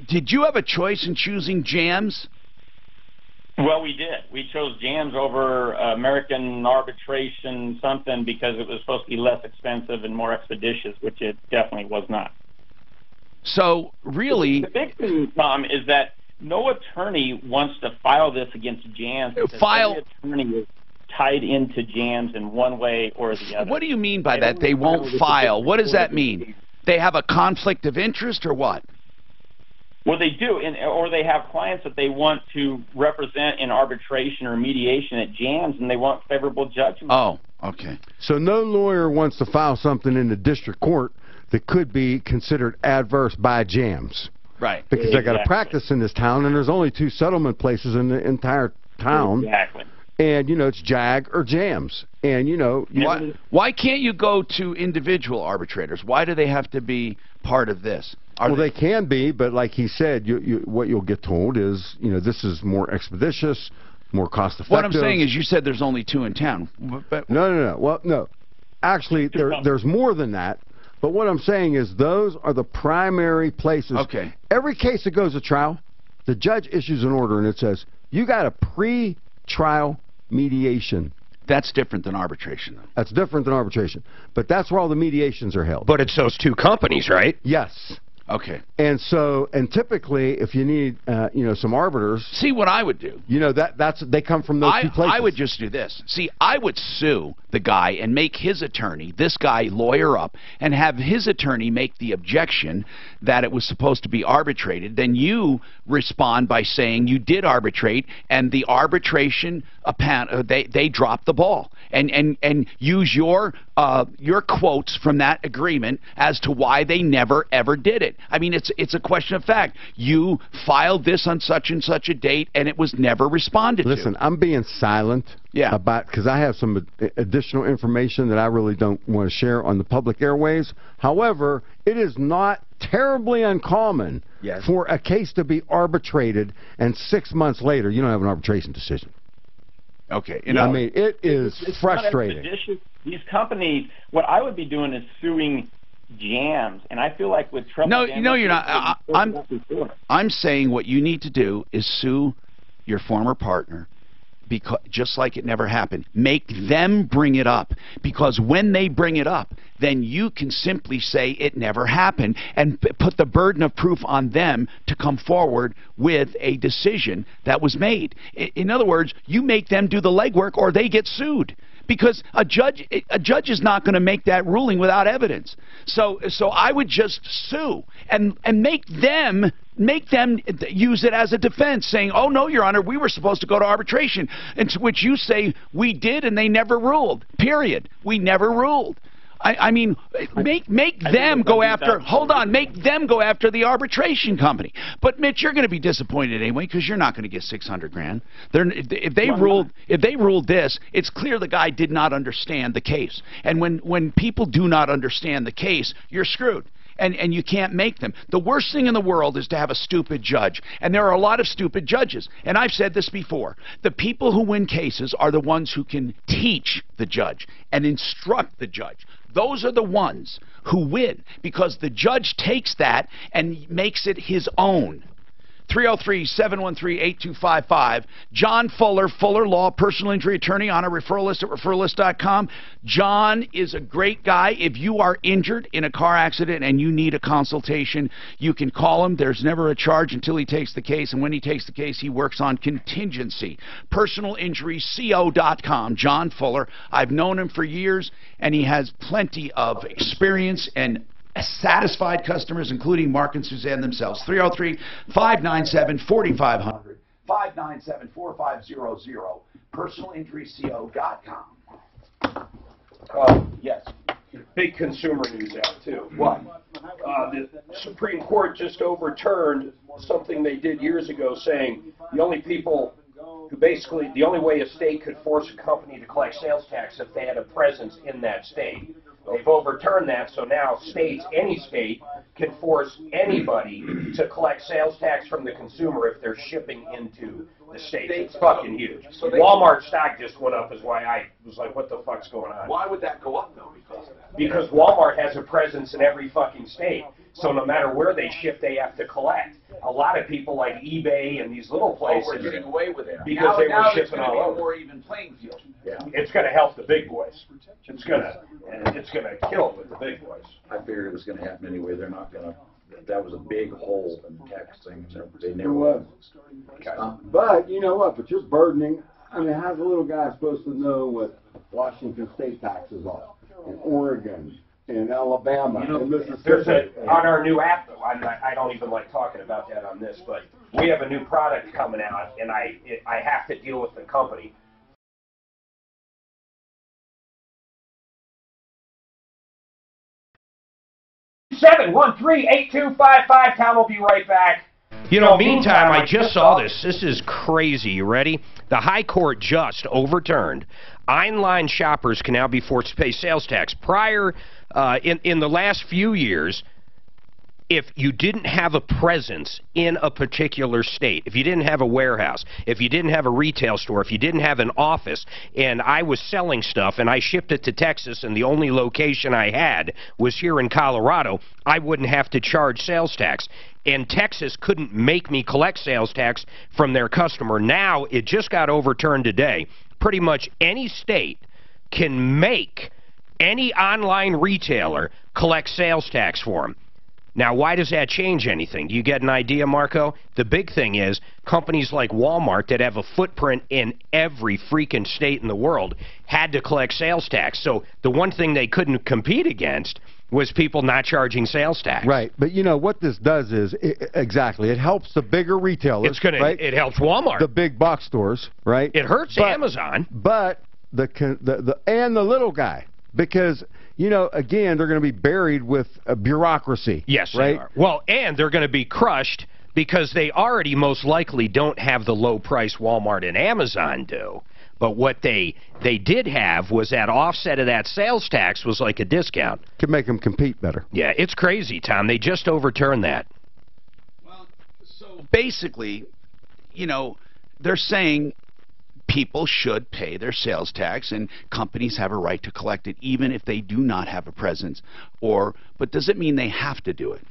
did you have a choice in choosing Jams? Well, we did. We chose Jams over American Arbitration something because it was supposed to be less expensive and more expeditious, which it definitely was not. So, really... The big thing, Tom, is that no attorney wants to file this against Jams because every attorney is tied into Jams in one way or the other. What do you mean by that? They won't file. What does that mean? They have a conflict of interest or what? Well, they do, or they have clients that they want to represent in arbitration or mediation at Jams, and they want favorable judgment. Oh, okay. So no lawyer wants to file something in the district court that could be considered adverse by Jams. Right. Because they got to practice in this town, and there's only 2 settlement places in the entire town. Exactly. And, it's JAG or Jams. And, Why can't you go to individual arbitrators? Why do they have to be part of this? Well, they can be, but like he said, what you'll get told is, this is more expeditious, more cost-effective. What I'm saying is you said there's only 2 in town. But No. Well, no. Actually, there's more than that. But what I'm saying is those are the primary places. Okay. Every case that goes to trial, the judge issues an order, and it says, you got a pre-trial mediation. That's different than arbitration, though. That's different than arbitration. But that's where all the mediations are held. But it's those 2 companies, right? Yes. Okay. And typically, if you need, some arbiters... See, what I would do... they come from those 2 places. I would just do this. See, I would sue the guy and make his attorney, this guy, lawyer up, and have his attorney make the objection that it was supposed to be arbitrated. Then you respond by saying you did arbitrate, and the arbitration, they dropped the ball. And use your quotes from that agreement as to why they never, ever did it. I mean, it's a question of fact. You filed this on such and such a date, and it was never responded to. Listen, I'm being silent because I have some additional information that I really don't want to share on the public airways. However, it is not terribly uncommon for a case to be arbitrated, and 6 months later, you don't have an arbitration decision. Okay. I mean, it is frustrating. These companies, what I would be doing is suing Jams, and I feel like with Trouble... No, you're not. I'm saying what you need to do is sue your former partner, because just like it never happened. Make them bring it up, because when they bring it up, then you can simply say it never happened and put the burden of proof on them to come forward with a decision that was made. In other words, you make them do the legwork or they get sued. Because a judge is not going to make that ruling without evidence. So I would just sue and make them use it as a defense, saying, "Oh no, Your Honor, we were supposed to go to arbitration," and to which you say we did, and they never ruled. Period. We never ruled. I mean, make them go after. Hold on, make them go after the arbitration company. But Mitch, you're going to be disappointed anyway because you're not going to get $600,000. If they ruled this, it's clear the guy did not understand the case. And when people do not understand the case, you're screwed. And you can't make them. The worst thing in the world is to have a stupid judge. And there are a lot of stupid judges. And I've said this before. The people who win cases are the ones who can teach the judge and instruct the judge. Those are the ones who win because the judge takes that and makes it his own. 303-713-8255. John Fuller, Fuller Law, personal injury attorney, on a referral list at referralist.com. John is a great guy. If you are injured in a car accident and you need a consultation, you can call him. There's never a charge until he takes the case, and when he takes the case, he works on contingency. Personalinjuryco.com. John Fuller. I've known him for years, and he has plenty of experience and satisfied customers, including Mark and Suzanne themselves. 303-597-4500. 597-4500. Personalinjuryco.com. Yes. Big consumer news out, too. What? The Supreme Court just overturned something they did years ago, saying the only people who basically, the only way a state could force a company to collect sales tax if they had a presence in that state. They've overturned that, so now states, any state, can force anybody to collect sales tax from the consumer if they're shipping into the state. It's fucking huge. So Walmart stock just went up, is why I was like, what the fuck's going on? Why would that go up, though, because of that? Because Walmart has a presence in every fucking state. So no matter where they ship, they have to collect. A lot of people like eBay and these little places are getting away with it because they were shipping all over. It's more even playing field. Yeah, it's going to help the big boys. It's going to kill with the big boys. I figured it was going to happen anyway. They're not going to. That was a big hole in texting. They It never was. But you know what? But you're burdening. I mean, how's a little guy supposed to know what Washington state taxes are, and Oregon, and Alabama, and Mississippi? There's on our new app, though, I don't even like talking about that on this, but we have a new product coming out, and I have to deal with the company. 713-8255. Tom will be right back. You know, meantime, I just saw this. This is crazy. You ready? The High Court just overturned. Online shoppers can now be forced to pay sales tax. Prior, in the last few years, if you didn't have a presence in a particular state, if you didn't have a warehouse, if you didn't have a retail store, if you didn't have an office, and I was selling stuff and I shipped it to Texas and the only location I had was here in Colorado, I wouldn't have to charge sales tax. And Texas couldn't make me collect sales tax from their customer. Now, it just got overturned today. Pretty much any state can make any online retailer collect sales tax for them. Now, why does that change anything? Do you get an idea, Marco? The big thing is companies like Walmart that have a footprint in every freaking state in the world had to collect sales tax. So the one thing they couldn't compete against was people not charging sales tax. Right. But, you know, what this does is, exactly, it helps the bigger retailers, right? It helps Walmart. The big box stores, right? It hurts Amazon. But and the little guy, because, you know, again, they're going to be buried with bureaucracy. Yes, right? they are. Well, and they're going to be crushed because they already most likely don't have the low price Walmart and Amazon do. But what they did have was that offset of that sales tax was like a discount. Could make them compete better. Yeah, it's crazy, Tom. They just overturned that. Well, so basically, you know, they're saying people should pay their sales tax, and companies have a right to collect it even if they do not have a presence. But does it mean they have to do it?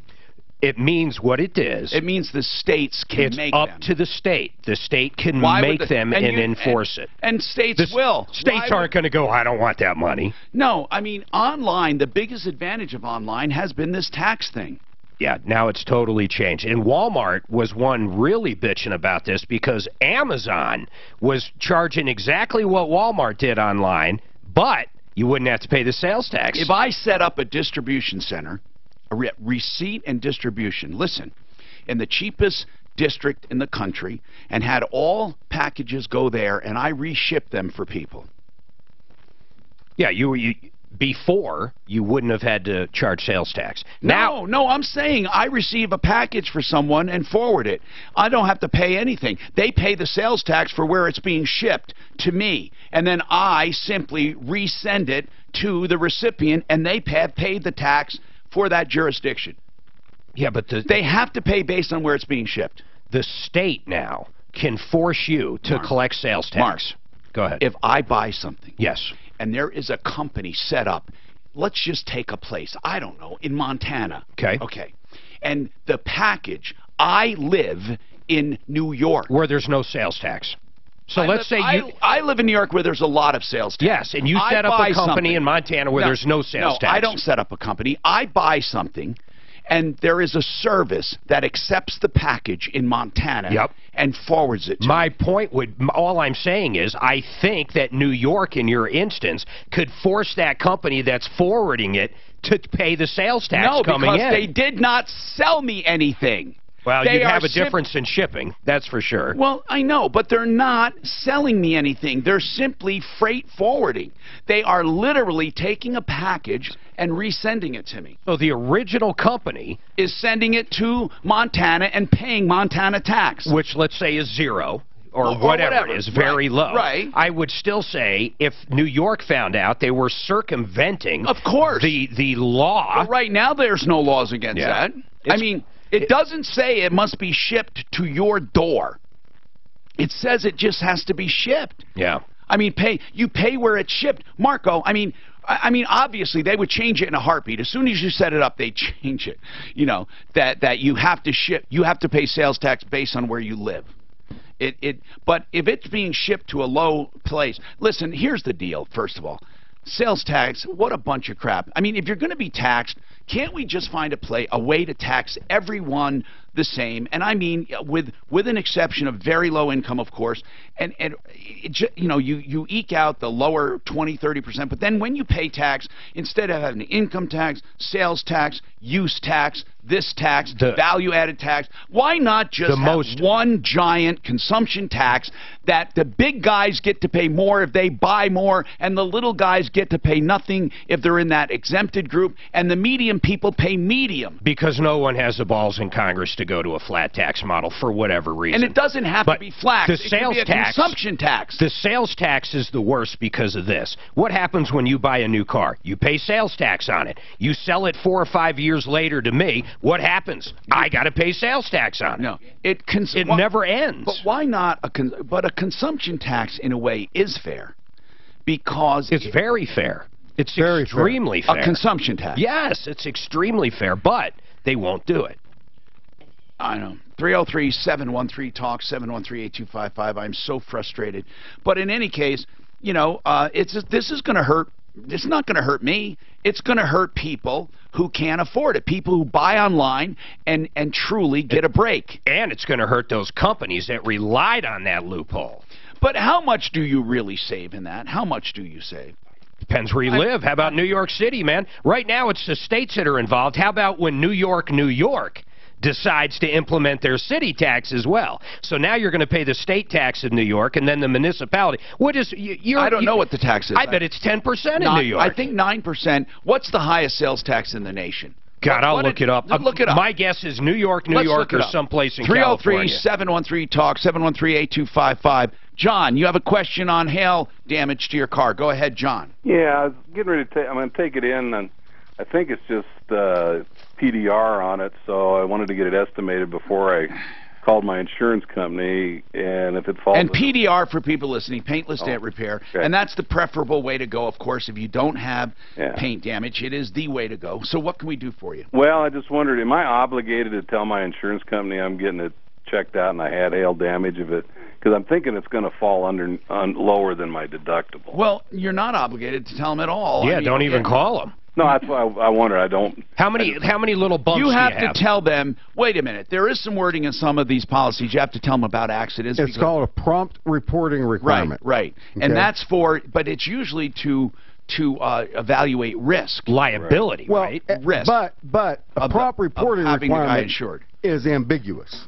It means what it is. It means the states can make them. It's up to the state. The state can make them and enforce it. And states will. States aren't going to go, I don't want that money. No, I mean, online, the biggest advantage of online has been this tax thing. Yeah, now it's totally changed. And Walmart was one really bitching about this because Amazon was charging exactly what Walmart did online, but you wouldn't have to pay the sales tax. If I set up a distribution center, a receipt and distribution, listen, in the cheapest district in the country, and had all packages go there, and I reship them for people. Yeah, before, you wouldn't have had to charge sales tax. No, I'm saying I receive a package for someone and forward it. I don't have to pay anything. They pay the sales tax for where it's being shipped to me, and then I simply resend it to the recipient, and they have paid the tax for that jurisdiction. Yeah, but they have to pay based on where it's being shipped. The state now can force you to collect sales tax. Mark, go ahead. If I buy something, yes, and there is a company set up, let's just take a place, I don't know, in Montana. Okay. Okay. And the package, I live in New York. Where there's no sales tax. So let's say I live in New York where there's a lot of sales tax. Yes, and you set up a company in Montana where there's no sales tax. No, I don't set up a company. I buy something, and there is a service that accepts the package in Montana and forwards it to My point all I'm saying is I think that New York, in your instance, could force that company that's forwarding it to pay the sales tax coming in. No, because they did not sell me anything. Well, you have a difference in shipping, that's for sure. Well, I know, but they're not selling me anything. They're simply freight forwarding. They are literally taking a package and resending it to me. So the original company is sending it to Montana and paying Montana tax. Which, let's say, is zero. Or whatever it is, very low. Right. I would still say if New York found out, they were circumventing the law. But right now, there's no laws against that. I mean, it doesn't say it must be shipped to your door. It says it just has to be shipped. Yeah. I mean, you pay where it's shipped. Marco, I mean, obviously, they would change it in a heartbeat. As soon as you set it up, they change it. You know, that you have to ship, you have to pay sales tax based on where you live. But if it's being shipped to a low place, listen, here's the deal, first of all. Sales tax, what a bunch of crap. I mean, if you're going to be taxed, can't we just find a way to tax everyone the same? And I mean, with an exception of very low income, of course. And you know, you eke out the lower 20-30%. But then when you pay tax, instead of having income tax, sales tax, use tax, this tax, value-added tax, why not just have one giant consumption tax that the big guys get to pay more if they buy more, and the little guys get to pay nothing if they're in that exempted group, and the medium people pay medium? Because no one has the balls in Congress to go to a flat tax model for whatever reason. And it doesn't have to be flat. The it sales could be a consumption tax. The sales tax is the worst because of this. What happens when you buy a new car? You pay sales tax on it. You sell it 4 or 5 years later to me. What happens? I got to pay sales tax on it. No, it never ends. But why not but a consumption tax in a way is fair, because it's very fair. It's very extremely fair. A consumption tax. Yes, it's extremely fair, but they won't do it. I know. 303-713-TALK, 713-8255. I'm so frustrated. But in any case, you know, this is going to hurt. It's not going to hurt me. It's going to hurt people who can't afford it, people who buy online and truly get a break. And it's going to hurt those companies that relied on that loophole. But how much do you really save in that? How much do you save? Depends where you live. How about New York City, man? Right now it's the states that are involved. How about when New York decides to implement their city tax as well? So now you're going to pay the state tax in New York and then the municipality. What is I don't know what the tax is. I bet it's 10% in New York. I think 9%. What's the highest sales tax in the nation? God, I'll look it up. Look it up. My guess is New York, or someplace in California. 303-713-TALK, 713-8255. John, you have a question on hail damage to your car. Go ahead, John. Yeah, I was getting ready to I'm going to take it in, and I think it's just PDR on it, so I wanted to get it estimated before I called my insurance company, and if it falls... And PDR, for people listening, paintless dent repair, and that's the preferable way to go, of course. If you don't have paint damage, it is the way to go. So what can we do for you? Well, I just wondered, am I obligated to tell my insurance company I'm getting it checked out and I had hail damage of it? Because I'm thinking it's going to fall lower than my deductible. Well, you're not obligated to tell them at all. Yeah, I mean, don't even call them. No, that's why I wonder. I don't. How many little bumps you have do you have to tell them? Wait a minute. There is some wording in some of these policies. You have to tell them about accidents. It's called a prompt reporting requirement. Right. Okay. And that's but it's usually to evaluate risk, liability, right? Risk. But a prompt reporting requirement is ambiguous.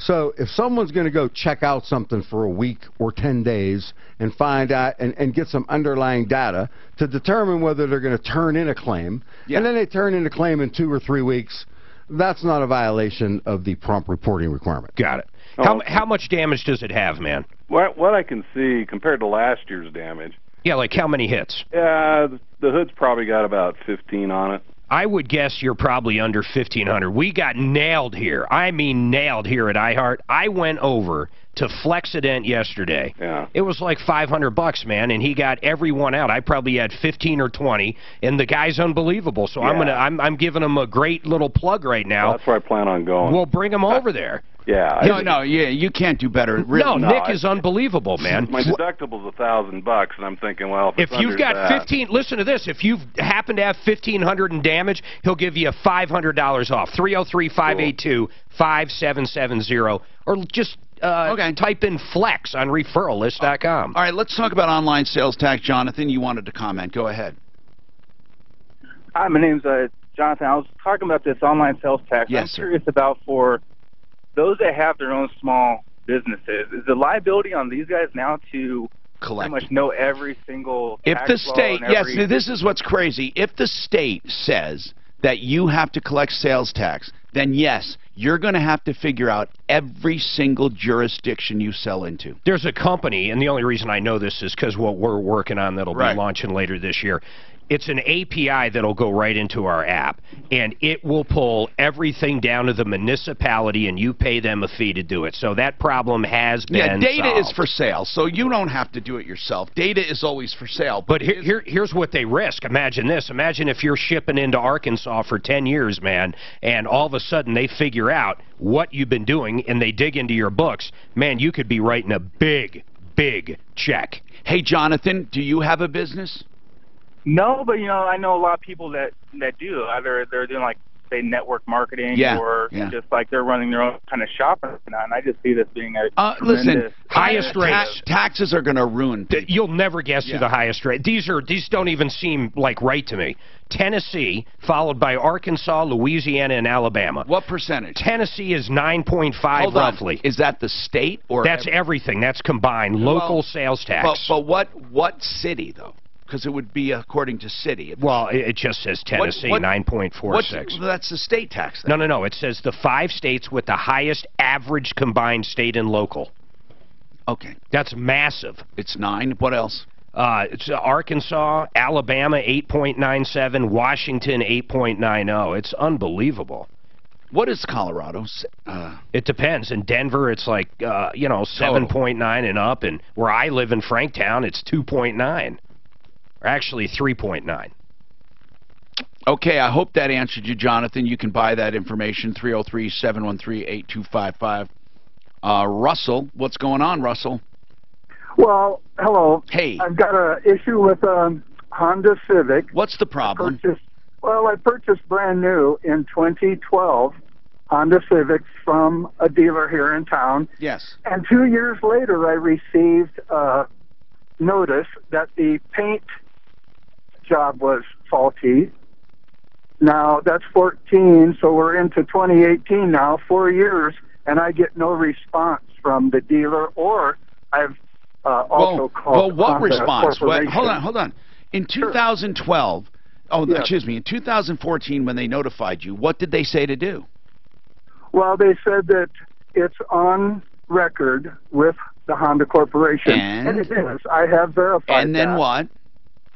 So if someone's going to go check out something for a week or 10 days and find out and get some underlying data to determine whether they're going to turn in a claim, and then they turn in a claim in 2 or 3 weeks, that's not a violation of the prompt reporting requirement. Got it. How much damage does it have, man? What I can see compared to last year's damage. Yeah, like how many hits? The hood's probably got about 15 on it. I would guess you're probably under 1,500. We got nailed here. I mean nailed here at iHeart. I went over to Flexident yesterday. Yeah. It was like $500, man, and he got everyone out. I probably had 15 or 20, and the guy's unbelievable. So I'm giving him a great little plug right now. Well, that's where I plan on going. We'll bring him over there. Yeah. No, you can't do better. Really. No, Nick is unbelievable, man. My deductible's $1,000, and I'm thinking, well, if you've got 15, listen to this. If you happen to have 1,500 in damage, he'll give you $500 off. 303-582-5770, or just type in Flex on referrallist.com. All right, let's talk about online sales tax. Jonathan, you wanted to comment. Go ahead. Hi, my name's Jonathan. I was talking about this online sales tax. Yes, I'm sir. curious about for those that have their own small businesses. Is the liability on these guys now to collect, pretty much know every single if tax the state, law and every... yes, this is what's crazy. If the state says that you have to collect sales tax, then yes, you're going to have to figure out every single jurisdiction you sell into. There's a company, and the only reason I know this is because what we're working on that'll be launching later this year. It's an API that'll go right into our app, and it will pull everything down to the municipality, and you pay them a fee to do it. So that problem has been data solved. is for sale, so you don't have to do it yourself. Data is always for sale. But here's what they risk. Imagine this. Imagine if you're shipping into Arkansas for 10 years, man, and all of a sudden they figure out what you've been doing, and they dig into your books. Man, you could be writing a big, big check. Hey, Jonathan, do you have a business? No, but, I know a lot of people that do. Either they're doing, like, say, network marketing or just, like, they're running their own kind of shop. And I just see this being a listen, highest rates. Taxes are going to ruin people. You'll never guess who the highest rate. These don't even seem like right to me. Tennessee, followed by Arkansas, Louisiana, and Alabama. What percentage? Tennessee is 9.5 roughly. Is that the state or? That's everything. That's combined. Local sales tax. But what city though? Because it would be according to city. Well, it just says Tennessee, 9.46. That's the state tax then. No. It says the 5 states with the highest average combined state and local. Okay. That's massive. It's 9. What else? It's Arkansas, Alabama, 8.97, Washington, 8.90. It's unbelievable. What is Colorado? It depends. In Denver, it's like, 7.9 and up. And where I live in Franktown, it's 2.9. Or actually 3.9. Okay, I hope that answered you, Jonathan. You can buy that information, 303-713-8255. Russell, what's going on, Russell? Well, hello. Hey. I've got an issue with a Honda Civic. What's the problem? I purchased brand new in 2012 Honda Civics from a dealer here in town. Yes. And 2 years later, I received a notice that the paint job was faulty. Now that's 14, so we're into 2018 now, 4 years, and I get no response from the dealer, or I've also called. Well, what Honda response? Corporation. Hold on. In 2012, excuse me, in 2014 when they notified you, what did they say to do? Well, they said that it's on record with the Honda Corporation, and it is. I have verified And then that. what?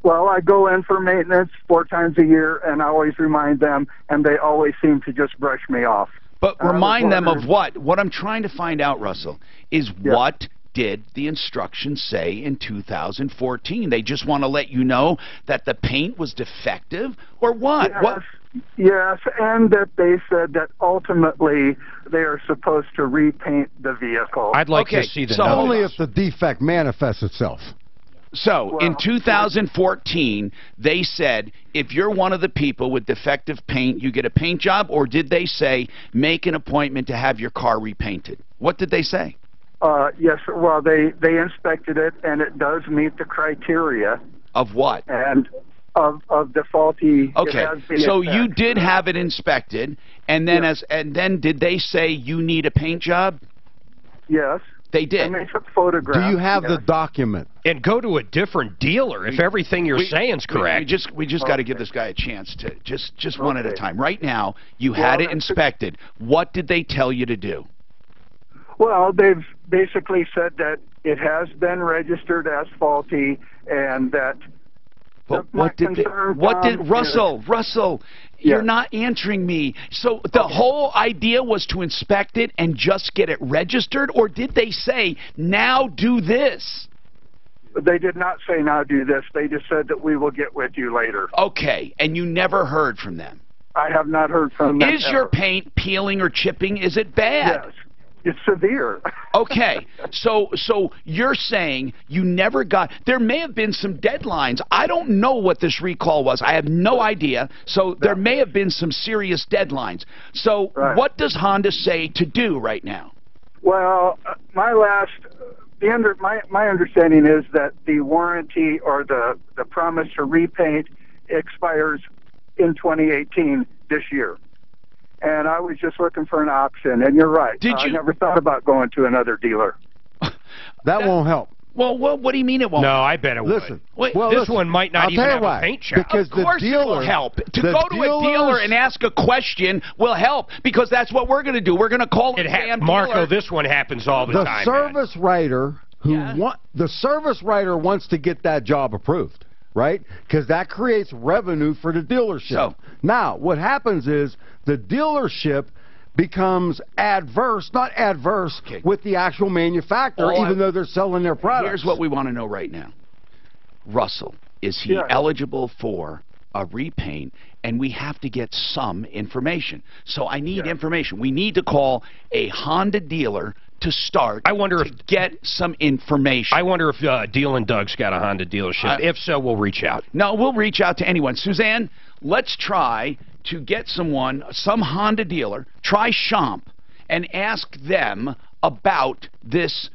Well, I go in for maintenance 4 times a year, and I always remind them, and they always seem to just brush me off. But remind them of what? What I'm trying to find out, Russell, is what did the instructions say in 2014? They just want to let you know that the paint was defective, or what? Yes, and that they said that ultimately they are supposed to repaint the vehicle. I'd like to see the notice. Only if the defect manifests itself. So, in 2014, they said, if you're one of the people with defective paint, you get a paint job, or did they say, make an appointment to have your car repainted? What did they say? Yes, well, they inspected it, and it does meet the criteria. Of what? And of the faulty... Okay, so you did have it inspected, and then and then did they say you need a paint job? Yes. They did. And they took photographs. Do you have the document? And go to a different dealer if everything you're saying is correct. We just got to give this guy a chance to just one at a time. Right now, you had it inspected. What did they tell you to do? Well, they've basically said that it has been registered as faulty, and that But what did Russell, you're not answering me. So the whole idea was to inspect it and just get it registered, or did they say, now do this? They did not say now do this. They just said that we will get with you later. Okay, and you never heard from them? I have not heard from them. Is your paint peeling or chipping? Is it bad? Yes. It's severe. Okay, so you're saying you never got, there may have been some deadlines. I don't know what this recall was. I have no idea. So there may have been some serious deadlines. So what does Honda say to do right now? Well, my understanding is that the warranty or the promise to repaint expires in 2018 this year. And I was just looking for an option, and you're right. I never thought about going to another dealer. That won't help. Well, what do you mean it won't? No, I bet it Listen, would. well, this one might not even have a paint shop. Because of course it will help. To go to a dealer and ask a question will help, because that's what we're going to do. We're going to call the damn Marco, dealer. this one happens all the time. The service writer the service writer wants to get that job approved, right? Because that creates revenue for the dealership. So, now, what happens is the dealership becomes adverse, with the actual manufacturer, even though they're selling their products. Here's what we want to know right now. Russell, is he eligible for a repaint? And we have to get some information. So I need information. We need to call a Honda dealer to start. Get some information. I wonder if Deal and Doug's got a Honda dealership. If so, we'll reach out. No, we'll reach out to anyone. Suzanne, let's try to get some Honda dealer, try Champ, and ask them about this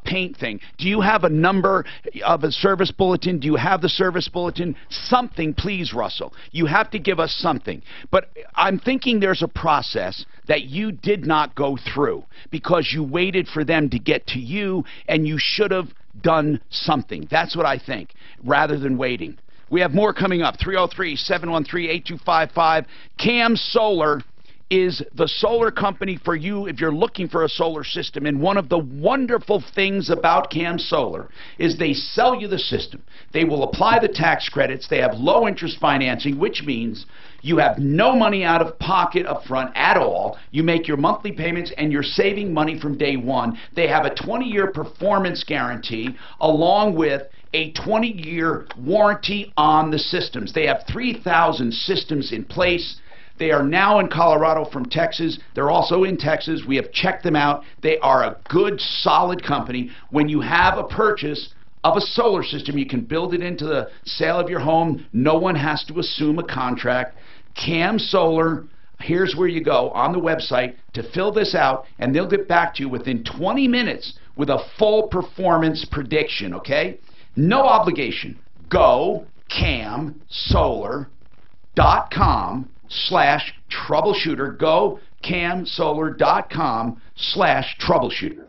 paint thing. Do you have a number of a service bulletin? Do you have the service bulletin? Something, please, Russell. You have to give us something. But I'm thinking there's a process that you did not go through because you waited for them to get to you, and you should have done something. That's what I think, rather than waiting. We have more coming up. 303-713-8255. Cam Solar is the solar company for you if you're looking for a solar system. And one of the wonderful things about Cam Solar is they sell you the system. They will apply the tax credits. They have low interest financing, which means you have no money out of pocket up front at all. You make your monthly payments and you're saving money from day one. They have a 20-year performance guarantee along with a 20-year warranty on the systems. They have 3,000 systems in place. They are now in Colorado from Texas. They're also in Texas. We have checked them out. They are a good, solid company. When you have a purchase of a solar system, you can build it into the sale of your home. No one has to assume a contract. Cam Solar, here's where you go on the website to fill this out, and they'll get back to you within 20 minutes with a full performance prediction, okay? No obligation. Go camsolar.com/troubleshooter. Go camsolar.com/troubleshooter.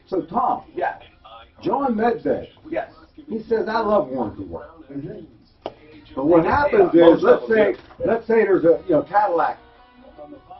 So Tom, John Medved, he says I love warranty work. But what happens is, let's say there's a Cadillac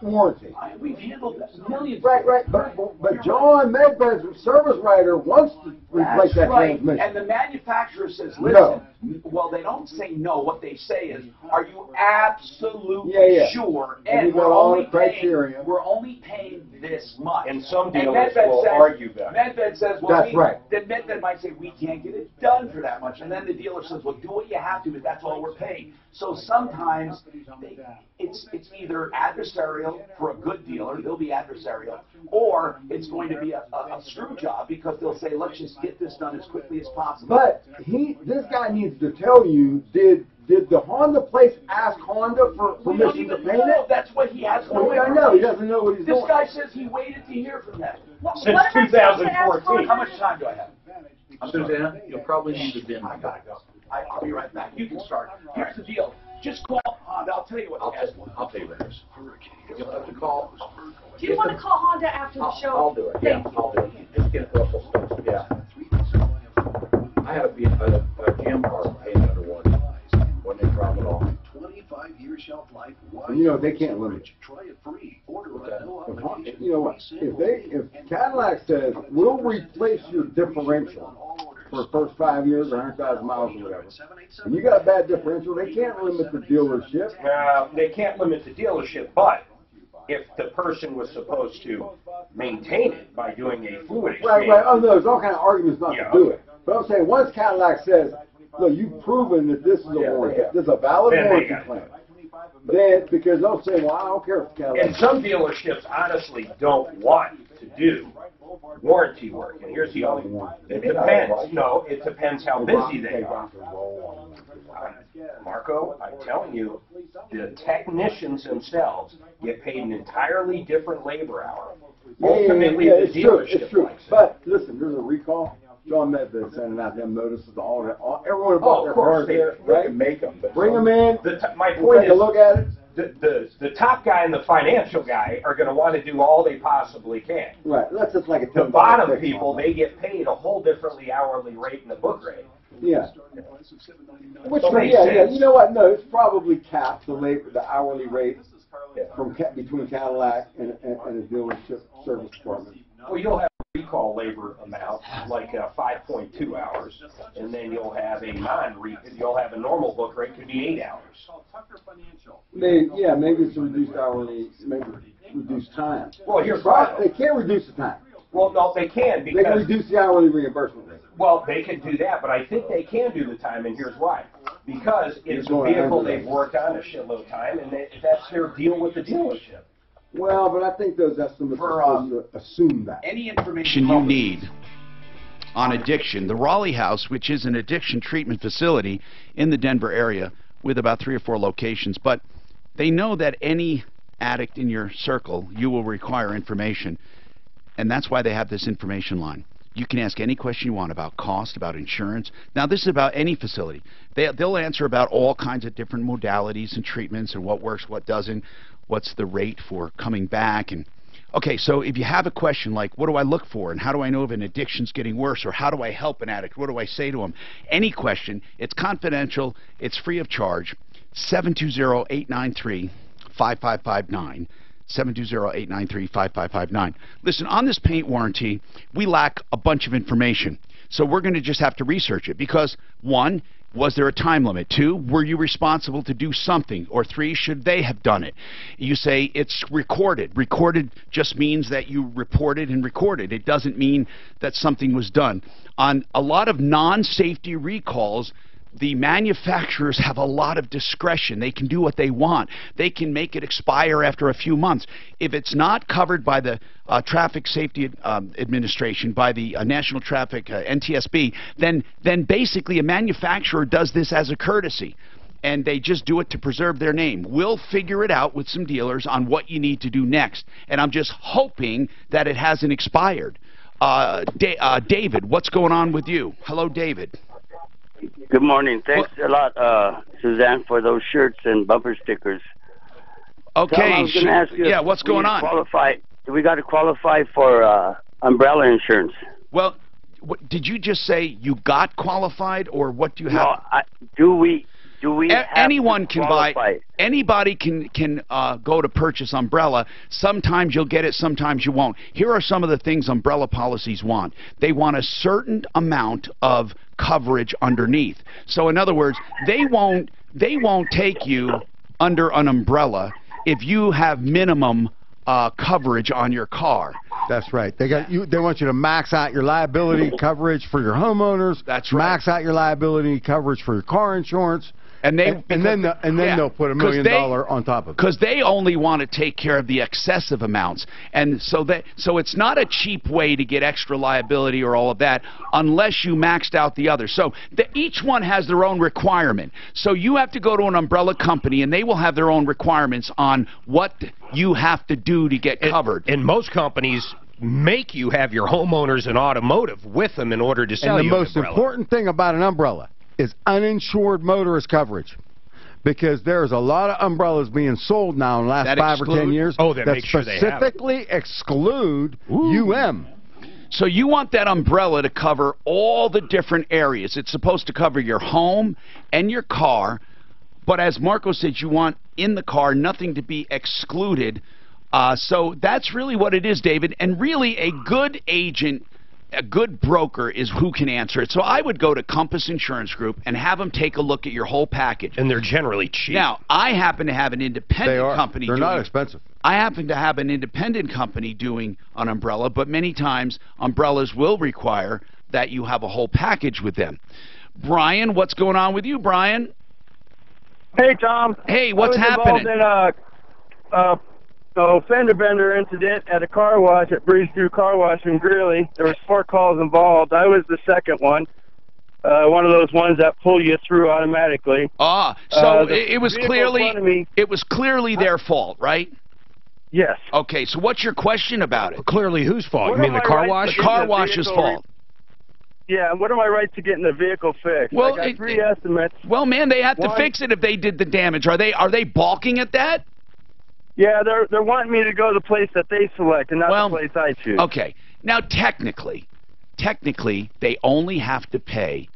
warranty. We've handled millions. Right. But John Medved's service writer wants to replace that transmission. And the manufacturer says, listen, well, they don't say no. What they say is, are you absolutely sure? And we're all the criteria. We're only paying this much. And some dealers will argue that. Medved says, well, that's right. Then Medved might say, we can't get it done for that much. And then the dealer says, well, do what you have to, but that's all we're paying. So sometimes it's either adversarial for a good dealer, they'll be adversarial, or it's going to be a screw job because they'll say, let's just get this done as quickly as possible. But this guy needs to tell you, did the Honda place ask Honda for permission to paint it? That's what he has. I know, he doesn't know what he's doing. This guy says he waited to hear from them. Since 2014. How much time do I have? Suzanne, you'll probably need to VIN. I gotta go. I'll be right back. You can start. Here's the deal. Just call Honda. I'll tell you what. I'll tell you what it is. You'll have to call. Do you want to call Honda after the show? I'll do it. Yeah, I'll do it. Just get Russell stuff. Yeah. I had a GM car painted under warranty when they drop it off. 25-year shelf life. And they can't limit. Try it free. Order it. You know what? If Cadillac says we'll replace your differential for the first 5 years or 100,000 miles or whatever, and you got a bad differential, they can't limit the dealership. They can't limit the dealership, but if the person was supposed to maintain it by doing a fluid exchange. Right. Oh, no, there's all kind of arguments not to do it. But I'm saying once Cadillac says, look, you've proven that this is a warranty, this is a valid warranty claim. Then, because they'll say, well, I don't care if Cadillac. And some dealerships honestly don't want to do warranty work. And here's the only one. It depends. No, it depends how busy they are. Marco, I'm telling you, the technicians themselves get paid an entirely different labor hour. Ultimately, the dealership it's true. But listen, there's a recall. John Medved's sending out them notices to all everyone about their cars there, right? Can make them, but bring them in. My point take a look at it. The top guy and the financial guy are going to want to do all they possibly can. Right. That's just like a the bottom people, they get paid a whole differently hourly rate in the book rate. Yeah. Which So yeah. You know what? No, it's probably capped the hourly rate from between Cadillac and a dealership service department. Well, you'll have a recall labor amount like 5.2 hours, and then you'll have you'll have a normal book rate could be 8 hours. Maybe it's a reduced hourly, maybe reduced time. Well, here's they can't reduce the time. Well, no, they can because they can reduce the hourly reimbursement rate. Well, they can do that, but I think they can do the time, and here's why. Because it's a vehicle they've worked on a shitload of time, and that's their deal with the dealership. Well, but I think those estimates are supposed to assume that. Any information you need on addiction, the Raleigh House, which is an addiction treatment facility in the Denver area with about 3 or 4 locations, but they know that any addict in your circle, you will require information, and that's why they have this information line. You can ask any question you want about cost, about insurance. Now, this is about any facility. They'll answer about all kinds of different modalities and treatments and what works, what doesn't, what's the rate for coming back. And okay, so if you have a question like, what do I look for, and how do I know if an addiction's getting worse, or how do I help an addict, what do I say to them? Any question, it's confidential, it's free of charge. 720-893-5559. 720-893-5559. Listen, on this paint warranty, we lack a bunch of information. So we're going to just have to research it because, 1, was there a time limit? 2, were you responsible to do something? Or 3, should they have done it? You say it's recorded. Recorded just means that you reported and recorded. It doesn't mean that something was done. On a lot of non-safety recalls, the manufacturers have a lot of discretion. They can do what they want. They can make it expire after a few months. If it's not covered by the Traffic Safety Administration, by the National Traffic, NTSB, then basically a manufacturer does this as a courtesy. And they just do it to preserve their name. We'll figure it out with some dealers on what you need to do next. And I'm just hoping that it hasn't expired. David, what's going on with you? Hello, David. Good morning. Thanks a lot, Suzanne, for those shirts and bumper stickers. Okay. I was going to ask you, yeah, what's going on? We got to qualify for umbrella insurance. Well, did you just say you got qualified, or what do you have? No, do we have anyone to can qualify? buy. Anybody can go to purchase umbrella. Sometimes you'll get it, sometimes you won't. Here are some of the things umbrella policies want. They want a certain amount of coverage underneath. So in other words, they won't take you under an umbrella if you have minimum coverage on your car. That's right. They want you to max out your liability coverage for your homeowners. That's right. Max out your liability coverage for your car insurance. And then they'll put $1 million on top of it. Because they only want to take care of the excessive amounts, and so it's not a cheap way to get extra liability or all of that unless you maxed out the others. So each one has their own requirement. So you have to go to an umbrella company, and they will have their own requirements on what you have to do to get covered. And most companies make you have your homeowners and automotive with them in order to sell you an umbrella. And the most important thing about an umbrella is uninsured motorist coverage, because there's a lot of umbrellas being sold now in the last 5 or 10 years that specifically exclude UM. So you want that umbrella to cover all the different areas. It's supposed to cover your home and your car, but as Marco said, you want in the car nothing to be excluded. So that's really what it is, David. And really, a good agent a good broker is who can answer it. So I would go to Compass Insurance Group and have them take a look at your whole package. And they're generally cheap. Now, I happen to have an independent company. They're not expensive. I happen to have an independent company doing an umbrella, but many times umbrellas will require that you have a whole package with them. Brian, what's going on with you, Brian? Hey, Tom. Hey, what's happening? I was involved in a fender bender incident at a car wash at Breeze Through Car Wash in Greeley. There was 4 calls involved. I was the second one. One of those ones that pull you through automatically. So it was clearly their fault, right? Yes. Okay, so what's your question about it? Clearly whose fault? You mean the car wash? The car wash's fault. Yeah, and what are my rights to getting the vehicle fixed? Well, I got 3 estimates. Well, man, they have to fix it if they did the damage. Are they balking at that? Yeah, they're wanting me to go to the place that they select and not the place I choose. Okay. Now, technically, they only have to pay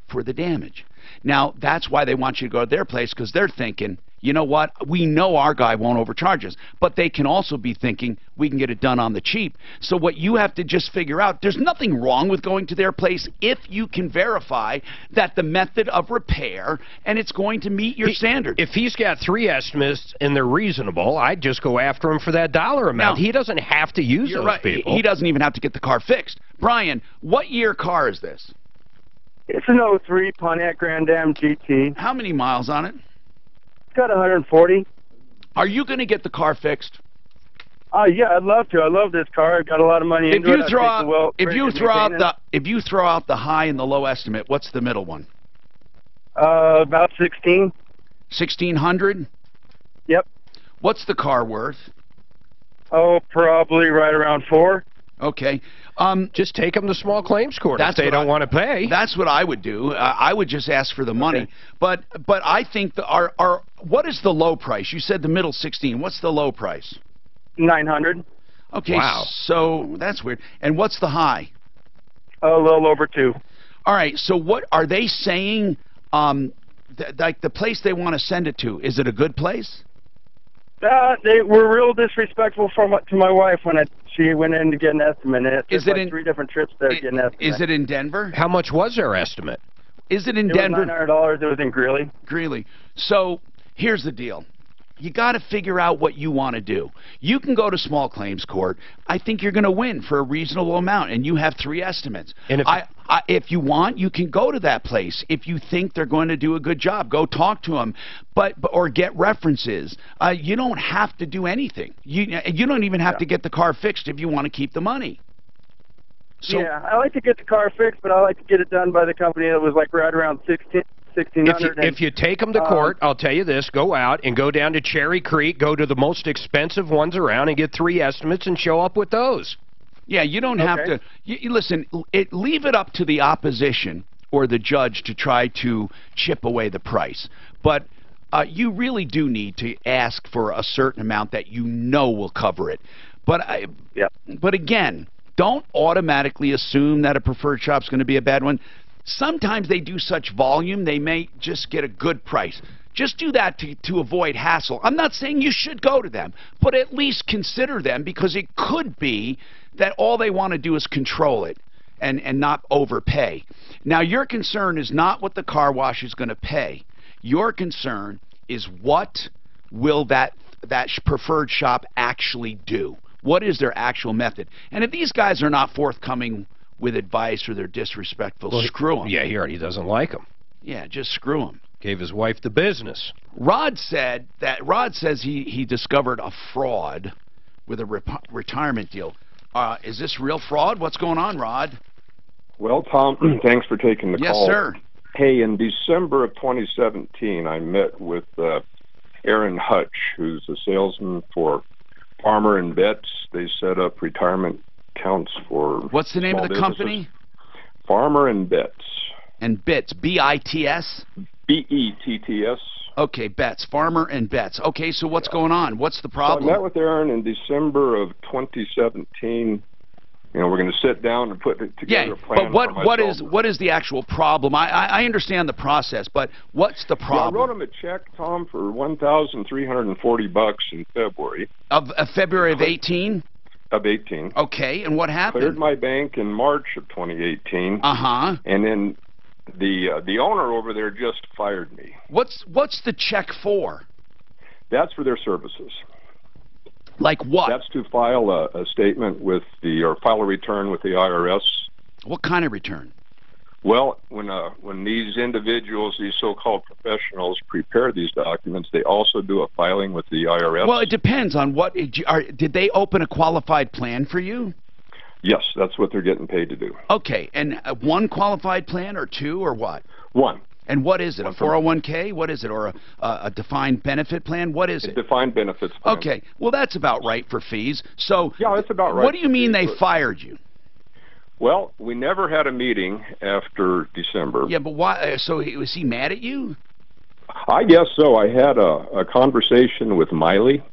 for the damage. Now, that's why they want you to go to their place, because they're thinking, you know what, we know our guy won't overcharge us. But they can also be thinking, we can get it done on the cheap. So what you have to just figure out, there's nothing wrong with going to their place if you can verify that the method of repair and it's going to meet your standard. If he's got 3 estimates and they're reasonable, I'd just go after him for that dollar amount. Now, he doesn't have to use those people. He doesn't even have to get the car fixed. Brian, what year car is this? It's an 03 Pontiac Grand Am GT. How many miles on it? It's got 140. Are you going to get the car fixed? Yeah, I'd love to. I love this car. I've got a lot of money into it. If you throw out the high and the low estimate, what's the middle one? About 16. 1,600? Yep. What's the car worth? Oh, probably right around 4. Okay. Just take them to small claims court if they don't want to pay. That's what I would do. I would just ask for the money. Okay. But I think what is the low price? You said the middle 16. What's the low price? 900. Okay. Wow. So that's weird. And what's the high? A little over 2. All right. So what are they saying? Like the place they want to send it to, is it a good place? They were real disrespectful to my wife when she went in to get an estimate. Is it in 3 different trips there to get an estimate? Is it in Denver? How much was their estimate? Is it in Denver? It was $900. It was in Greeley. Greeley. So here's the deal. You got to figure out what you want to do. You can go to small claims court. I think you're going to win for a reasonable amount, and you have 3 estimates. And if you want, you can go to that place. If you think they're going to do a good job, go talk to them, or get references. You don't have to do anything. You don't even have to get the car fixed if you want to keep the money. So, yeah, I like to get the car fixed, but I like to get it done by the company that was like right around 1,600. If you take them to court, I'll tell you this, go out and go down to Cherry Creek, go to the most expensive ones around and get 3 estimates and show up with those. Yeah, you don't have to. Listen, leave it up to the opposition or the judge to try to chip away the price. But you really do need to ask for a certain amount that you know will cover it. But again, don't automatically assume that a preferred shop's going to be a bad one. Sometimes they do such volume, they may just get a good price. Just do that to avoid hassle. I'm not saying you should go to them, but at least consider them, because it could be that all they want to do is control it and not overpay. Now, your concern is not what the car wash is going to pay. Your concern is what will that preferred shop actually do? What is their actual method? And if these guys are not forthcoming with advice or they're disrespectful, screw them. Yeah, he already doesn't like them. Yeah, just screw them. Gave his wife the business. Rod says he discovered a fraud with a retirement deal. Is this real fraud? What's going on, Rod? Well, Tom, thanks for taking the call. Yes, sir. Hey, in December of 2017, I met with Aaron Hutch, who's a salesman for Farmer and Betts. They set up retirement accounts for What's the name of the company? Farmer and Betts. And Betts, B-I-T-S? B-E-T-T-S. Okay, Betts, Farmer and Betts. Okay, so what's going on? What's the problem? So I met with Aaron in December of 2017. You know, we're going to sit down and put together a plan. But what is the actual problem? I understand the process, but what's the problem? Yeah, I wrote him a check, Tom, for $1,340 in February. Of February of 18? of 18. Okay, and what happened? Cleared my bank in March of 2018. Uh-huh. And then the owner over there just fired me. What's the check for? That's for their services. Like what? That's to file a statement with or file a return with the IRS. What kind of return? Well, when these individuals, these so-called professionals, prepare these documents, they also do a filing with the IRS. Well, it depends on what. Did they open a qualified plan for you? Yes, that's what they're getting paid to do. Okay, and one qualified plan or two or what? One. And what is it? A 401k? What is it? Or a defined benefit plan? What is it? A defined benefits plan. Okay, well that's about right for fees. So yeah, that's about right. What do you mean they fired you? Well, we never had a meeting after December. Yeah, but why? So was he mad at you? I guess so. I had a conversation with Miley,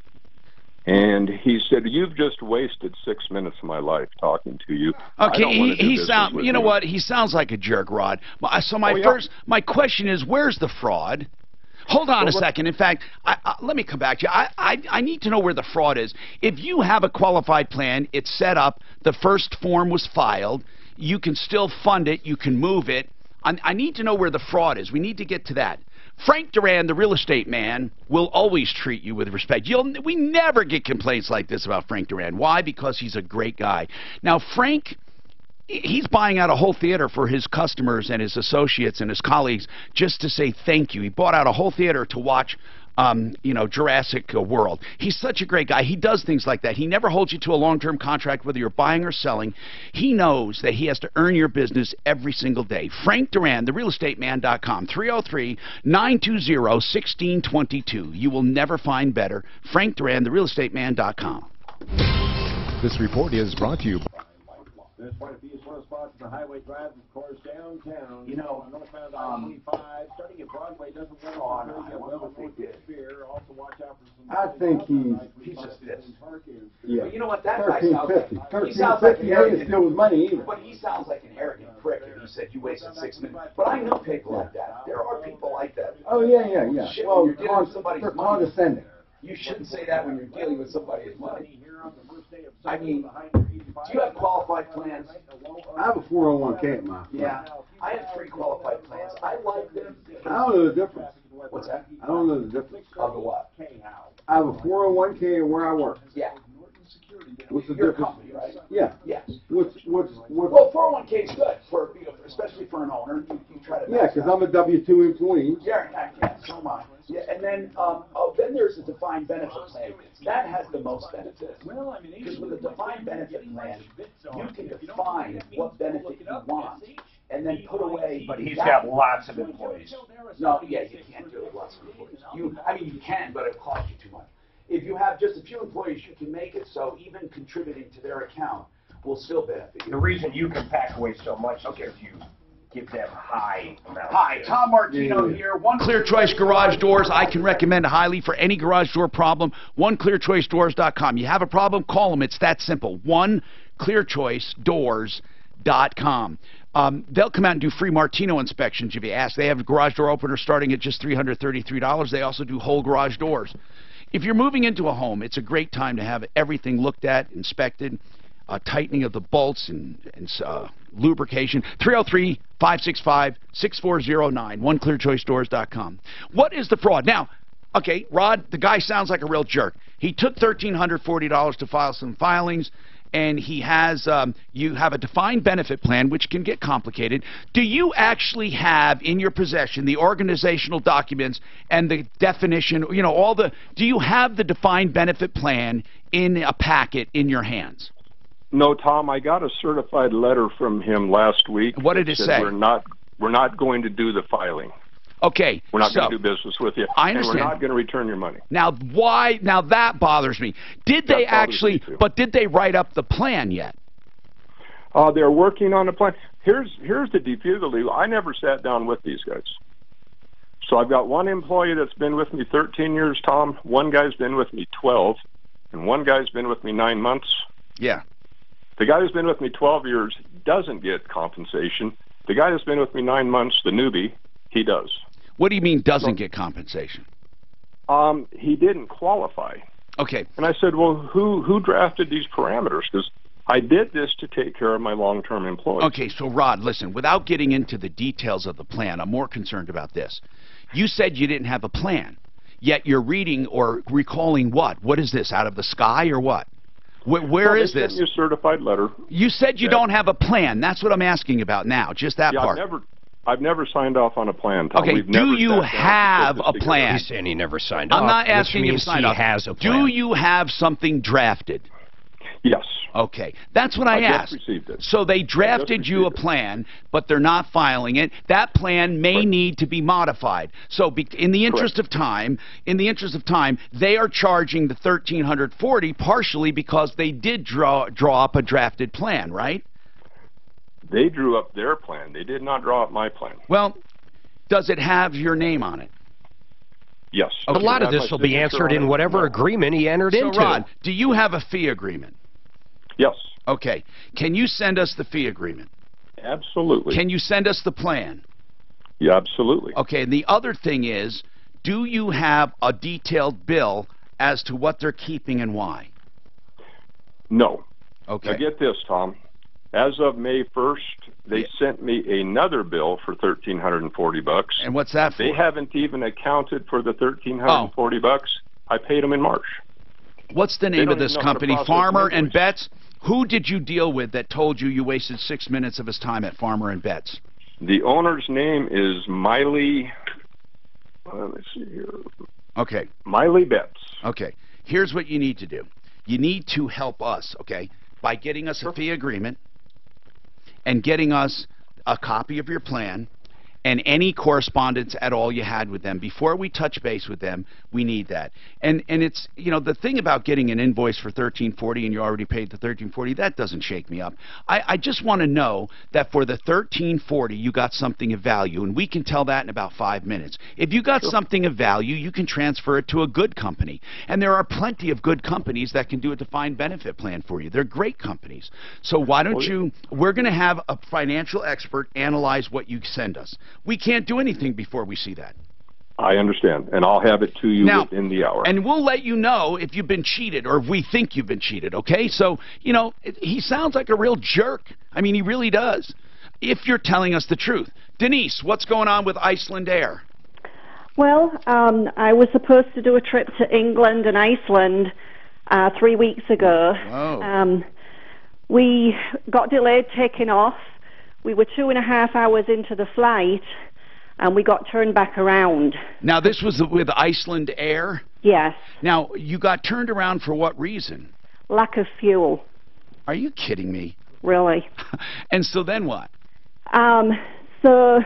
and he said, "You've just wasted 6 minutes of my life talking to you." Okay, he sounds. You know what? He sounds like a jerk, Rod. So my question is, where's the fraud? Hold on a second. In fact, let me come back to you. I need to know where the fraud is. If you have a qualified plan, it's set up, the first form was filed, you can still fund it, you can move it. I need to know where the fraud is. We need to get to that. Frank Duran, the real estate man, will always treat you with respect. We never get complaints like this about Frank Duran. Why? Because he's a great guy. Now, Frank, he's buying out a whole theater for his customers and his associates and his colleagues just to say thank you. He bought out a whole theater to watch, Jurassic World. He's such a great guy. He does things like that. He never holds you to a long-term contract, whether you're buying or selling. He knows that he has to earn your business every single day. Frank Duran, therealestateman.com, 303-920-1622. You will never find better. Frank Duran, therealestateman.com. This report is brought to you by There's quite a few slow spots in the highway drive, of course, downtown. You know, northbound I-25, starting at Broadway, doesn't work. Also watch out for some. I think he's just this. Yeah. But you know what? That guy sounds like. He 1350. sounds like an 1350 ain't arrogant. still with money either. But he sounds like an arrogant prick if he said you wasted 6 minutes. But I know people like that. There are people like that. Oh, yeah. Shit, Well, when you're dealing with somebody's they're money, condescending. you shouldn't say that when you're dealing with somebody's money. I mean, do you have qualified plans? I have a 401k at my. Yeah. I have 3 qualified plans. I like them. I don't know the difference. What's that? I don't know the difference. Of the what? I have a 401k and where I work. Yeah. What's the Your difference? company, right? Yeah. Yes. What's Well, 401k is good for, especially for an owner. You try to. Yeah, because I'm a W-2 employee. Yeah, so am I. Yeah, and then then there's a defined benefit plan. That has the most benefits. Because with a defined benefit plan, you can define what benefit you want, and then put away. But he's got lots of employees. No, yeah, you can't do it with lots of employees. You can, but it'll cost you too much. If you have just a few employees, you can make it so even contributing to their account will still benefit you. The reason you can pack away so much is if you give them high amounts. Hi, Tom Martino here. One Clear Choice Garage Doors. I can recommend highly for any garage door problem. OneClearChoiceDoors.com. You have a problem, call them. It's that simple. OneClearChoiceDoors.com. They'll come out and do free Martino inspections if you ask. They have garage door openers starting at just $333. They also do whole garage doors. If you're moving into a home, it's a great time to have everything looked at, inspected, tightening of the bolts and lubrication. 303-565-6409, OneClearChoiceDoors.com. What is the fraud? Now, okay, Rod, the guy sounds like a real jerk. He took $1,340 to file some filings, and he has, you have a defined benefit plan, which can get complicated. Do you actually have in your possession the organizational documents and the definition, do you have the defined benefit plan in a packet in your hands? No, Tom, I got a certified letter from him last week. What did it say? We're not going to do the filing. Okay. We're not going to do business with you. I understand. And we're not going to return your money. Now, why? Now, that bothers me. Did they actually, but did they write up the plan yet? They're working on a plan. Here's the defuse the legal. I never sat down with these guys. So I've got one employee that's been with me 13 years, Tom. One guy's been with me 12. And one guy's been with me 9 months. Yeah. The guy who's been with me 12 years doesn't get compensation. The guy that's been with me 9 months, the newbie, he does. What do you mean doesn't get compensation? He didn't qualify. Okay. And I said, well, who drafted these parameters? Because I did this to take care of my long-term employees. Okay, so Rod, listen, without getting into the details of the plan, I'm more concerned about this. You said you didn't have a plan, yet you're reading or recalling what? What is this, out of the sky or what? Where is this? They sent me a certified letter. You said you don't have a plan. That's what I'm asking about now, just that part. I've never signed off on a plan, Tom. Okay, do you have a plan? He's saying he never signed off. I'm not asking you to sign off. He has a plan. Do you have something drafted? Yes. Okay, that's what I asked. Just received it. So they drafted you a plan, but they're not filing it. That plan may need to be modified. So, in the interest of time, they are charging the $1,340 partially because they did draw up a drafted plan, right? They drew up their plan. They did not draw up my plan. Well, does it have your name on it? Yes. Okay. A lot of this will be answered in whatever agreement he entered into. So, Rod, do you have a fee agreement? Yes. Okay. Can you send us the fee agreement? Absolutely. Can you send us the plan? Yeah, absolutely. Okay, and the other thing is, do you have a detailed bill as to what they're keeping and why? No. Okay. Now get this, Tom. As of May 1st, they sent me another bill for $1,340. And what's that for? They haven't even accounted for the $1,340. I paid them in March. What's the name of this company? Farmer and Betts? Who did you deal with that told you wasted 6 minutes of his time at Farmer and Betts? The owner's name is Miley. Let's see here. Okay. Miley Betts. Okay. Here's what you need to do. You need to help us, okay, by getting us a fee agreement and getting us a copy of your plan and any correspondence at all you had with them. Before we touch base with them, we need that. And it's, you know, the thing about getting an invoice for $1,340 and you already paid the $1,340, that doesn't shake me up. I just want to know that for the $1,340, you got something of value, and we can tell that in about 5 minutes. If you got something of value, you can transfer it to a good company. And there are plenty of good companies that can do a defined benefit plan for you. They're great companies. So why don't we're going to have a financial expert analyze what you send us. We can't do anything before we see that. I understand, and I'll have it to you within the hour. And we'll let you know if you've been cheated or if we think you've been cheated, okay? So, you know, he sounds like a real jerk. I mean, he really does, if you're telling us the truth. Denise, what's going on with Iceland Air? Well, I was supposed to do a trip to England and Iceland 3 weeks ago. Whoa. We got delayed taking off. We were 2.5 hours into the flight, and we got turned back around. Now, this was with Iceland Air? Yes. Now, you got turned around for what reason? Lack of fuel. Are you kidding me? Really. And so then what? So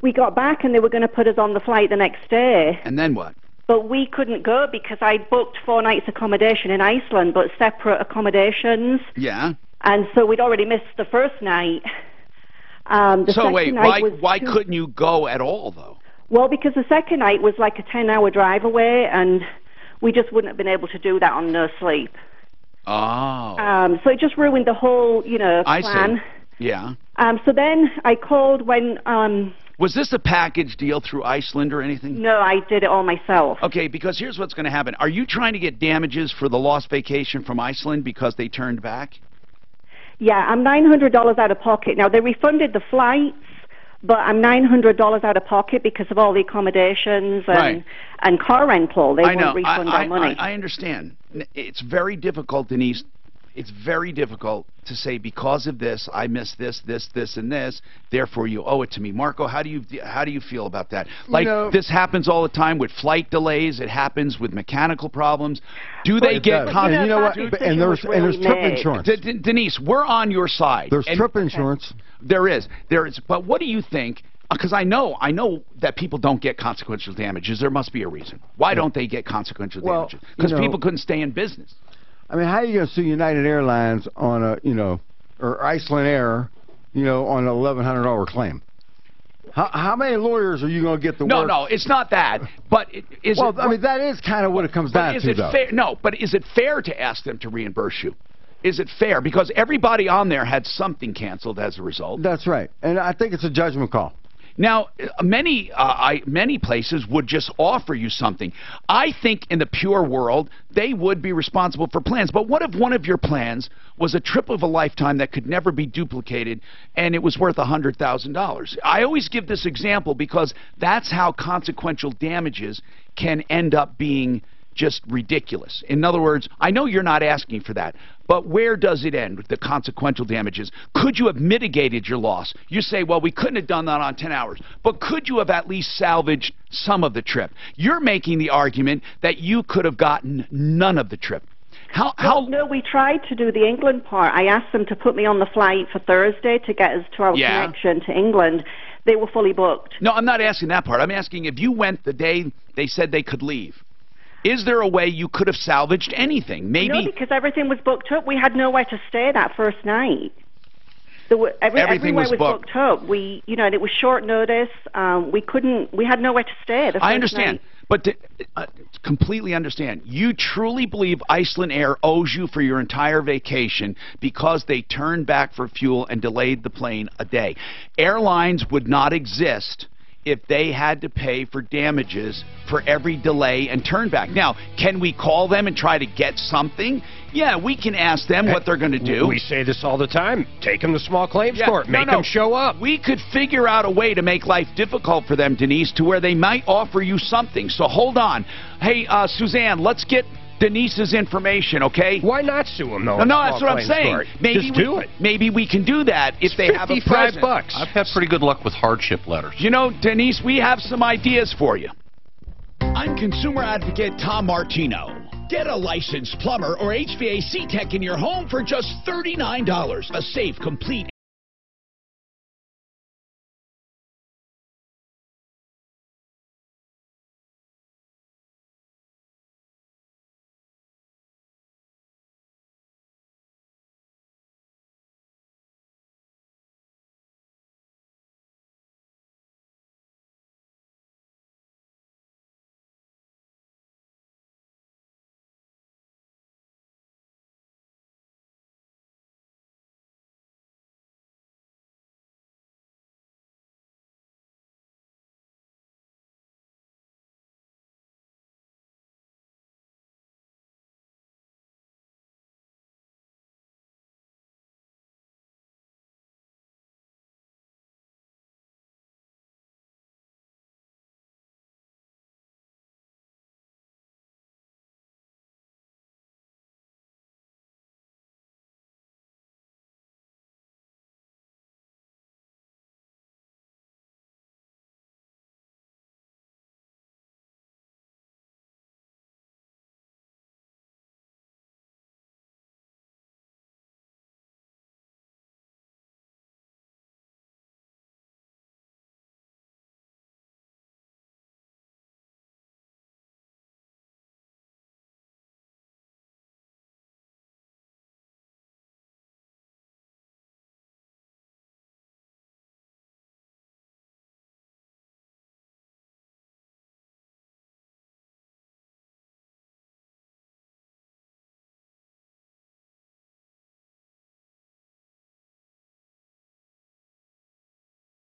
we got back, and they were going to put us on the flight the next day. And then what? But we couldn't go because I booked 4 nights accommodation in Iceland, but separate accommodations. Yeah. And so we'd already missed the first night. So wait, why couldn't you go at all, though? Well, because the second night was like a 10-hour drive away, and we just wouldn't have been able to do that on no sleep. Oh. So it just ruined the whole, you know, plan. I see. Yeah. So then I called when... Was this a package deal through Iceland or anything? No, I did it all myself. Okay, because here's what's going to happen. Are you trying to get damages for the lost vacation from Iceland because they turned back? Yeah, I'm $900 out of pocket. Now, they refunded the flights, but I'm $900 out of pocket because of all the accommodations and car rental. They won't refund our money. I understand. It's very difficult, Denise. It's very difficult to say because of this, I missed this, and this. Therefore, you owe it to me. Marco, how do you feel about that? Like, this happens all the time with flight delays. It happens with mechanical problems. Do they get? You know what? And there's trip insurance. Denise, we're on your side. There's trip insurance. There is. But what do you think? Because I know that people don't get consequential damages. There must be a reason. Why don't they get consequential damages? Because people couldn't stay in business. I mean, how are you going to sue United Airlines on or Iceland Air, on an $1,100 claim? How many lawyers are you going to get to work? No, it's not that. But I mean, that is kind of what it comes down to, though. Fair? No, but is it fair to ask them to reimburse you? Is it fair? Because everybody on there had something canceled as a result. That's right, and I think it's a judgment call. Now, many places would just offer you something. I think in the pure world, they would be responsible for plans. But what if one of your plans was a trip of a lifetime that could never be duplicated, and it was worth $100,000? I always give this example because that's how consequential damages can end up being just ridiculous. In other words, I know you're not asking for that, but where does it end with the consequential damages? Could you have mitigated your loss? You say, well, we couldn't have done that on 10 hours, but could you have at least salvaged some of the trip? You're making the argument that you could have gotten none of the trip. No, we tried to do the England part. I asked them to put me on the flight for Thursday to get us to our connection to England. They were fully booked. No, I'm not asking that part. I'm asking if you went the day they said they could leave. Is there a way you could have salvaged anything? Maybe. No, because everything was booked up. We had nowhere to stay that first night. Everything was booked up. And it was short notice. We had nowhere to stay. I understand, but completely understand. You truly believe Iceland Air owes you for your entire vacation because they turned back for fuel and delayed the plane a day. Airlines would not exist if they had to pay for damages for every delay and turn back. Now, can we call them and try to get something? Yeah, we can ask them what they're going to do. We say this all the time. Take them to small claims court. Make them show up. We could figure out a way to make life difficult for them, Denise, to where they might offer you something. So hold on. Hey, Suzanne, let's get Denise's information, okay? Why not sue them, though? No, that's what I'm saying. Just do it. Maybe we can do that if they have a present. $55. I've had pretty good luck with hardship letters. You know, Denise, we have some ideas for you. I'm consumer advocate Tom Martino. Get a licensed plumber or HVAC tech in your home for just $39. A safe, complete